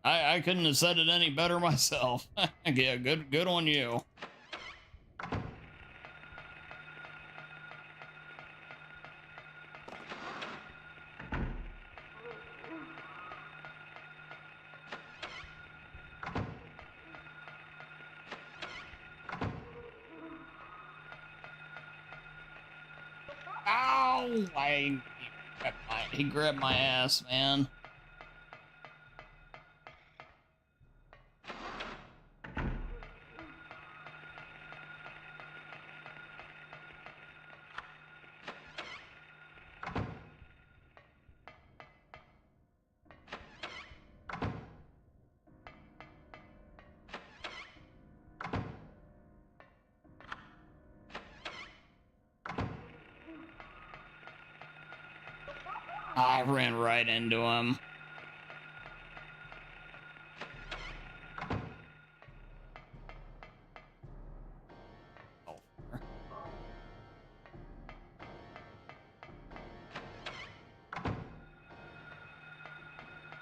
I couldn't have said it any better myself. Yeah, good on you. Ow! He grabbed my ass, man. I ran right into him.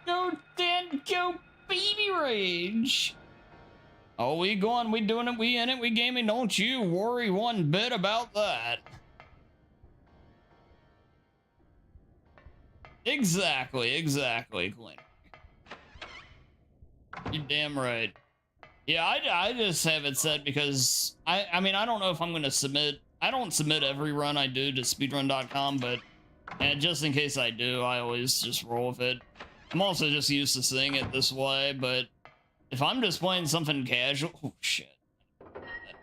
Go, Dan, go, baby rage. Oh, we going, we doing it, we in it, we gaming. Don't you worry one bit about that. Exactly, Clean. You damn right. Yeah, I just have it set because I mean, I don't know if I'm going to submit. I don't submit every run I do to speedrun.com, but just in case I do, I always just roll with it. I'm also just used to seeing it this way, but if I'm just playing something casual, oh shit.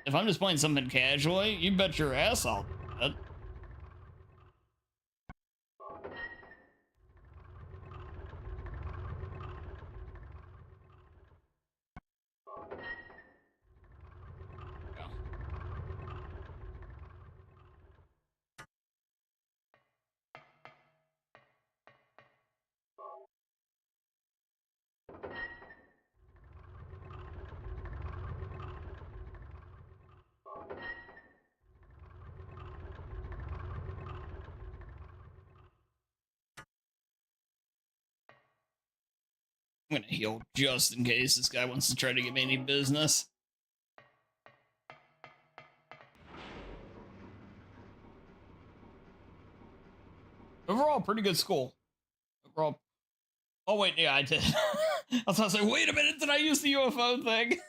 If I'm just playing something casually, you bet your ass I'll do that. I'm gonna heal just in case this guy wants to try to give me any business. Overall, pretty good school. Overall. Oh wait, yeah, I did. I was gonna say, wait a minute, did I use the UFO thing?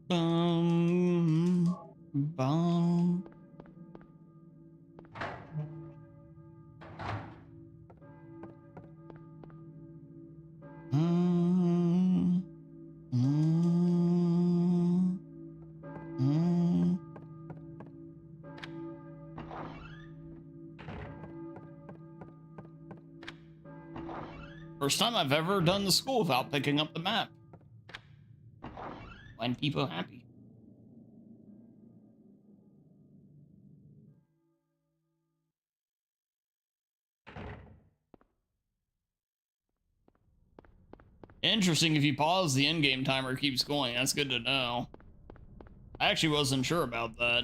Bum, bum. Mm, mm, mm. First time I've ever done the school without picking up the map. Find people happy. Interesting, if you pause, the in-game timer keeps going. That's good to know. I actually wasn't sure about that.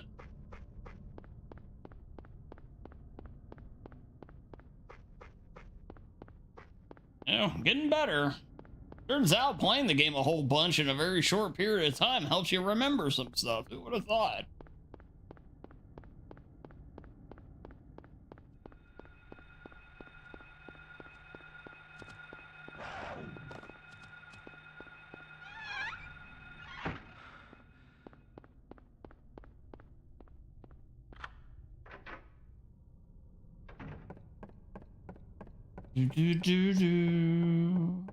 Yeah, getting better. Turns out playing the game a whole bunch in a very short period of time helps you remember some stuff. Who would have thought? Do, do, do, do.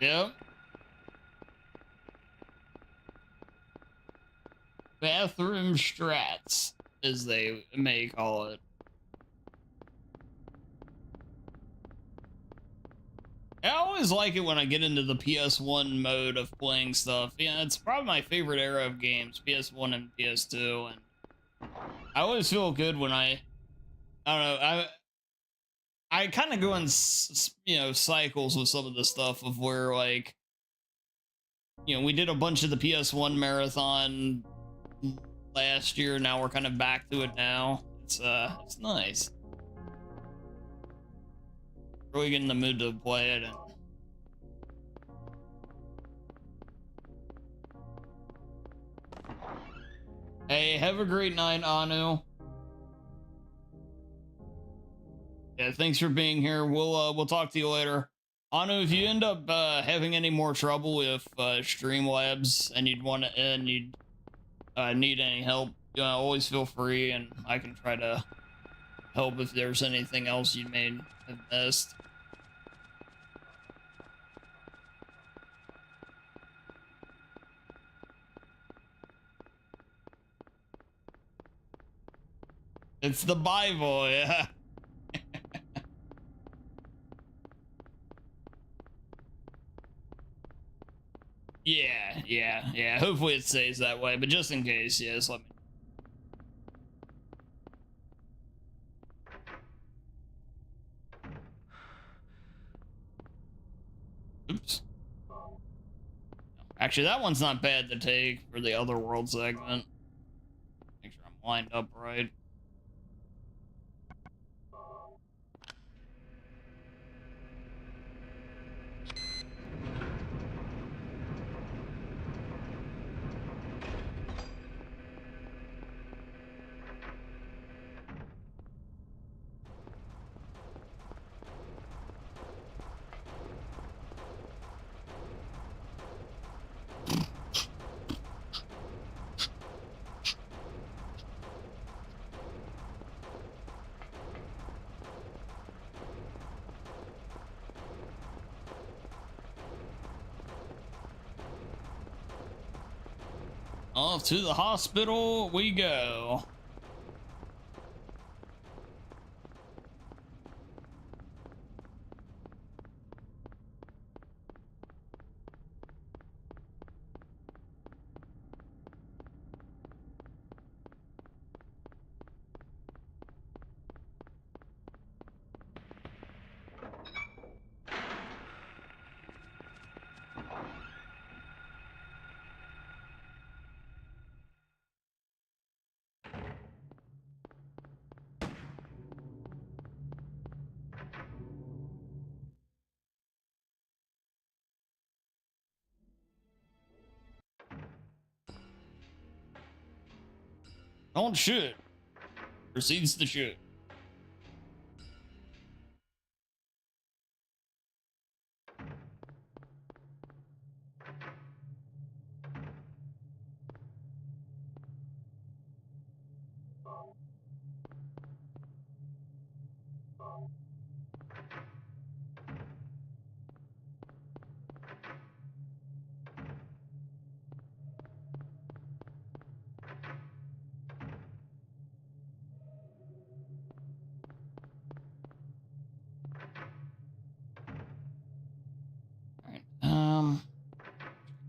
Yep. Bathroom strats, as they may call it. I always like it when I get into the PS1 mode of playing stuff. Yeah, it's probably my favorite era of games, PS1 and PS2, and I always feel good when I don't know, I kind of go in, cycles with some of the stuff of where, like, we did a bunch of the PS1 marathon last year. Now we're kind of back to it now. It's nice. Really get in the mood to play it. And hey, have a great night, Anu. Yeah, thanks for being here. We'll talk to you later. Anu, if you end up having any more trouble with Streamlabs and you'd need any help, always feel free, and I can try to help if there's anything else you may have missed. It's the Bible, yeah. Yeah. Hopefully it stays that way, but just in case, yes, let me. Oops. Actually, that one's not bad to take for the other world segment. Make sure I'm lined up right. Off to the hospital we go. Don't shoot. Proceeds to shoot.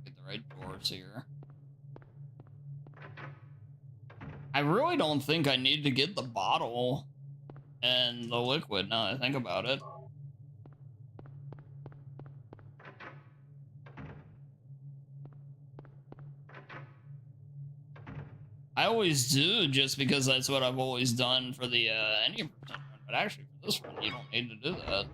Get the right doors here. I really don't think I need to get the bottle and the liquid now that I think about it. I always do, just because that's what I've always done for the any run. But actually, for this run, you don't need to do that.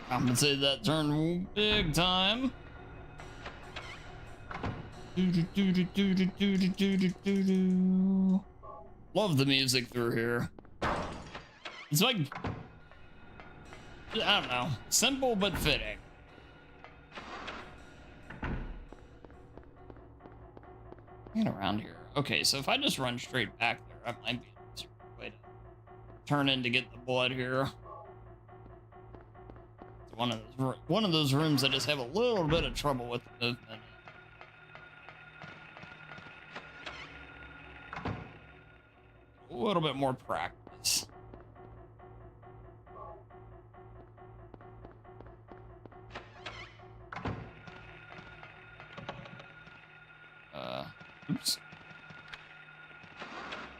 Compensate that turn big time. Love the music through here. It's like, I don't know, simple but fitting. Get around here. Okay, so if I just run straight back there, I might be able to way to turn in to get the blood here. It's one of those rooms I just have a little bit of trouble with the movement. A little bit more practice. Oops.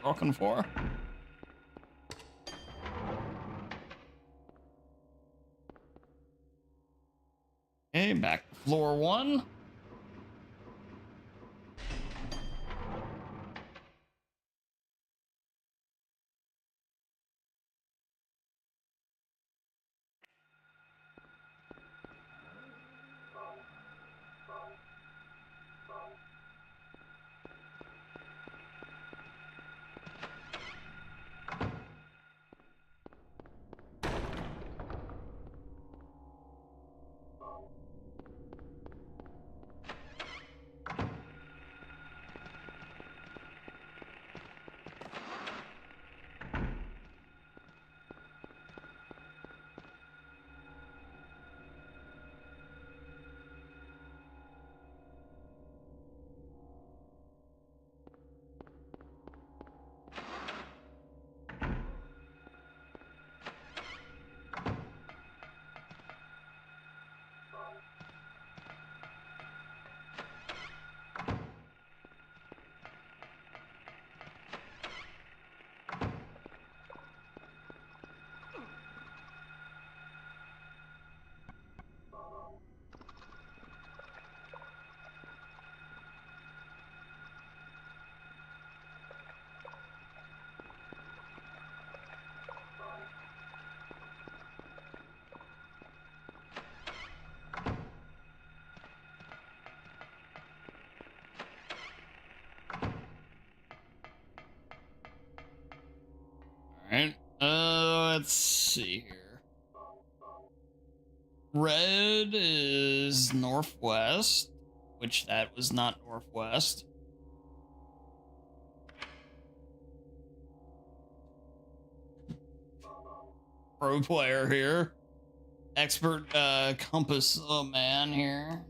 Walking for. Okay, back to floor 1. Alright, let's see here. Red is northwest, which that was not northwest. Pro player here. Expert compass man here.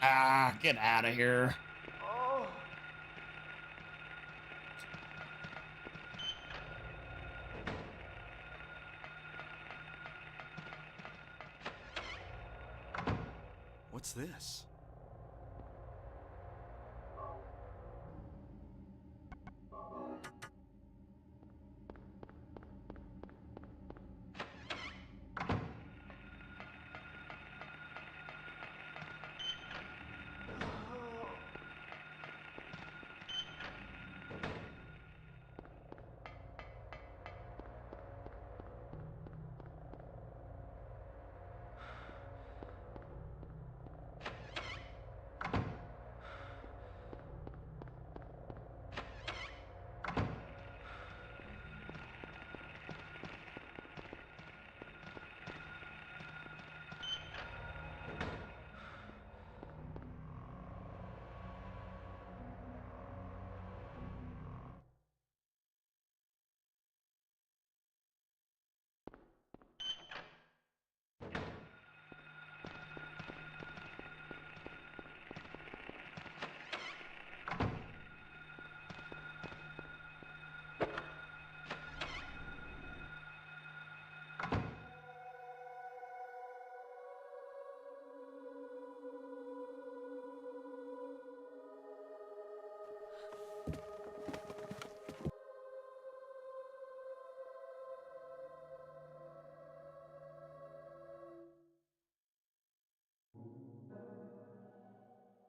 Ah, get out of here. What's this?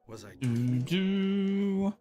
Was I dreaming? Do.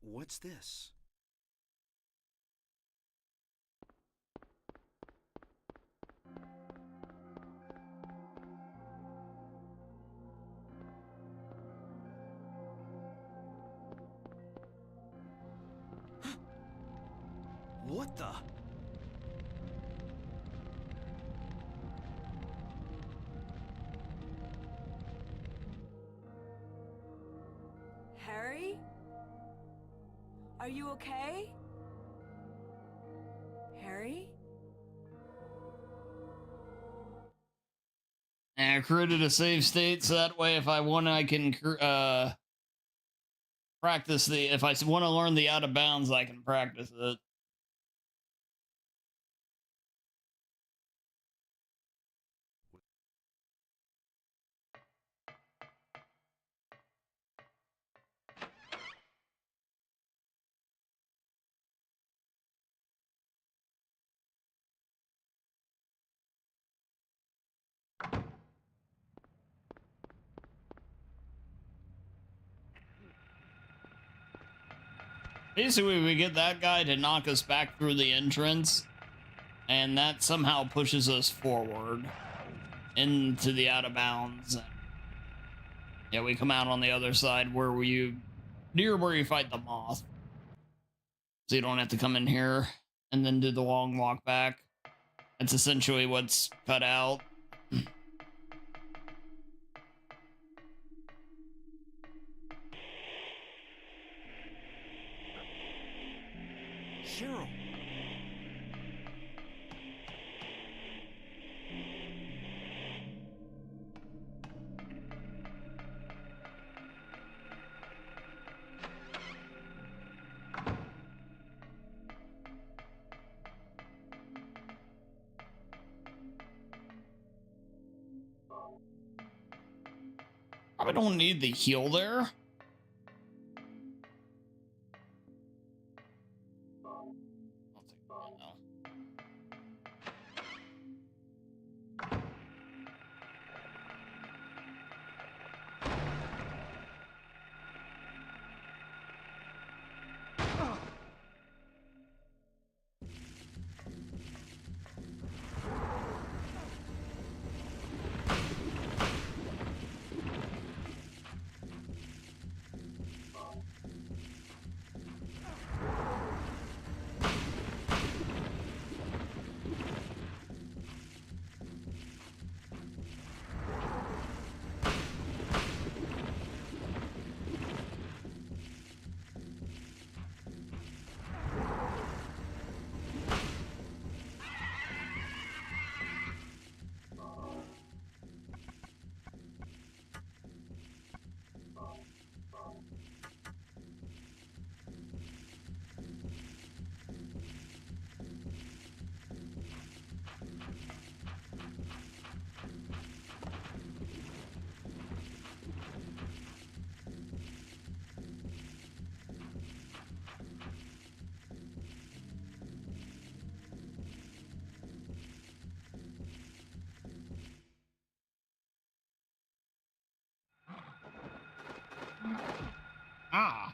What's this? What the? Harry? Are you okay? Harry? And I created a save state so that way if I want I can practice if I want to learn the out of bounds I can practice it. Basically, we get that guy to knock us back through the entrance, and that somehow pushes us forward into the out of bounds. And yeah, we come out on the other side where near where you fight the moth. So you don't have to come in here and then do the long walk back. That's essentially what's cut out. Cheryl. Probably don't need the heal there. I'll take that now. Ah.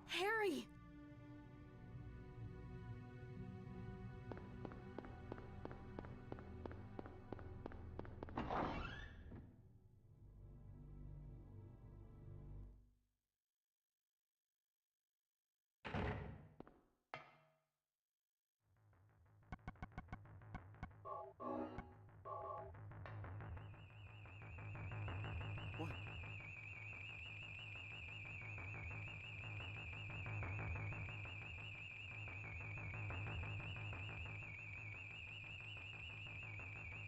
Harry! What?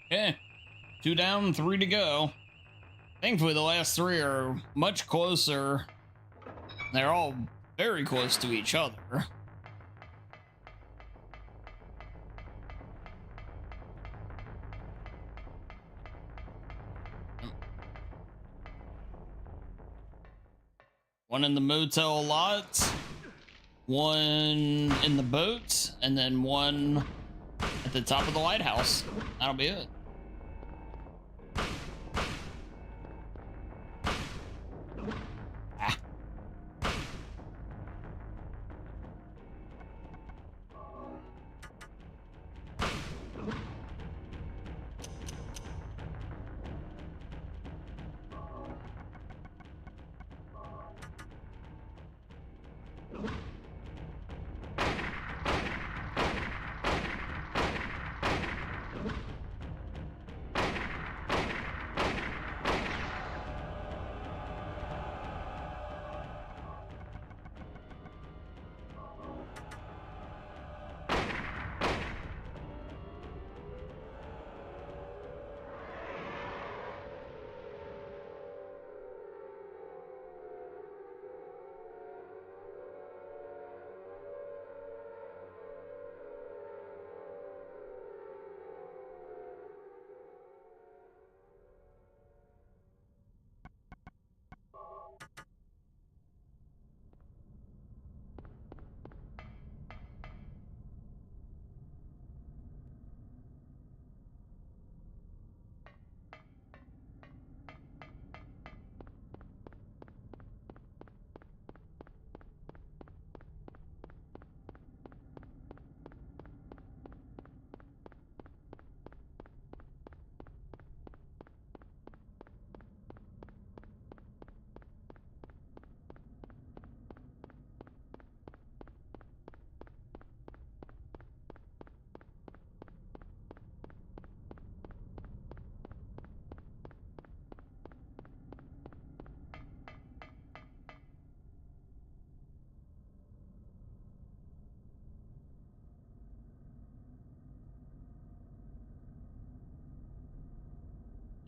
Okay. 2 down, 3 to go. Thankfully, the last 3 are much closer. They're all very close to each other. One in the motel lot, one in the boat, and then one at the top of the lighthouse. That'll be it.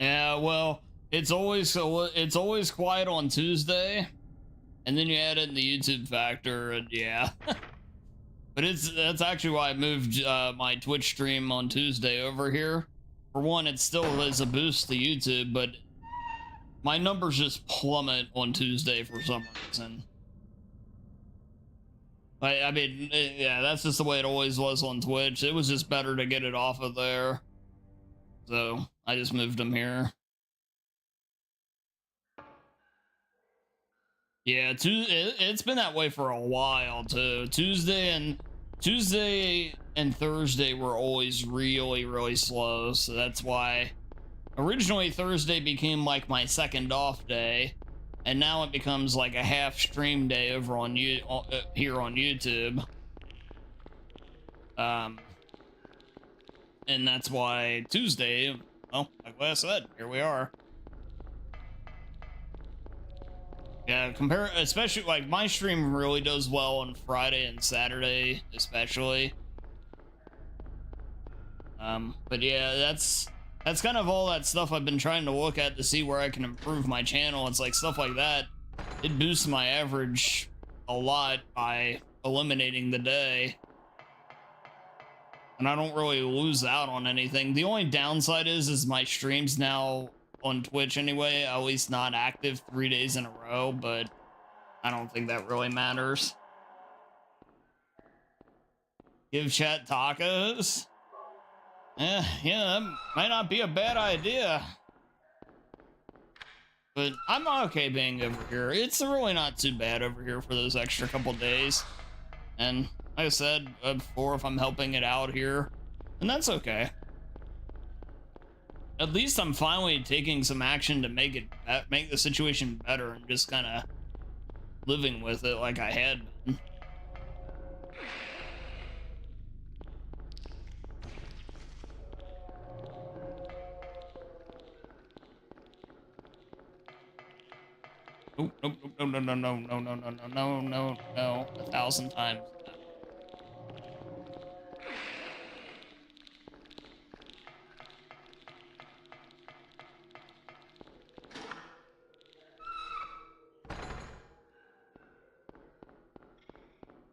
Yeah, well, it's always quiet on Tuesday, and then you add in the YouTube factor, and yeah. But that's actually why I moved my Twitch stream on Tuesday over here. For one, it still is a boost to YouTube, but my numbers just plummet on Tuesday for some reason. I mean, yeah, that's just the way it always was on Twitch. It was just better to get it off of there. So I just moved them here. Yeah, it's been that way for a while too. Tuesday and Thursday were always really slow, so that's why originally Thursday became like my second off day, and now it becomes like a half stream day over on here on YouTube. And that's why Tuesday, well, like I said, here we are. Yeah, especially like my stream really does well on Friday and Saturday, especially. But yeah, that's kind of all that stuff I've been trying to look at to see where I can improve my channel. It's like stuff like that. It boosts my average a lot by eliminating the day. And I don't really lose out on anything. The only downside is my streams now on Twitch anyway, at least not active 3 days in a row, but I don't think that really matters. Give chat tacos? Yeah, that might not be a bad idea. But I'm okay being over here. It's really not too bad over here for those extra couple days. And like I said before, if I'm helping it out here, and that's okay. At least I'm finally taking some action to make the situation better and just kind of living with it like I had been. Nope, no, 1,000 times.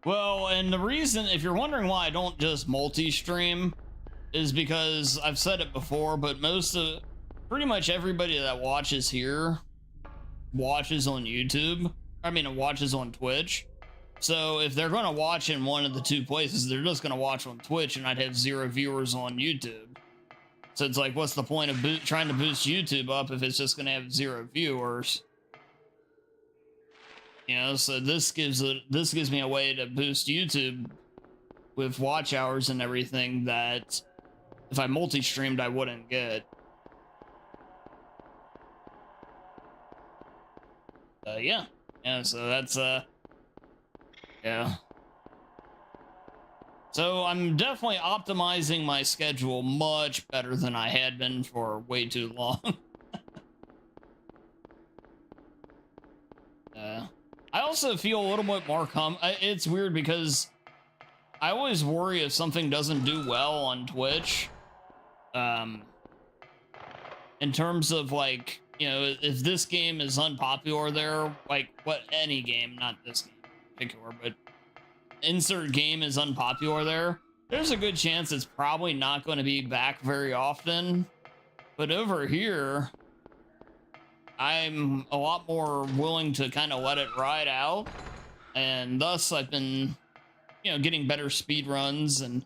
Well, and the reason, if you're wondering why I don't just multi-stream, is because I've said it before, but pretty much everybody that watches here watches on YouTube. I mean, watches on Twitch. So if they're going to watch in one of the two places, they're just going to watch on Twitch, and I'd have 0 viewers on YouTube. So it's like, what's the point of trying to boost YouTube up if it's just going to have 0 viewers? You know, so this gives me a way to boost YouTube with watch hours and everything that if I multi-streamed, I wouldn't get. Yeah. Yeah, so that's, yeah. So I'm definitely optimizing my schedule much better than I had been for way too long. I also feel a little bit more it's weird because I always worry if something doesn't do well on Twitch. In terms of like, you know, if this game is unpopular there, like any game, not this game in particular, but insert game is unpopular there, there's a good chance it's probably not going to be back very often. But over here, I'm a lot more willing to kind of let it ride out, and thus I've been, you know, getting better speed runs and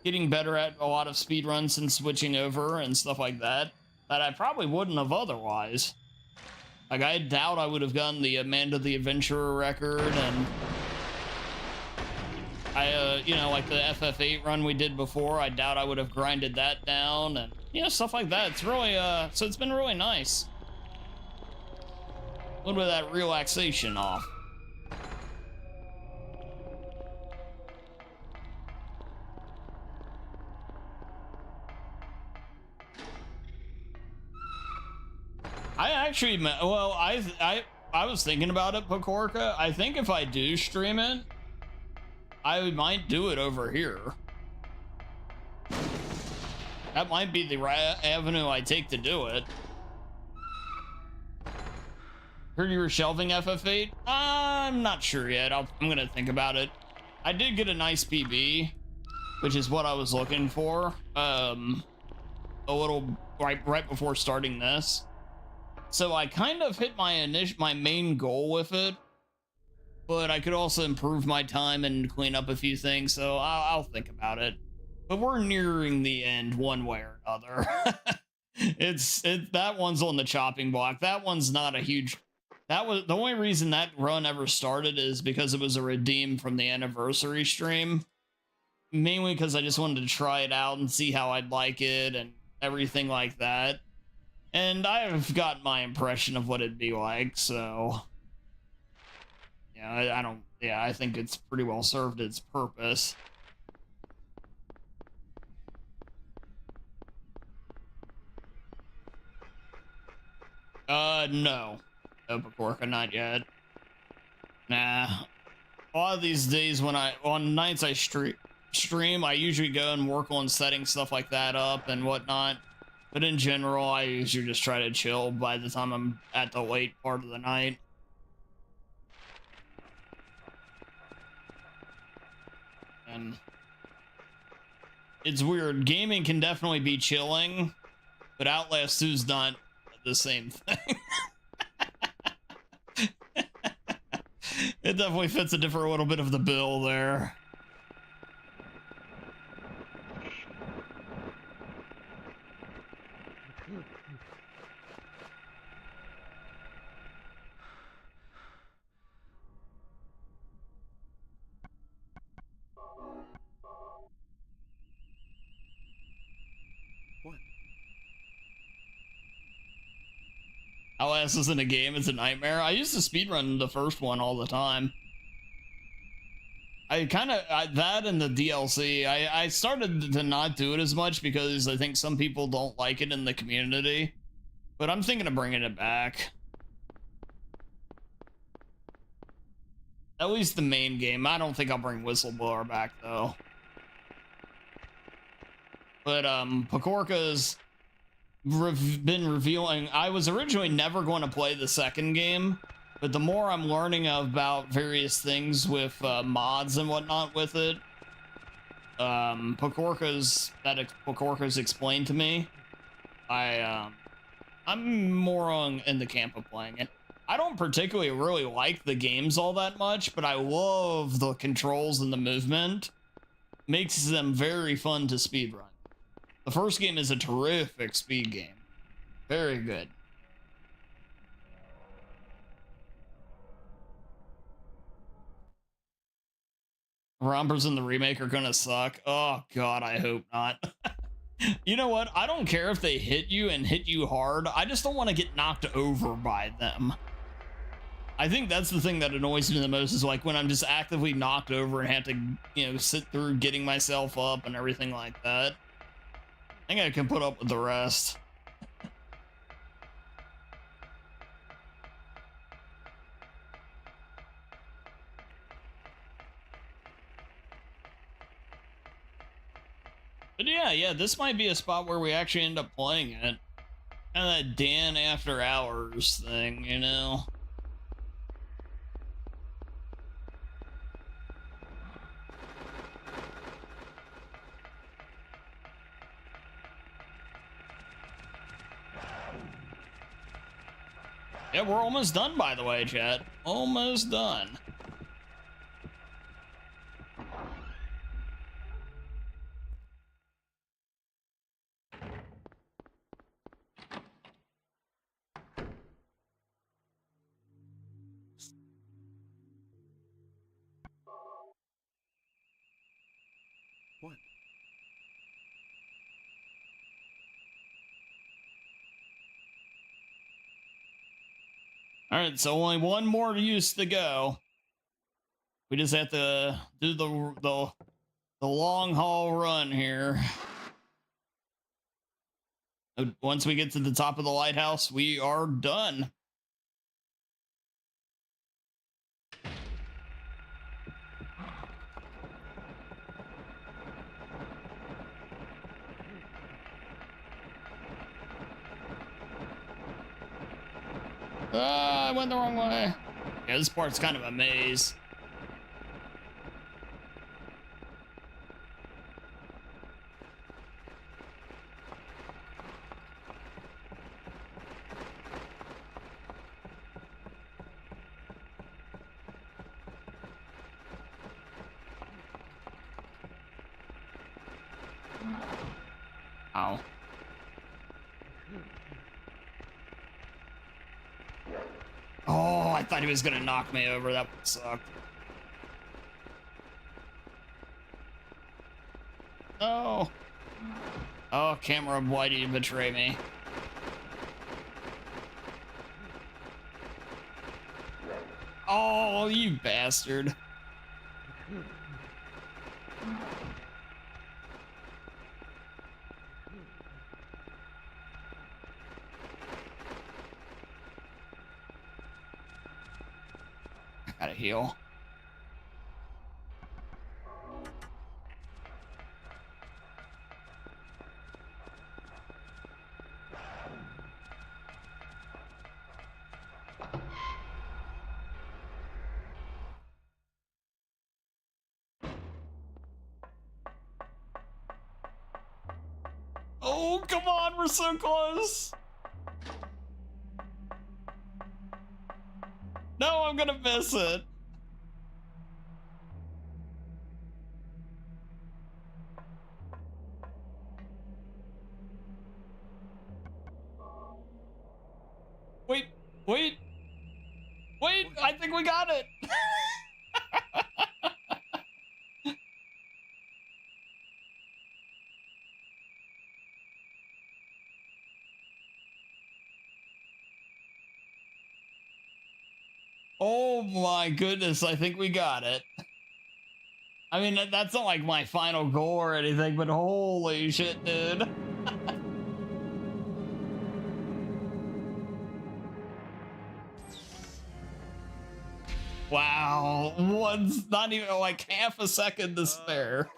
getting better at a lot of speed runs and switching over and stuff like that I probably wouldn't have otherwise. Like, I doubt I would have gotten the Amanda the Adventurer record, and I, you know, like the FF8 run we did before, I doubt I would have grinded that down, and, you know, stuff like that. It's really, so it's been really nice. A little bit of that relaxation off. I actually, well, I was thinking about it, Pakorka. I think if I do stream it, I might do it over here. That might be the right avenue I take to do it. Heard you were shelving FF8? I'm not sure yet. I'm gonna think about it. I did get a nice PB, which is what I was looking for. A little right before starting this. So I kind of hit my main goal with it, but I could also improve my time and clean up a few things, so I'll think about it. But we're nearing the end one way or another. That one's on the chopping block. That one's not a huge... That was the only reason that run ever started is because it was a redeem from the anniversary stream. Mainly because I just wanted to try it out and see how I'd like it and everything like that. And I've got my impression of what it'd be like, so... Yeah, I think it's pretty well served its purpose. No. No, Pakorka, not yet. Nah. A lot of these days on nights I stream, I usually go and work on setting stuff like that up and whatnot. But in general, I usually just try to chill by the time I'm at the late part of the night. And it's weird. Gaming can definitely be chilling, but Outlast 2's not the same thing. It definitely fits a different little bit of the bill there. What? Outlast isn't a game, it's a nightmare. I used to speedrun the first one all the time. That and the DLC, I started to not do it as much because I think some people don't like it in the community. But I'm thinking of bringing it back. At least the main game. I don't think I'll bring Whistleblower back, though. But, Pakorka's been revealing... I was originally never going to play the second game, but the more I'm learning about various things with mods and whatnot with it, Pakorka's explained to me, I'm more in the camp of playing it. I don't particularly really like the games all that much, but I love the controls and the movement. Makes them very fun to speedrun. The first game is a terrific speed game. Very good. Rompers in the remake are gonna suck. Oh god, I hope not. You know what? I don't care if they hit you and hit you hard. I just don't want to get knocked over by them. I think that's the thing that annoys me the most is like when I'm just actively knocked over and have to, you know, sit through getting myself up and everything like that. I think I can put up with the rest. But yeah, this might be a spot where we actually end up playing it. Kind of that Dan after hours thing, you know? Yeah, we're almost done, by the way, chat. Almost done. What? All right, so only one more use to go. We just have to do the long haul run here. Once we get to the top of the lighthouse, we are done. I went the wrong way. Yeah, this part's kind of a maze. Ow. Oh, I thought he was gonna knock me over. That would suck. Oh. Oh, camera, why do you betray me? Oh, you bastard. I gotta heal. Oh, come on, we're so close. No, I'm gonna miss it. Wait, wait, wait, I think we got it. Oh my goodness, I think we got it. I mean, that's not like my final goal or anything, but holy shit, dude. Wow, one's not even like half a second to spare.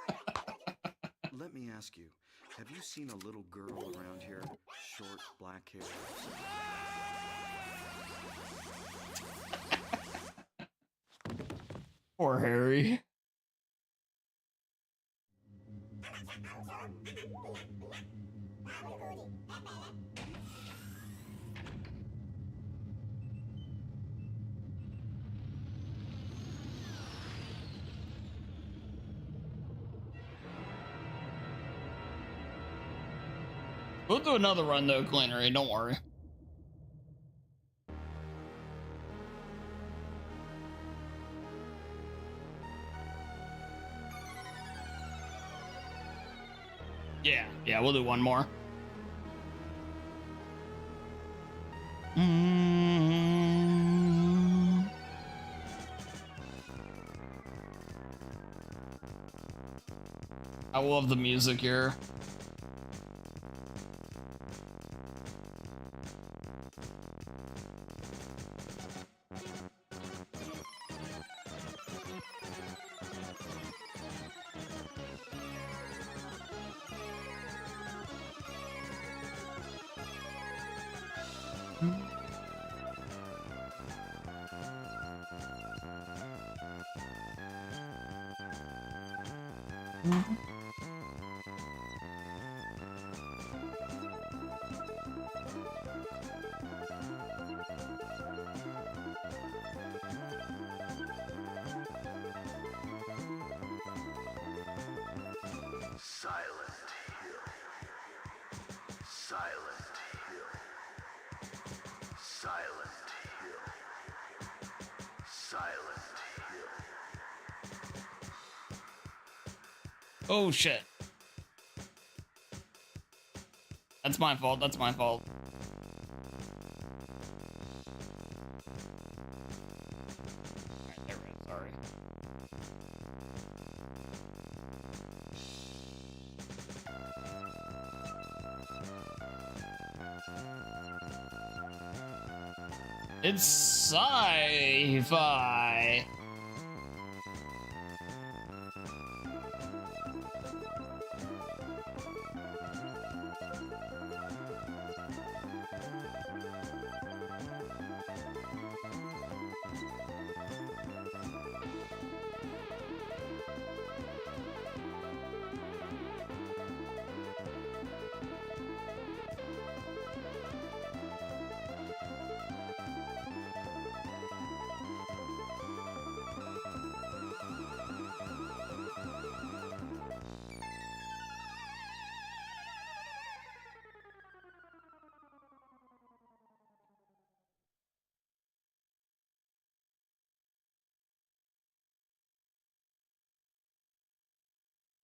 Let me ask you, have you seen a little girl around here? Short, black hair. Poor Harry. We'll do another run though, Cleanery, don't worry. Yeah, we'll do one more. I love the music here. Oh shit. That's my fault, that's my fault. Alright, there we go, sorry. It's sci-fi.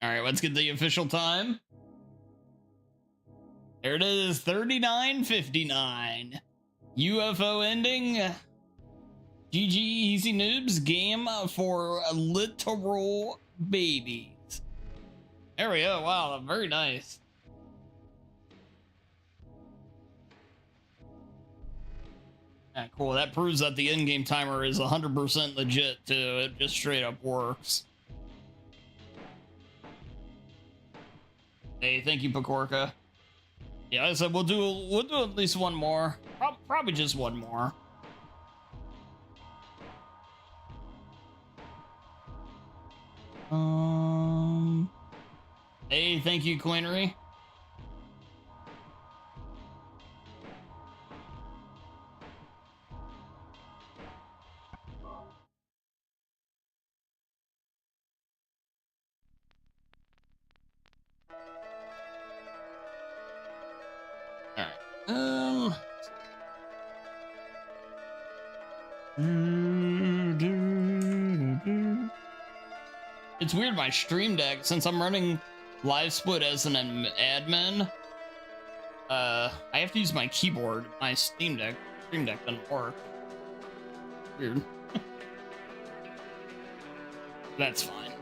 All right, let's get the official time. There it is, 39:59. UFO Ending. GG Easy Noobs game for literal babies. There we go. Wow, very nice. Yeah, cool. That proves that the in-game timer is 100% legit too. It just straight up works. Hey, thank you, Pakorka. Yeah, I said we'll do at least one more. Probably just one more. Hey, thank you, Coinery. It's weird, my Stream Deck, since I'm running Live Split as an admin, I have to use my keyboard. My Stream Deck doesn't work. Weird. That's fine.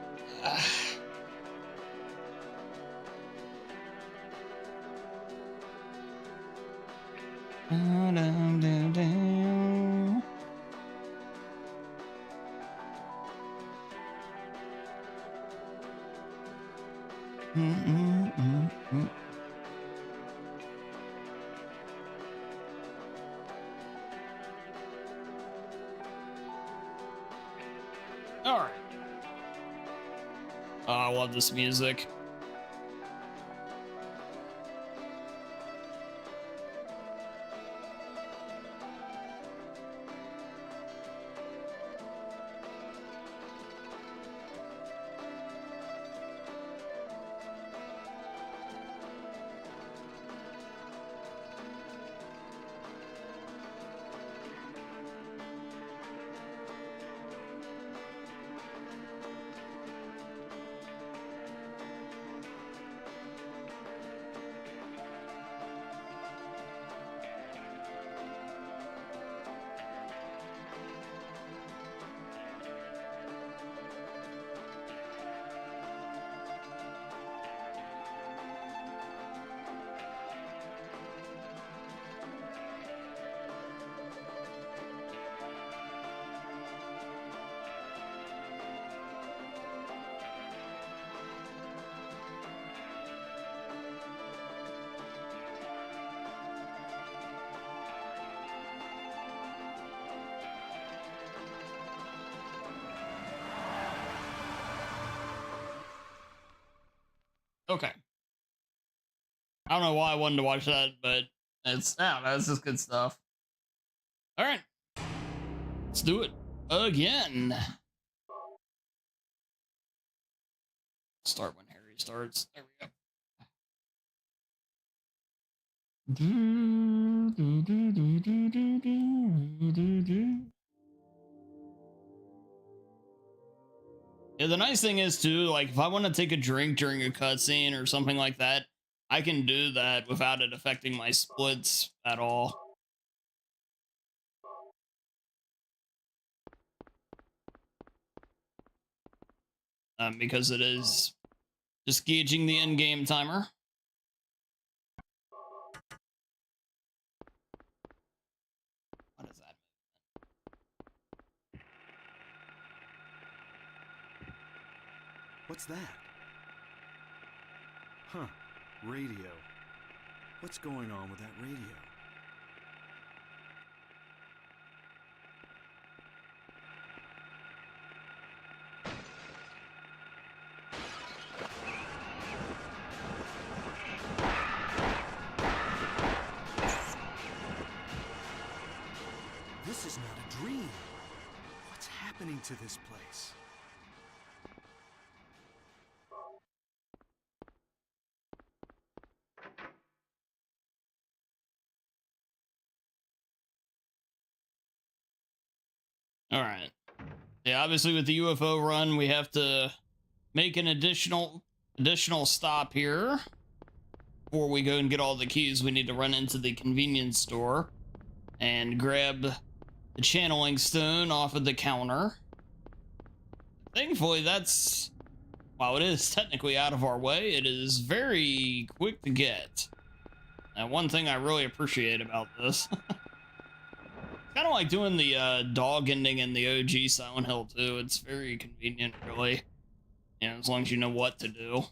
All right. Oh, I love this music. Okay. I don't know why I wanted to watch that, but I don't know, it's just good stuff. All right. Let's do it again. Start when Harry starts. There we go. Yeah, the nice thing is too, like if I want to take a drink during a cutscene or something like that, I can do that without it affecting my splits at all. Because it is just gauging the in-game timer. What is that? What's that? Huh. Radio. What's going on with that radio? This is not a dream. What's happening to this place? All right. Yeah, obviously with the UFO run, we have to make an additional stop here. Before we go and get all the keys, we need to run into the convenience store and grab the channeling stone off of the counter. Thankfully, that's, while it is technically out of our way, it is very quick to get. And one thing I really appreciate about this. Kind of like doing the dog ending in the OG Silent Hill too. It's very convenient, really. You know, as long as you know what to do.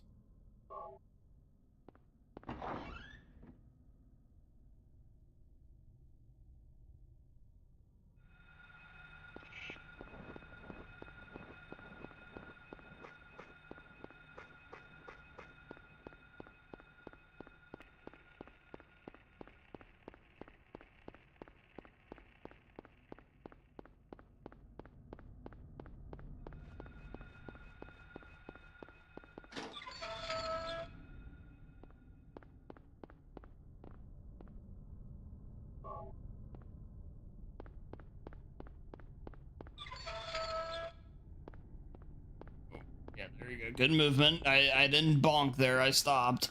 Yeah, there you go. Good movement. I didn't bonk there. I stopped.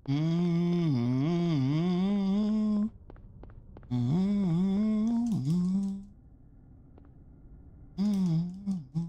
Mm-hmm. Mm-hmm. Mm-hmm.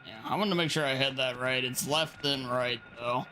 Yeah, I wanted to make sure I had that right. It's left then right, though.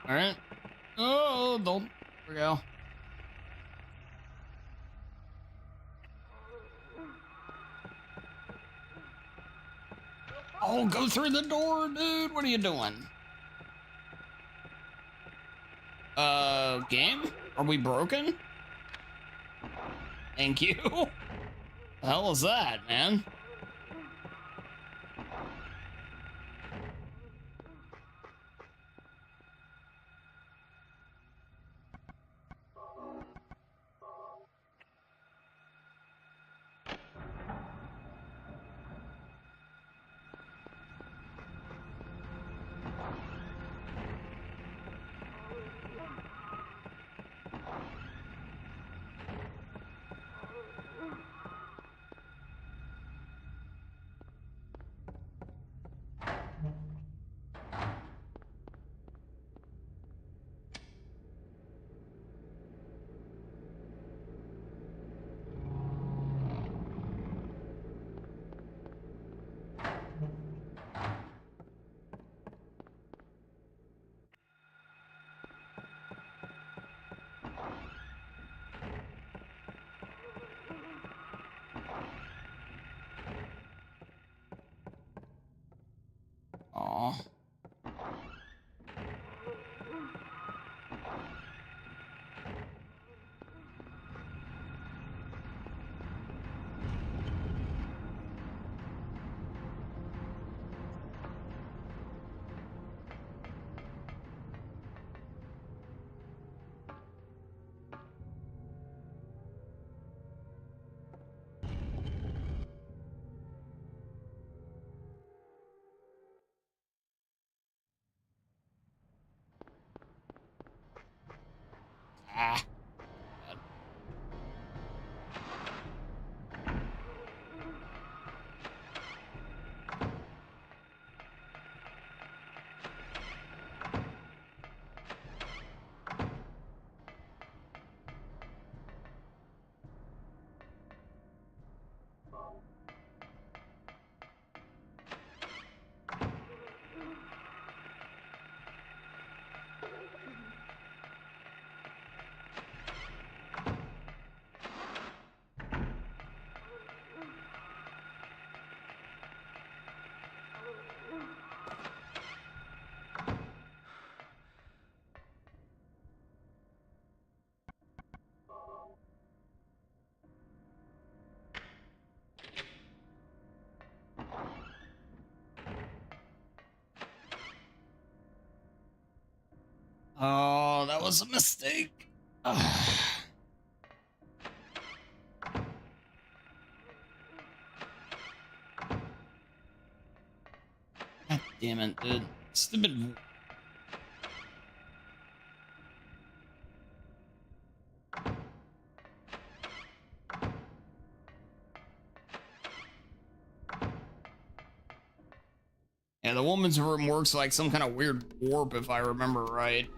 All right. Oh, don't. There we go. Oh, go through the door, dude. What are you doing? Game? Are we broken? Thank you. The hell is that, man? Aw. Ah. Oh, that was a mistake. Ah. God damn it, dude. Stupid. Yeah, the woman's room works like some kind of weird warp, if I remember right.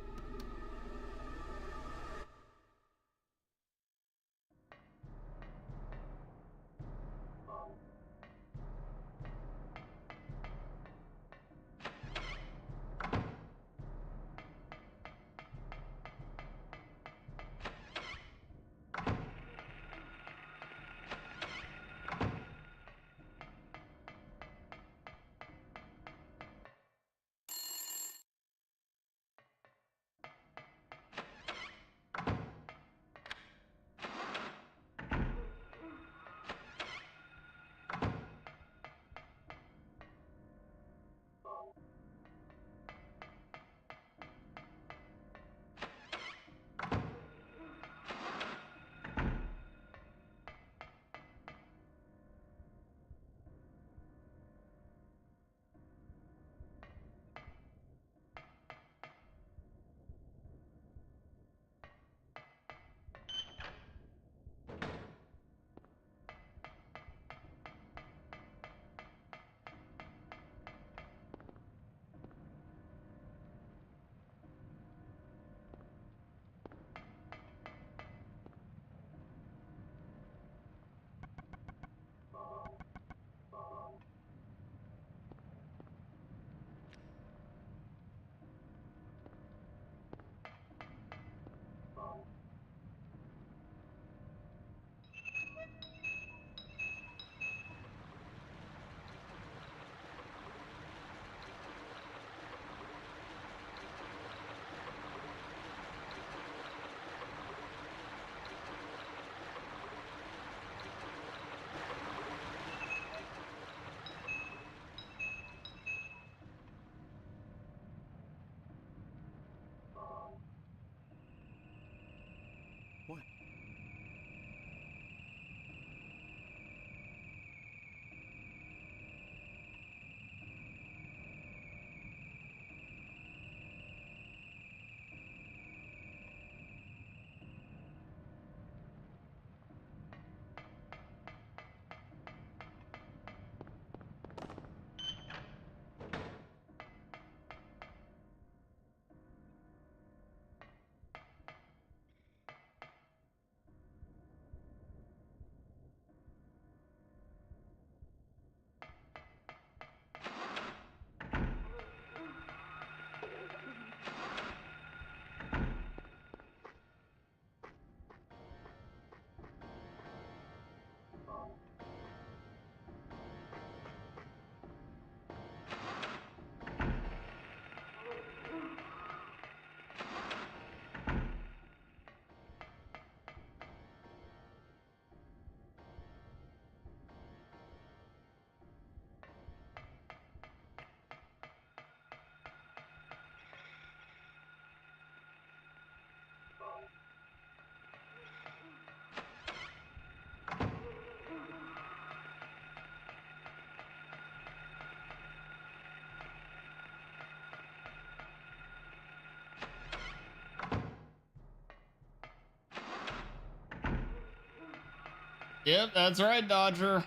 Yep, that's right, Dodger.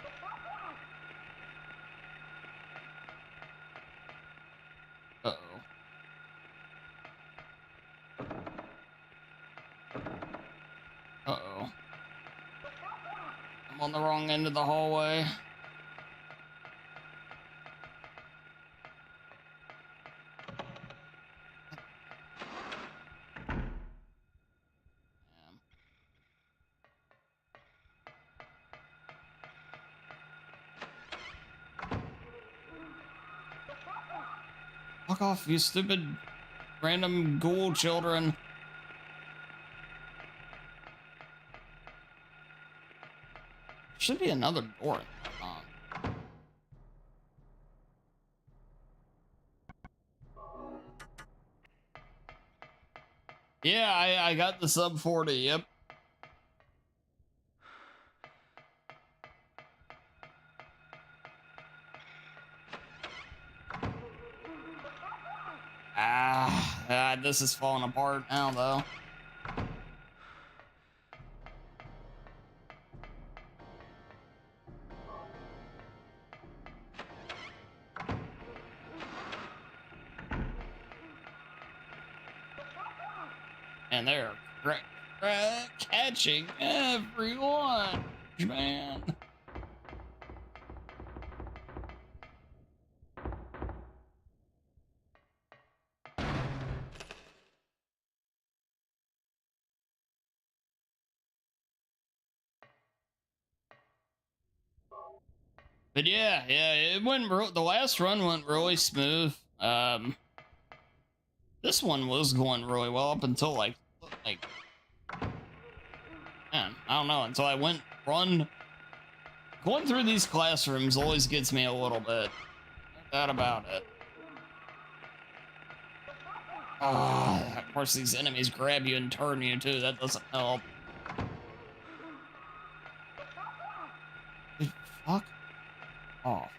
Uh-oh. Uh-oh. I'm on the wrong end of the hallway. Fuck off, you stupid random ghoul children. Should be another door. Yeah, I got the sub 40, yep. This is falling apart now, though. And they're catching everyone, man. But yeah, it went. The last run went really smooth. This one was going really well up until like, man, I don't know. Until I went run. Going through these classrooms always gets me a little bit. No doubt about it. Of course, these enemies grab you and turn you too. That doesn't help. Fuck off.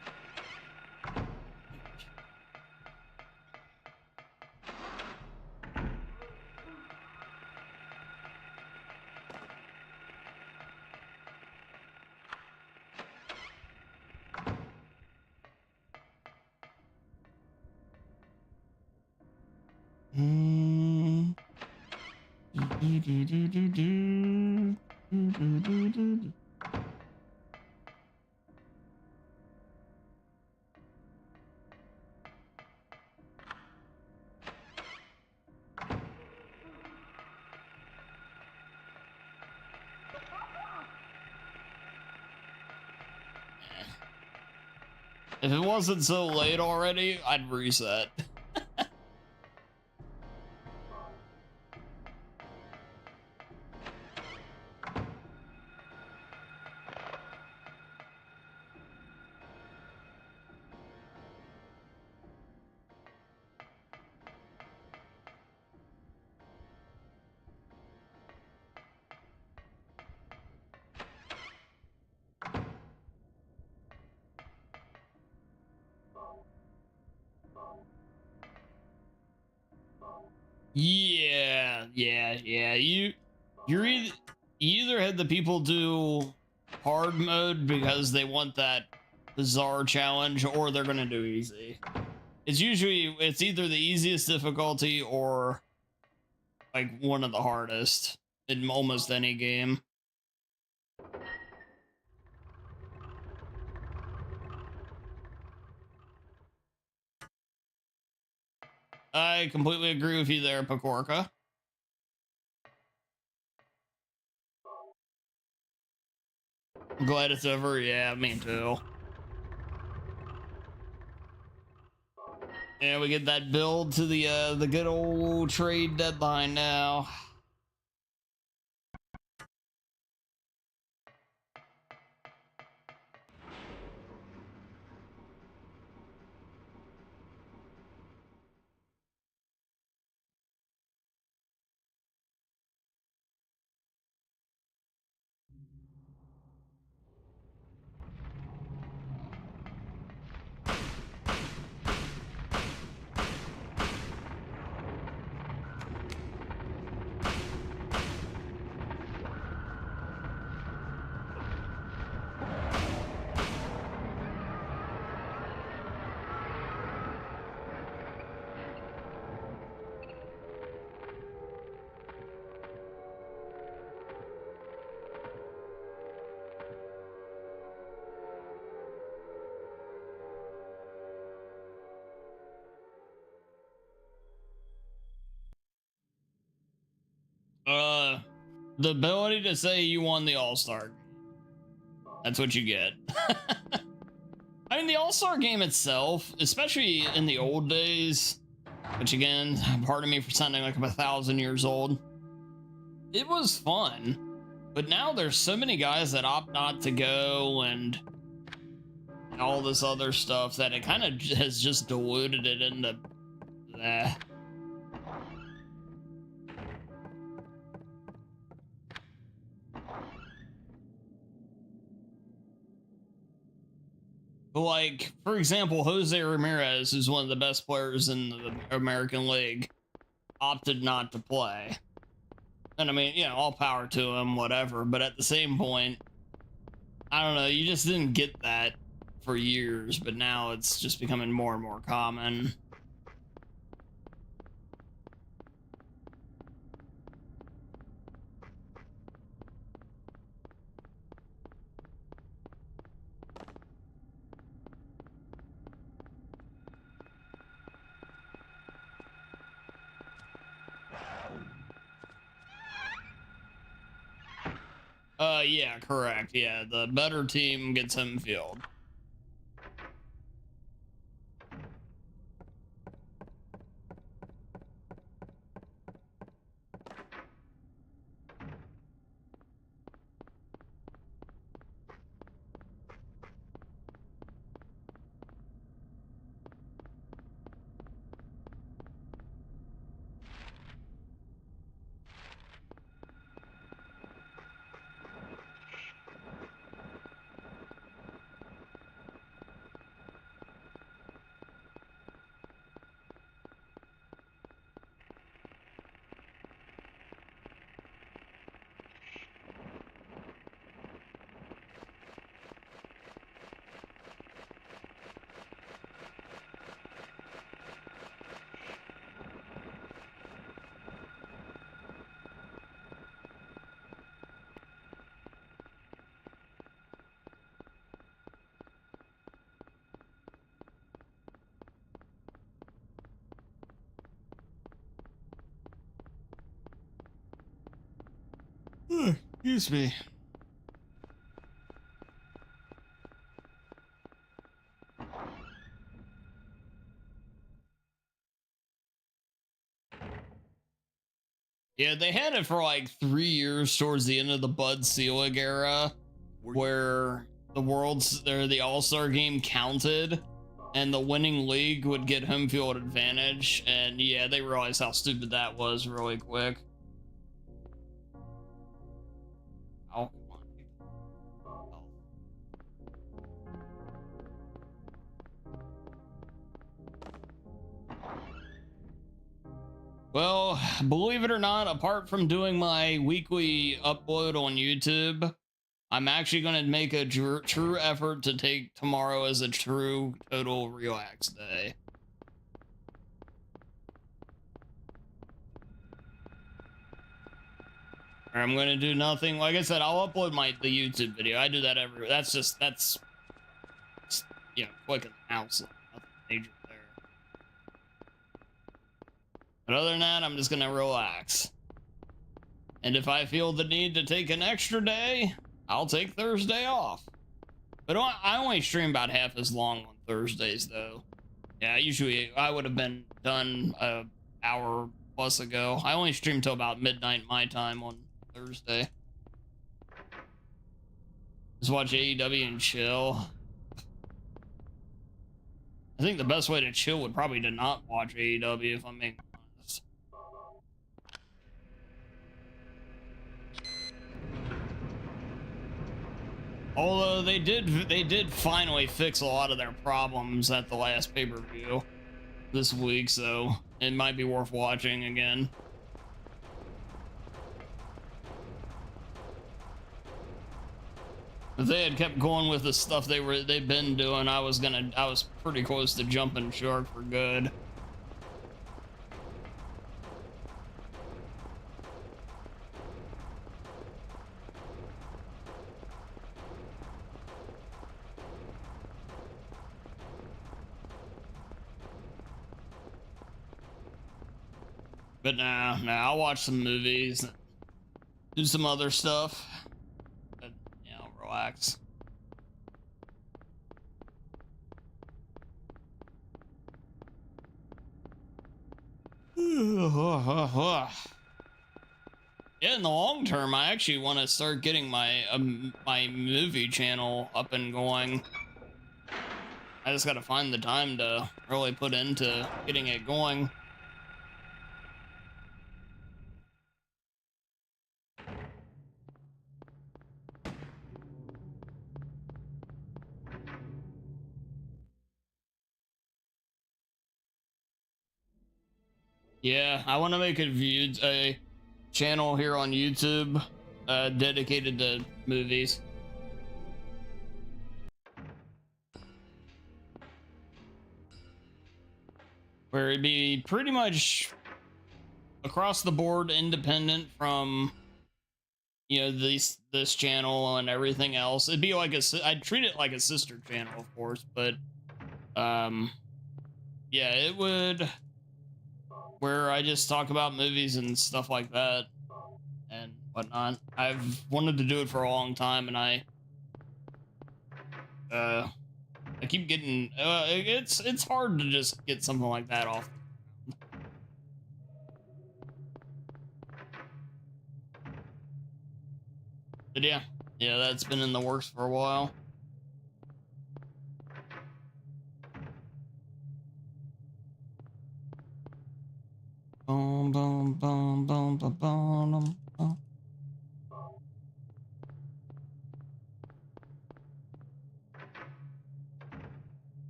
If it wasn't so late already, I'd reset. Yeah. You either had the people do hard mode because they want that bizarre challenge, or they're gonna do easy. It's either the easiest difficulty or like one of the hardest in almost any game. I completely agree with you there, Pakorka. I'm glad it's over. Yeah, me too. Yeah, we get that build to the good old trade deadline now. The ability to say you won the All-Star. That's what you get. I mean, the All-Star game itself, especially in the old days, which again, pardon me for sounding like I'm 1,000 years old, it was fun. But now there's so many guys that opt not to go and all this other stuff that it kind of has just diluted it into like, for example, Jose Ramirez, who's one of the best players in the American League, opted not to play. And I mean, you know, all power to him, whatever. But at the same point, I don't know, you just didn't get that for years, but now it's just becoming more and more common. Yeah, correct. Yeah, the better team gets home field. Excuse me. Yeah, they had it for like 3 years towards the end of the Bud Selig era, where the All-Star game counted and the winning league would get home field advantage. And yeah, they realized how stupid that was really quick. Oh, come on. Oh. Well, believe it or not, apart from doing my weekly upload on YouTube, I'm actually going to make a true effort to take tomorrow as a true total relax day. I'm going to do nothing. Like I said, I'll upload the YouTube video. I do that that's you know, clicking the mouse. Nothing major there. But other than that, I'm just going to relax. And if I feel the need to take an extra day, I'll take Thursday off. But I only stream about half as long on Thursdays, though. Yeah, usually I would have been done an hour plus ago. I only stream till about midnight my time on Thursday. Just watch AEW and chill. I think the best way to chill would probably to not watch AEW, if I'm being honest. Although they did finally fix a lot of their problems at the last pay-per-view this week, so it might be worth watching again. If they had kept going with the stuff they've been doing, I was pretty close to jumping shark for good. But nah, I'll watch some movies. do some other stuff. But, you know, relax. Yeah, in the long term, I actually want to start getting my my movie channel up and going. I just got to find the time to really put into getting it going. Yeah, I want to make a channel here on YouTube dedicated to movies. Where it'd be pretty much across the board independent from, you know, this channel and everything else. It'd be like I'd treat it like a sister channel, of course, but yeah, it would, where I just talk about movies and stuff like that and whatnot. I've wanted to do it for a long time, and I keep getting it's hard to just get something like that off. But yeah, that's been in the works for a while. Boom, boom, boom, boom, boom, boom, boom.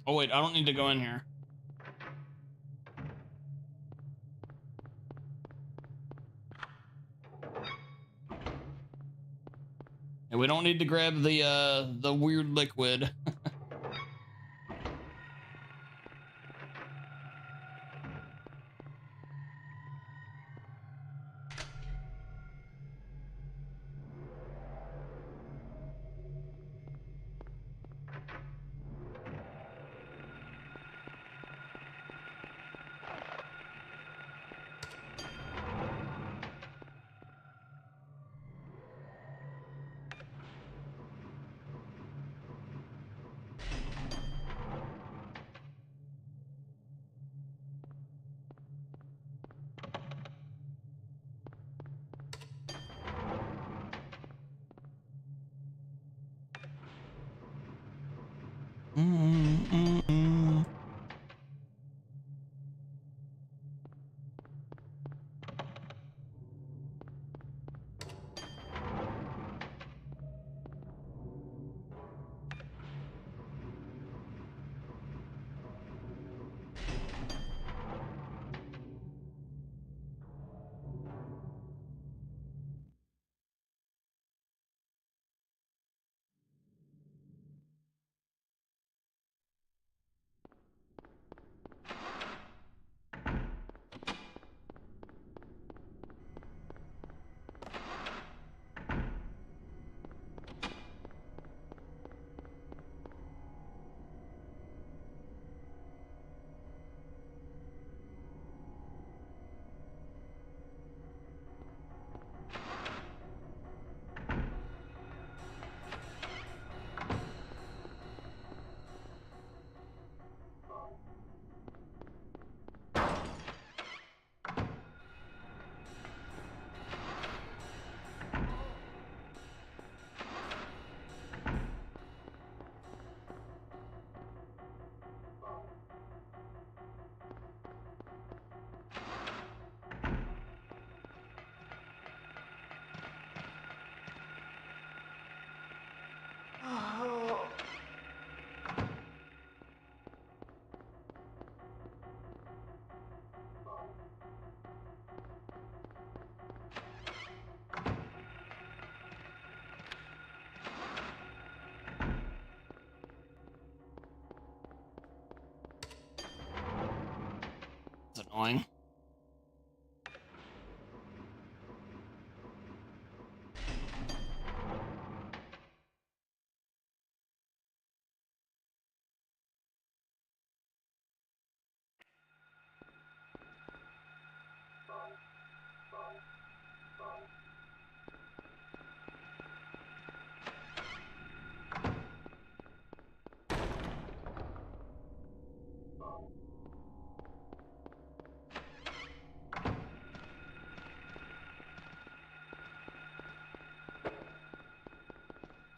Oh wait, I don't need to go in here. And we don't need to grab the weird liquid.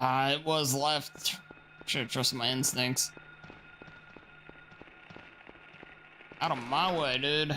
It was left. Should've trusted my instincts. Out of my way, dude.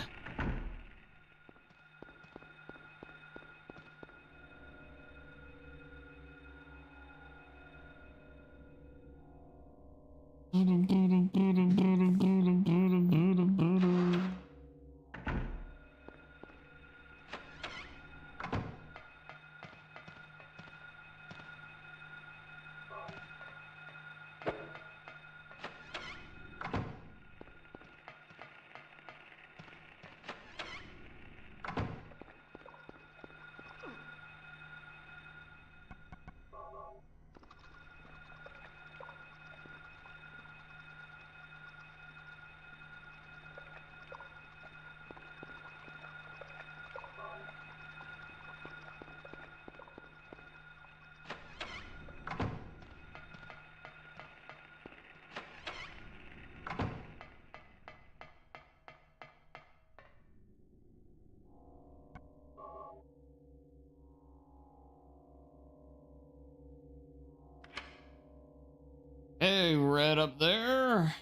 Hey, red up there.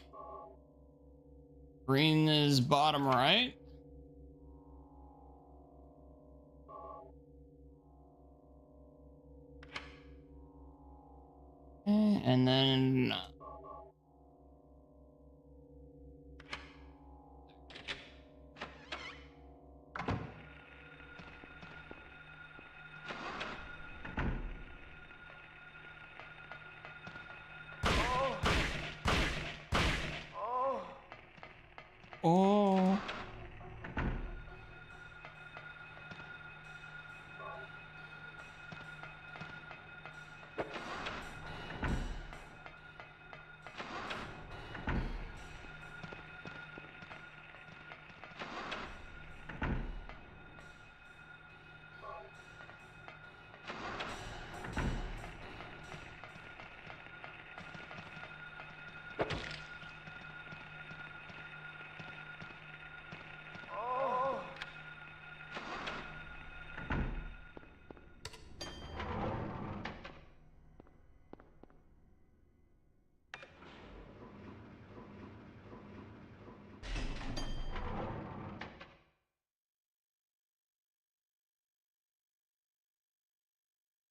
Green is bottom right. And then oh.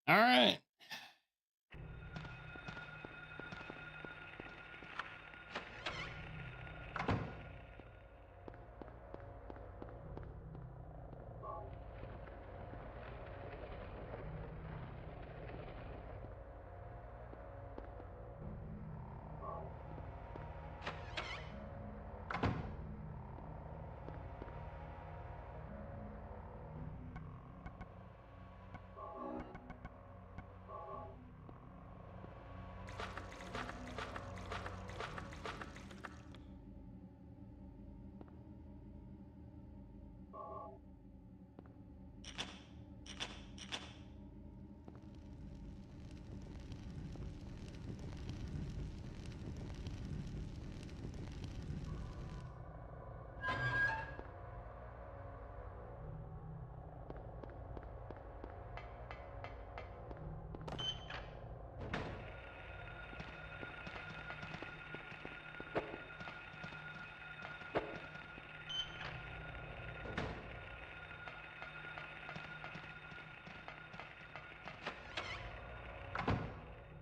All right.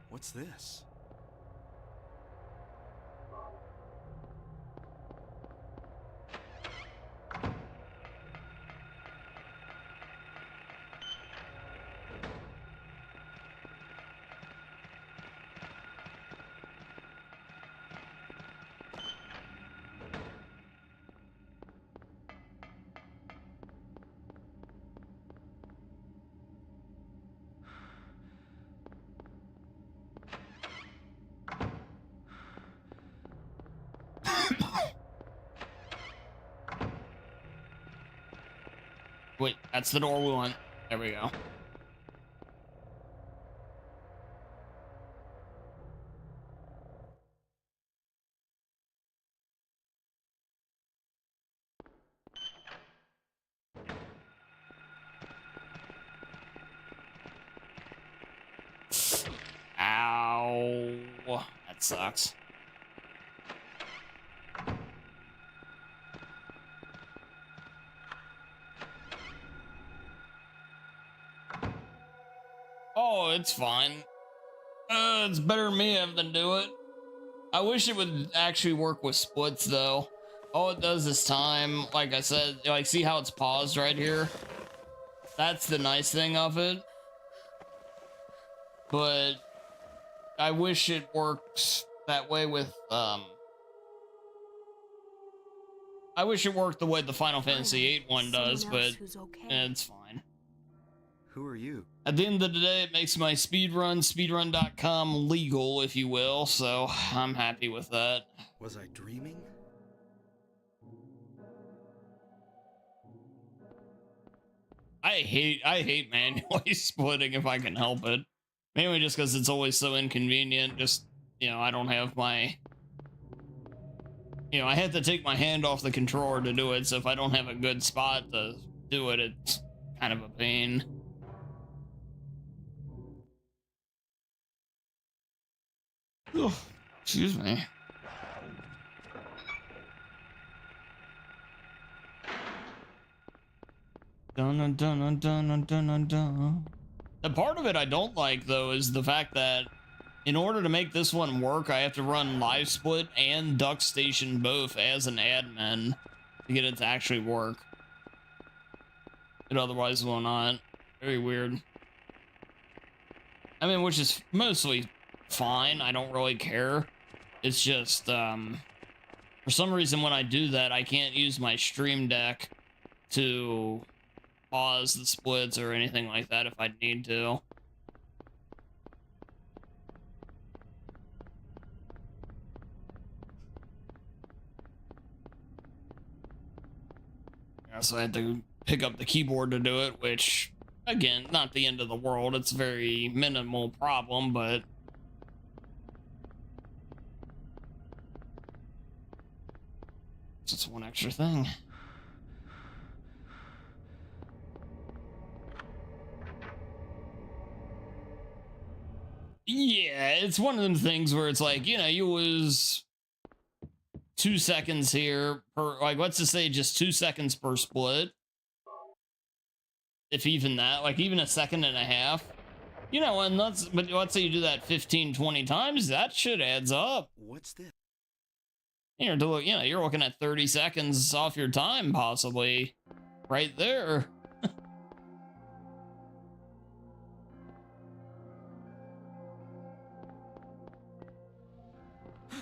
What's this? Wait, that's the door we want. There we go. Ow. sucks. Oh, it's fine. It's better than me having to do it. I wish it would actually work with splits though. All it does this time, like I said, like see how it's paused right here? That's the nice thing of it. But I wish it works that way with, I wish it worked the way the Final Fantasy VIII one does, but it's fine. Who are you? At the end of the day, it makes my speedrun.com legal, if you will, so I'm happy with that. Was I dreaming? I hate manually splitting if I can help it. Mainly just because it's always so inconvenient. Just, you know, I don't have my... You know, I have to take my hand off the controller to do it, so if I don't have a good spot to do it, it's kind of a pain. Oh, excuse me. Dun dun dun dun dun dun dun. The part of it I don't like though is the fact that in order to make this one work, I have to run Live Split and Duckstation both as an admin to get it to actually work. It otherwise will not. Very weird. I mean, which is mostly fine. I don't really care. It's just, for some reason when I do that, I can't use my Stream Deck to pause the splits or anything like that if I need to. Yeah, so I had to pick up the keyboard to do it, which, again, not the end of the world. It's a very minimal problem, but it's just one extra thing. Yeah, it's one of them things where it's like, you know, you lose 2 seconds here per, like, let's just say just 2 seconds per split. If even that, like even a second and a half, you know, and but let's say you do that 15, 20 times, that shit adds up. What's this? You're looking at 30 seconds off your time, possibly, right there.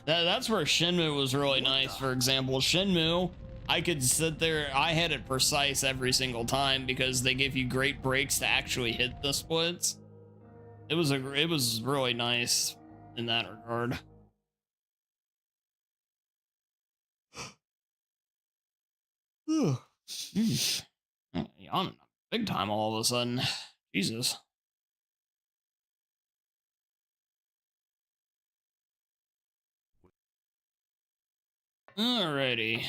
That's where Shenmue was really nice. For example, Shenmue, I could sit there, I had it precise every single time because they give you great breaks to actually hit the splits. It was really nice in that regard. Sheesh. Yawning big time all of a sudden. Jesus. Alrighty.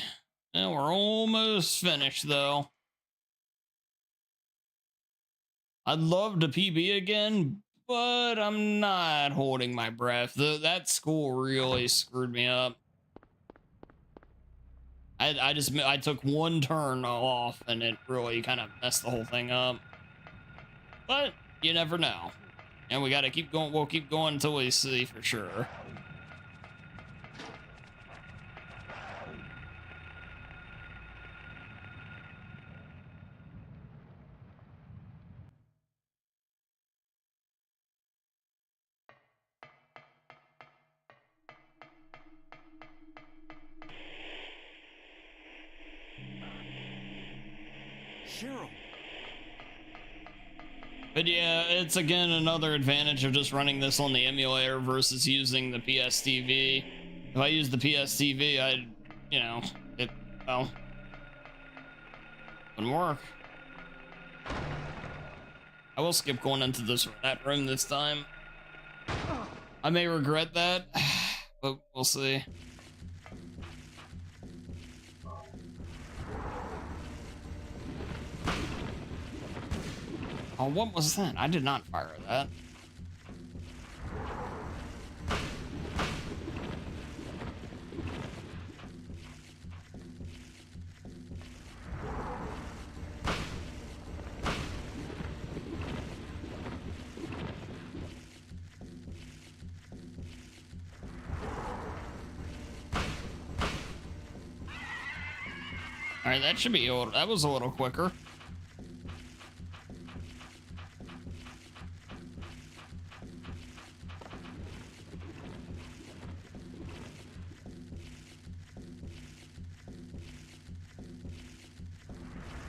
Now we're almost finished though. I'd love to PB again, but I'm not holding my breath. That school really screwed me up. I took one turn off and it really kind of messed the whole thing up. But you never know. And we gotta keep going. We'll keep going until we see for sure. Cheryl. But yeah, it's again another advantage of just running this on the emulator versus using the PSTV. If I use the PSTV, well, wouldn't work. I will skip going into that room this time. I may regret that, but we'll see. Oh, what was that? I did not fire that. All right, that should be old. That was a little quicker.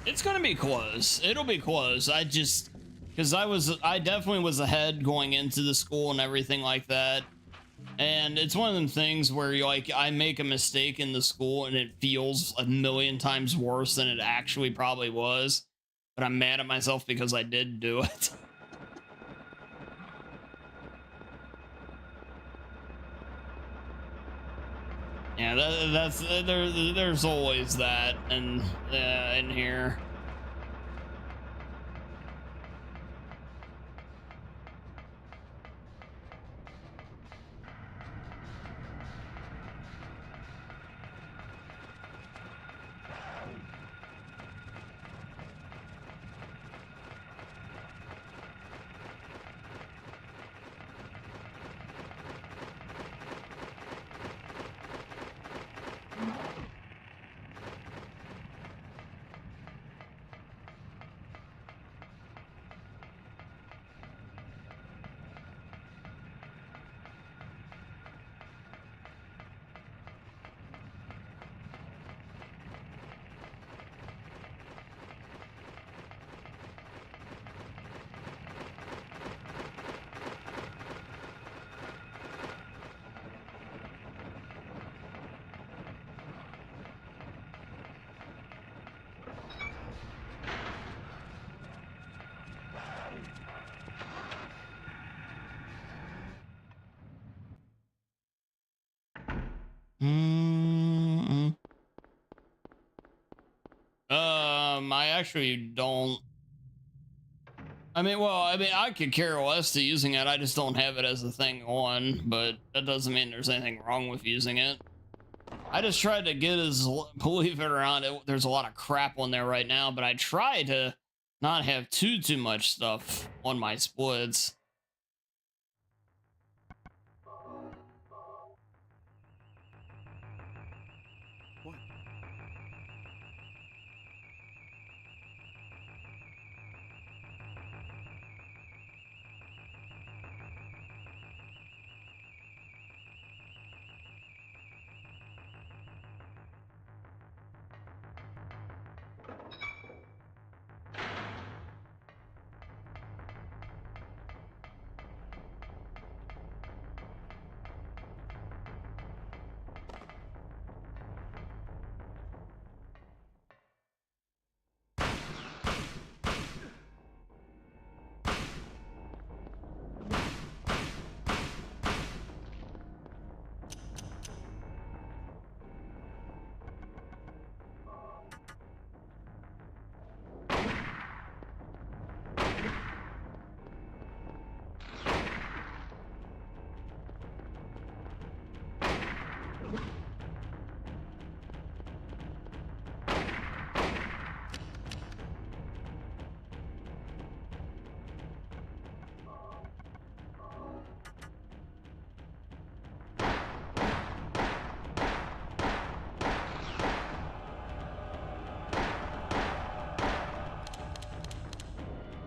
It's gonna be close. It'll be close. Because I definitely was ahead going into the school and everything like that. And it's one of them things where you like, I make a mistake in the school and it feels a million times worse than it actually probably was. But I'm mad at myself because I did do it. Yeah, there's always that in here. I actually don't. I mean, I could care less to using it. I just don't have it as a thing on, but that doesn't mean there's anything wrong with using it. I just tried to get believe it or not, there's a lot of crap on there right now, but I try to not have too much stuff on my splits.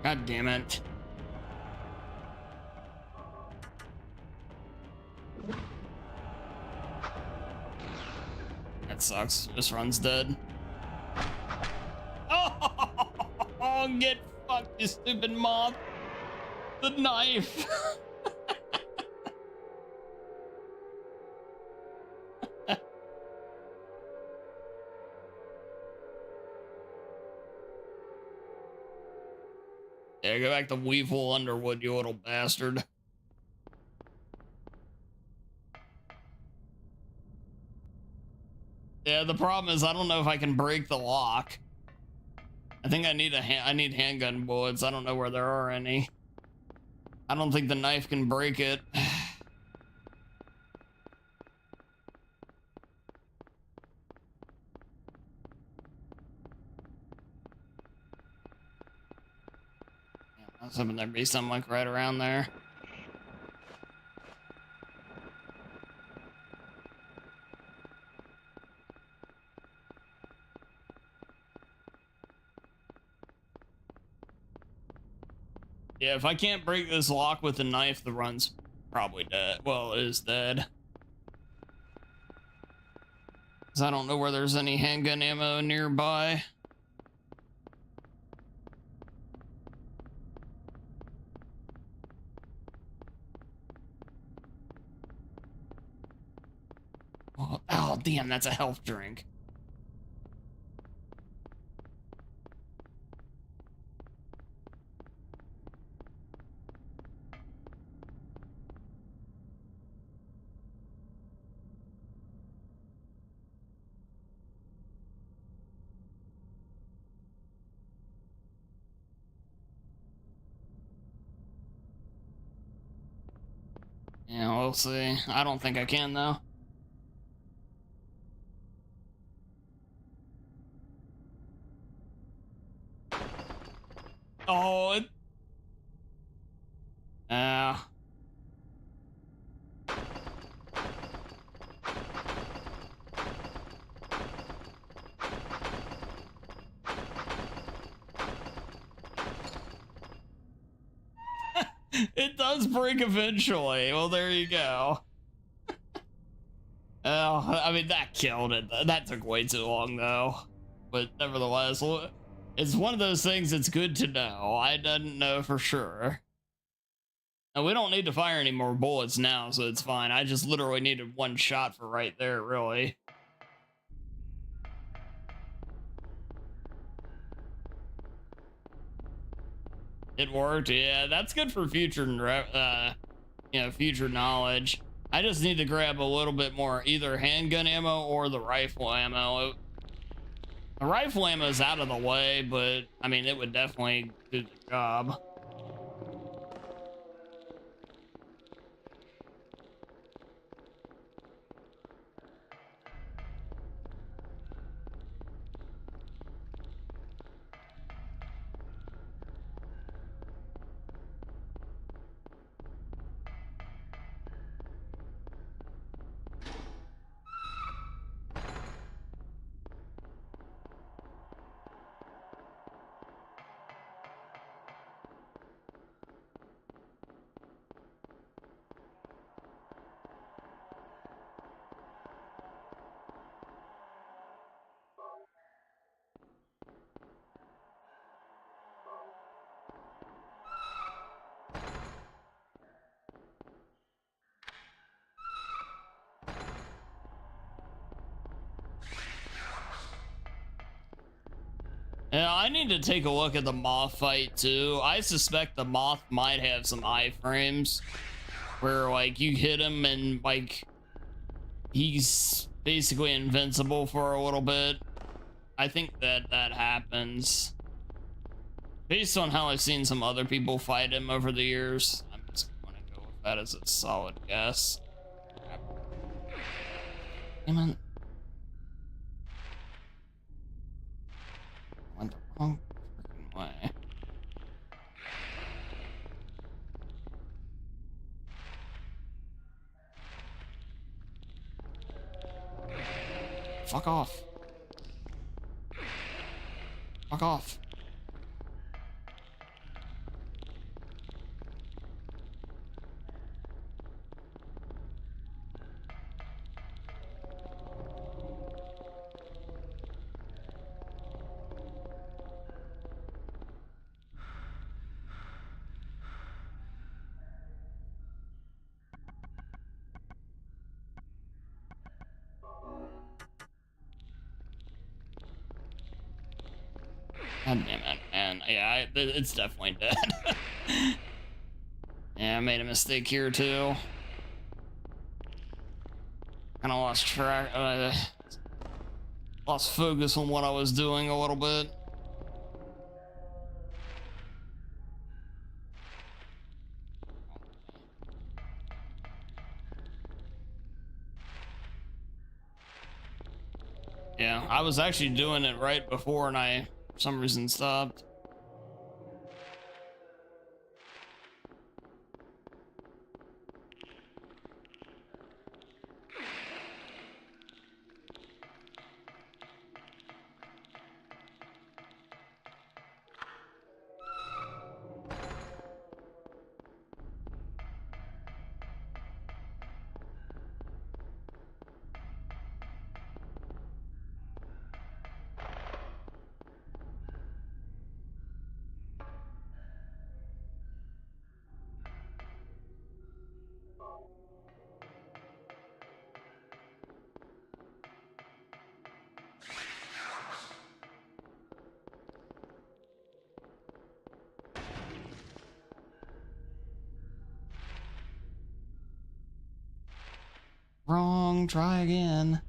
God damn it. That sucks. This run's dead. Oh, get fucked, you stupid moth. The knife. Yeah, go back to Weevil Underwood, you little bastard. Yeah, the problem is I don't know if I can break the lock. I think I need I need handgun bullets. I don't know where there are any. I don't think the knife can break it. I was hoping there'd be something like right around there. Yeah, if I can't break this lock with a knife, the run's probably dead. Well, it is dead. Because I don't know where there's any handgun ammo nearby. Oh, damn, that's a health drink. Yeah, we'll see. I don't think I can, though. Oh, it... It does break eventually. Well, there you go. Oh, I mean, that killed it. That took way too long, though. But nevertheless, it's one of those things that's good to know. I didn't know for sure. And we don't need to fire any more bullets now, so it's fine. I just literally needed one shot for right there, really. It worked, yeah. That's good for future, you know, future knowledge. I just need to grab a little bit more, either handgun ammo or the rifle ammo. The rifle ammo is out of the way, but I mean, it would definitely do the job. Yeah, I need to take a look at the moth fight too. I suspect the moth might have some iframes where like you hit him and like he's basically invincible for a little bit. I think that happens based on how I've seen some other people fight him over the years. I'm just gonna go with that as a solid guess. Damn it. Went the wrong freaking way. Fuck off. Fuck off. God damn it, man. Yeah, it's definitely dead. Yeah, I made a mistake here too. Kind of lost track, lost focus on what I was doing a little bit. Yeah, I was actually doing it right before and I, for some reason, stopped. Wrong, try again.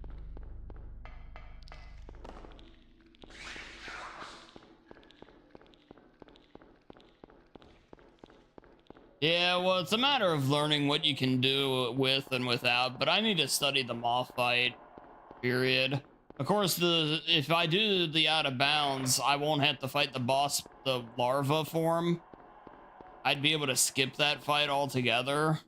Yeah, well, it's a matter of learning what you can do with and without, but I need to study the moth fight, period. Of course, if I do the out of bounds, I won't have to fight the boss, the larva form. I'd be able to skip that fight altogether.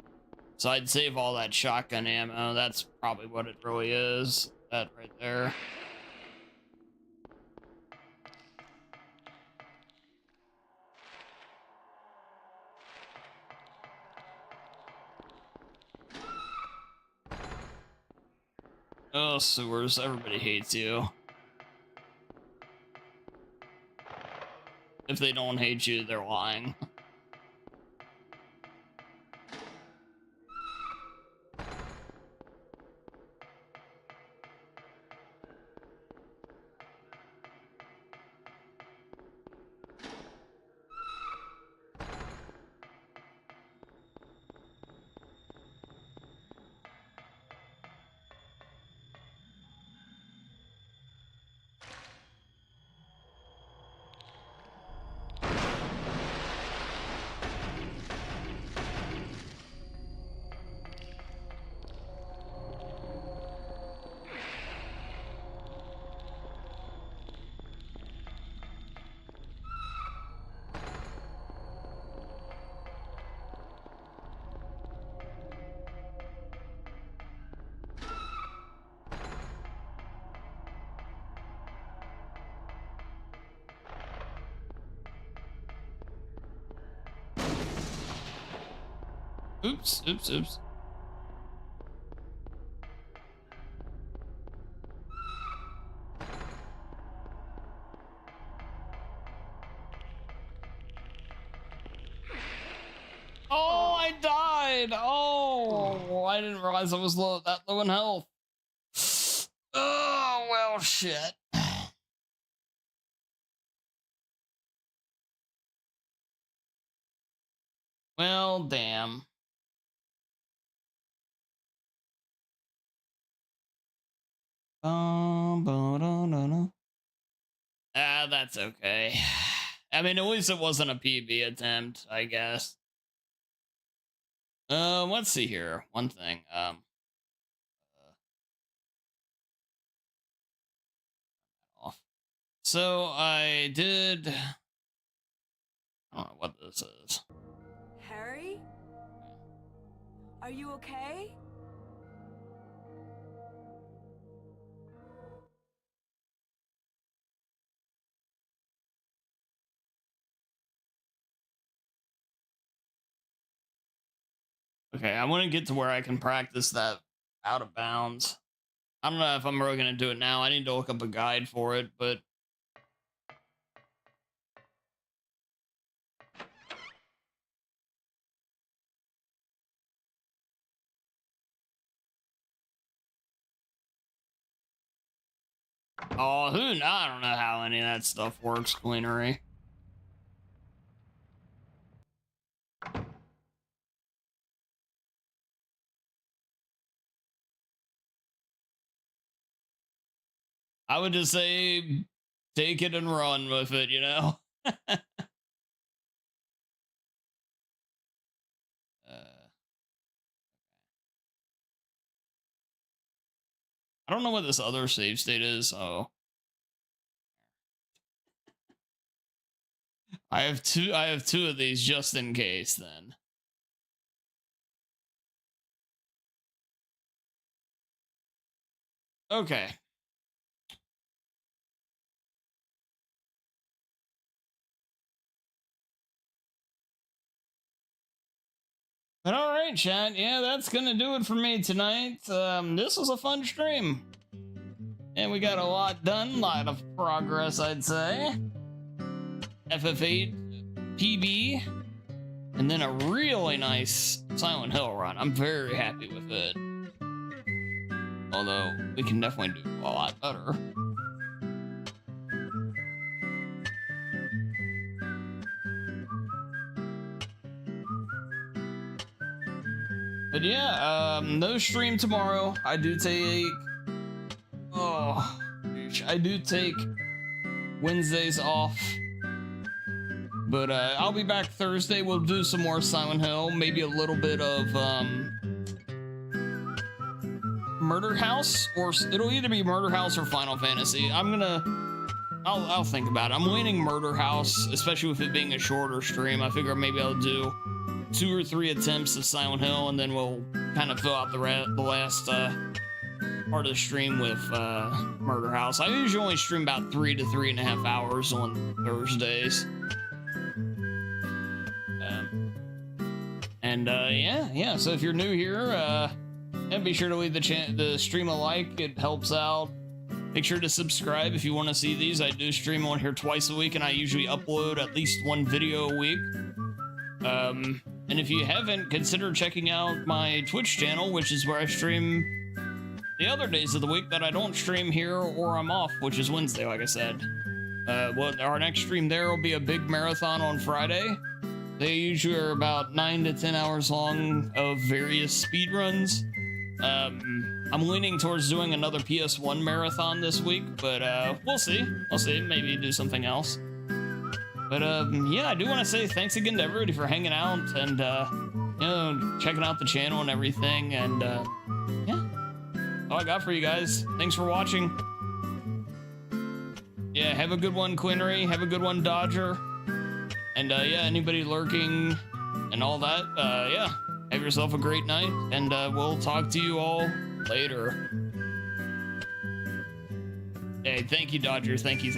So I'd save all that shotgun ammo. That's probably what it really is. That right there. Oh, sewers. Everybody hates you. If they don't hate you, they're lying. Oops, oops, oops. Oh, I died. Oh, I didn't realize I was that low in health. Oh, well, shit. Well, damn. That's okay. I mean, at least it wasn't a PB attempt, I guess. Let's see here. One thing. Off. So I did. I don't know what this is. Harry? Are you okay? Okay, I want to get to where I can practice that out of bounds. I don't know if I'm really going to do it now. I need to look up a guide for it, but... Oh, I don't know how any of that stuff works, Queenery. I would just say, take it and run with it, you know? I don't know what this other save state is. Oh, I have two of these just in case then. Okay. But all right, chat. Yeah, that's gonna do it for me tonight. This was a fun stream. And we got a lot done, a lot of progress, I'd say. FF8 PB, and then a really nice Silent Hill run. I'm very happy with it. Although, we can definitely do a lot better. But But yeah, no stream tomorrow. I do take Wednesdays off. But I'll be back Thursday. We'll do some more Silent Hill, maybe a little bit of Murder House, or it'll either be Murder House or Final Fantasy. I'll think about it. I'm leaning Murder House, especially with it being a shorter stream. I figure maybe I'll do 2 or 3 attempts of Silent Hill, and then we'll kind of fill out the last part of the stream with Murder House. I usually only stream about 3 to 3.5 hours on Thursdays. Yeah. So if you're new here, be sure to leave the stream a like. It helps out. Make sure to subscribe if you want to see these. I do stream on here twice a week, and I usually upload at least 1 video a week. And if you haven't, consider checking out my Twitch channel, which is where I stream the other days of the week that I don't stream here or I'm off, which is Wednesday, like I said. Our next stream there will be a big marathon on Friday. They usually are about 9 to 10 hours long of various speedruns. I'm leaning towards doing another PS1 marathon this week, but we'll see. Maybe do something else. But yeah, I do want to say thanks again to everybody for hanging out and checking out the channel and everything. And yeah, all I got for you guys. Thanks for watching. Yeah, have a good one, Quinry. Have a good one, Dodger. And yeah, anybody lurking and all that, yeah, have yourself a great night, and we'll talk to you all later. Hey, thank you, Dodger. Thank you.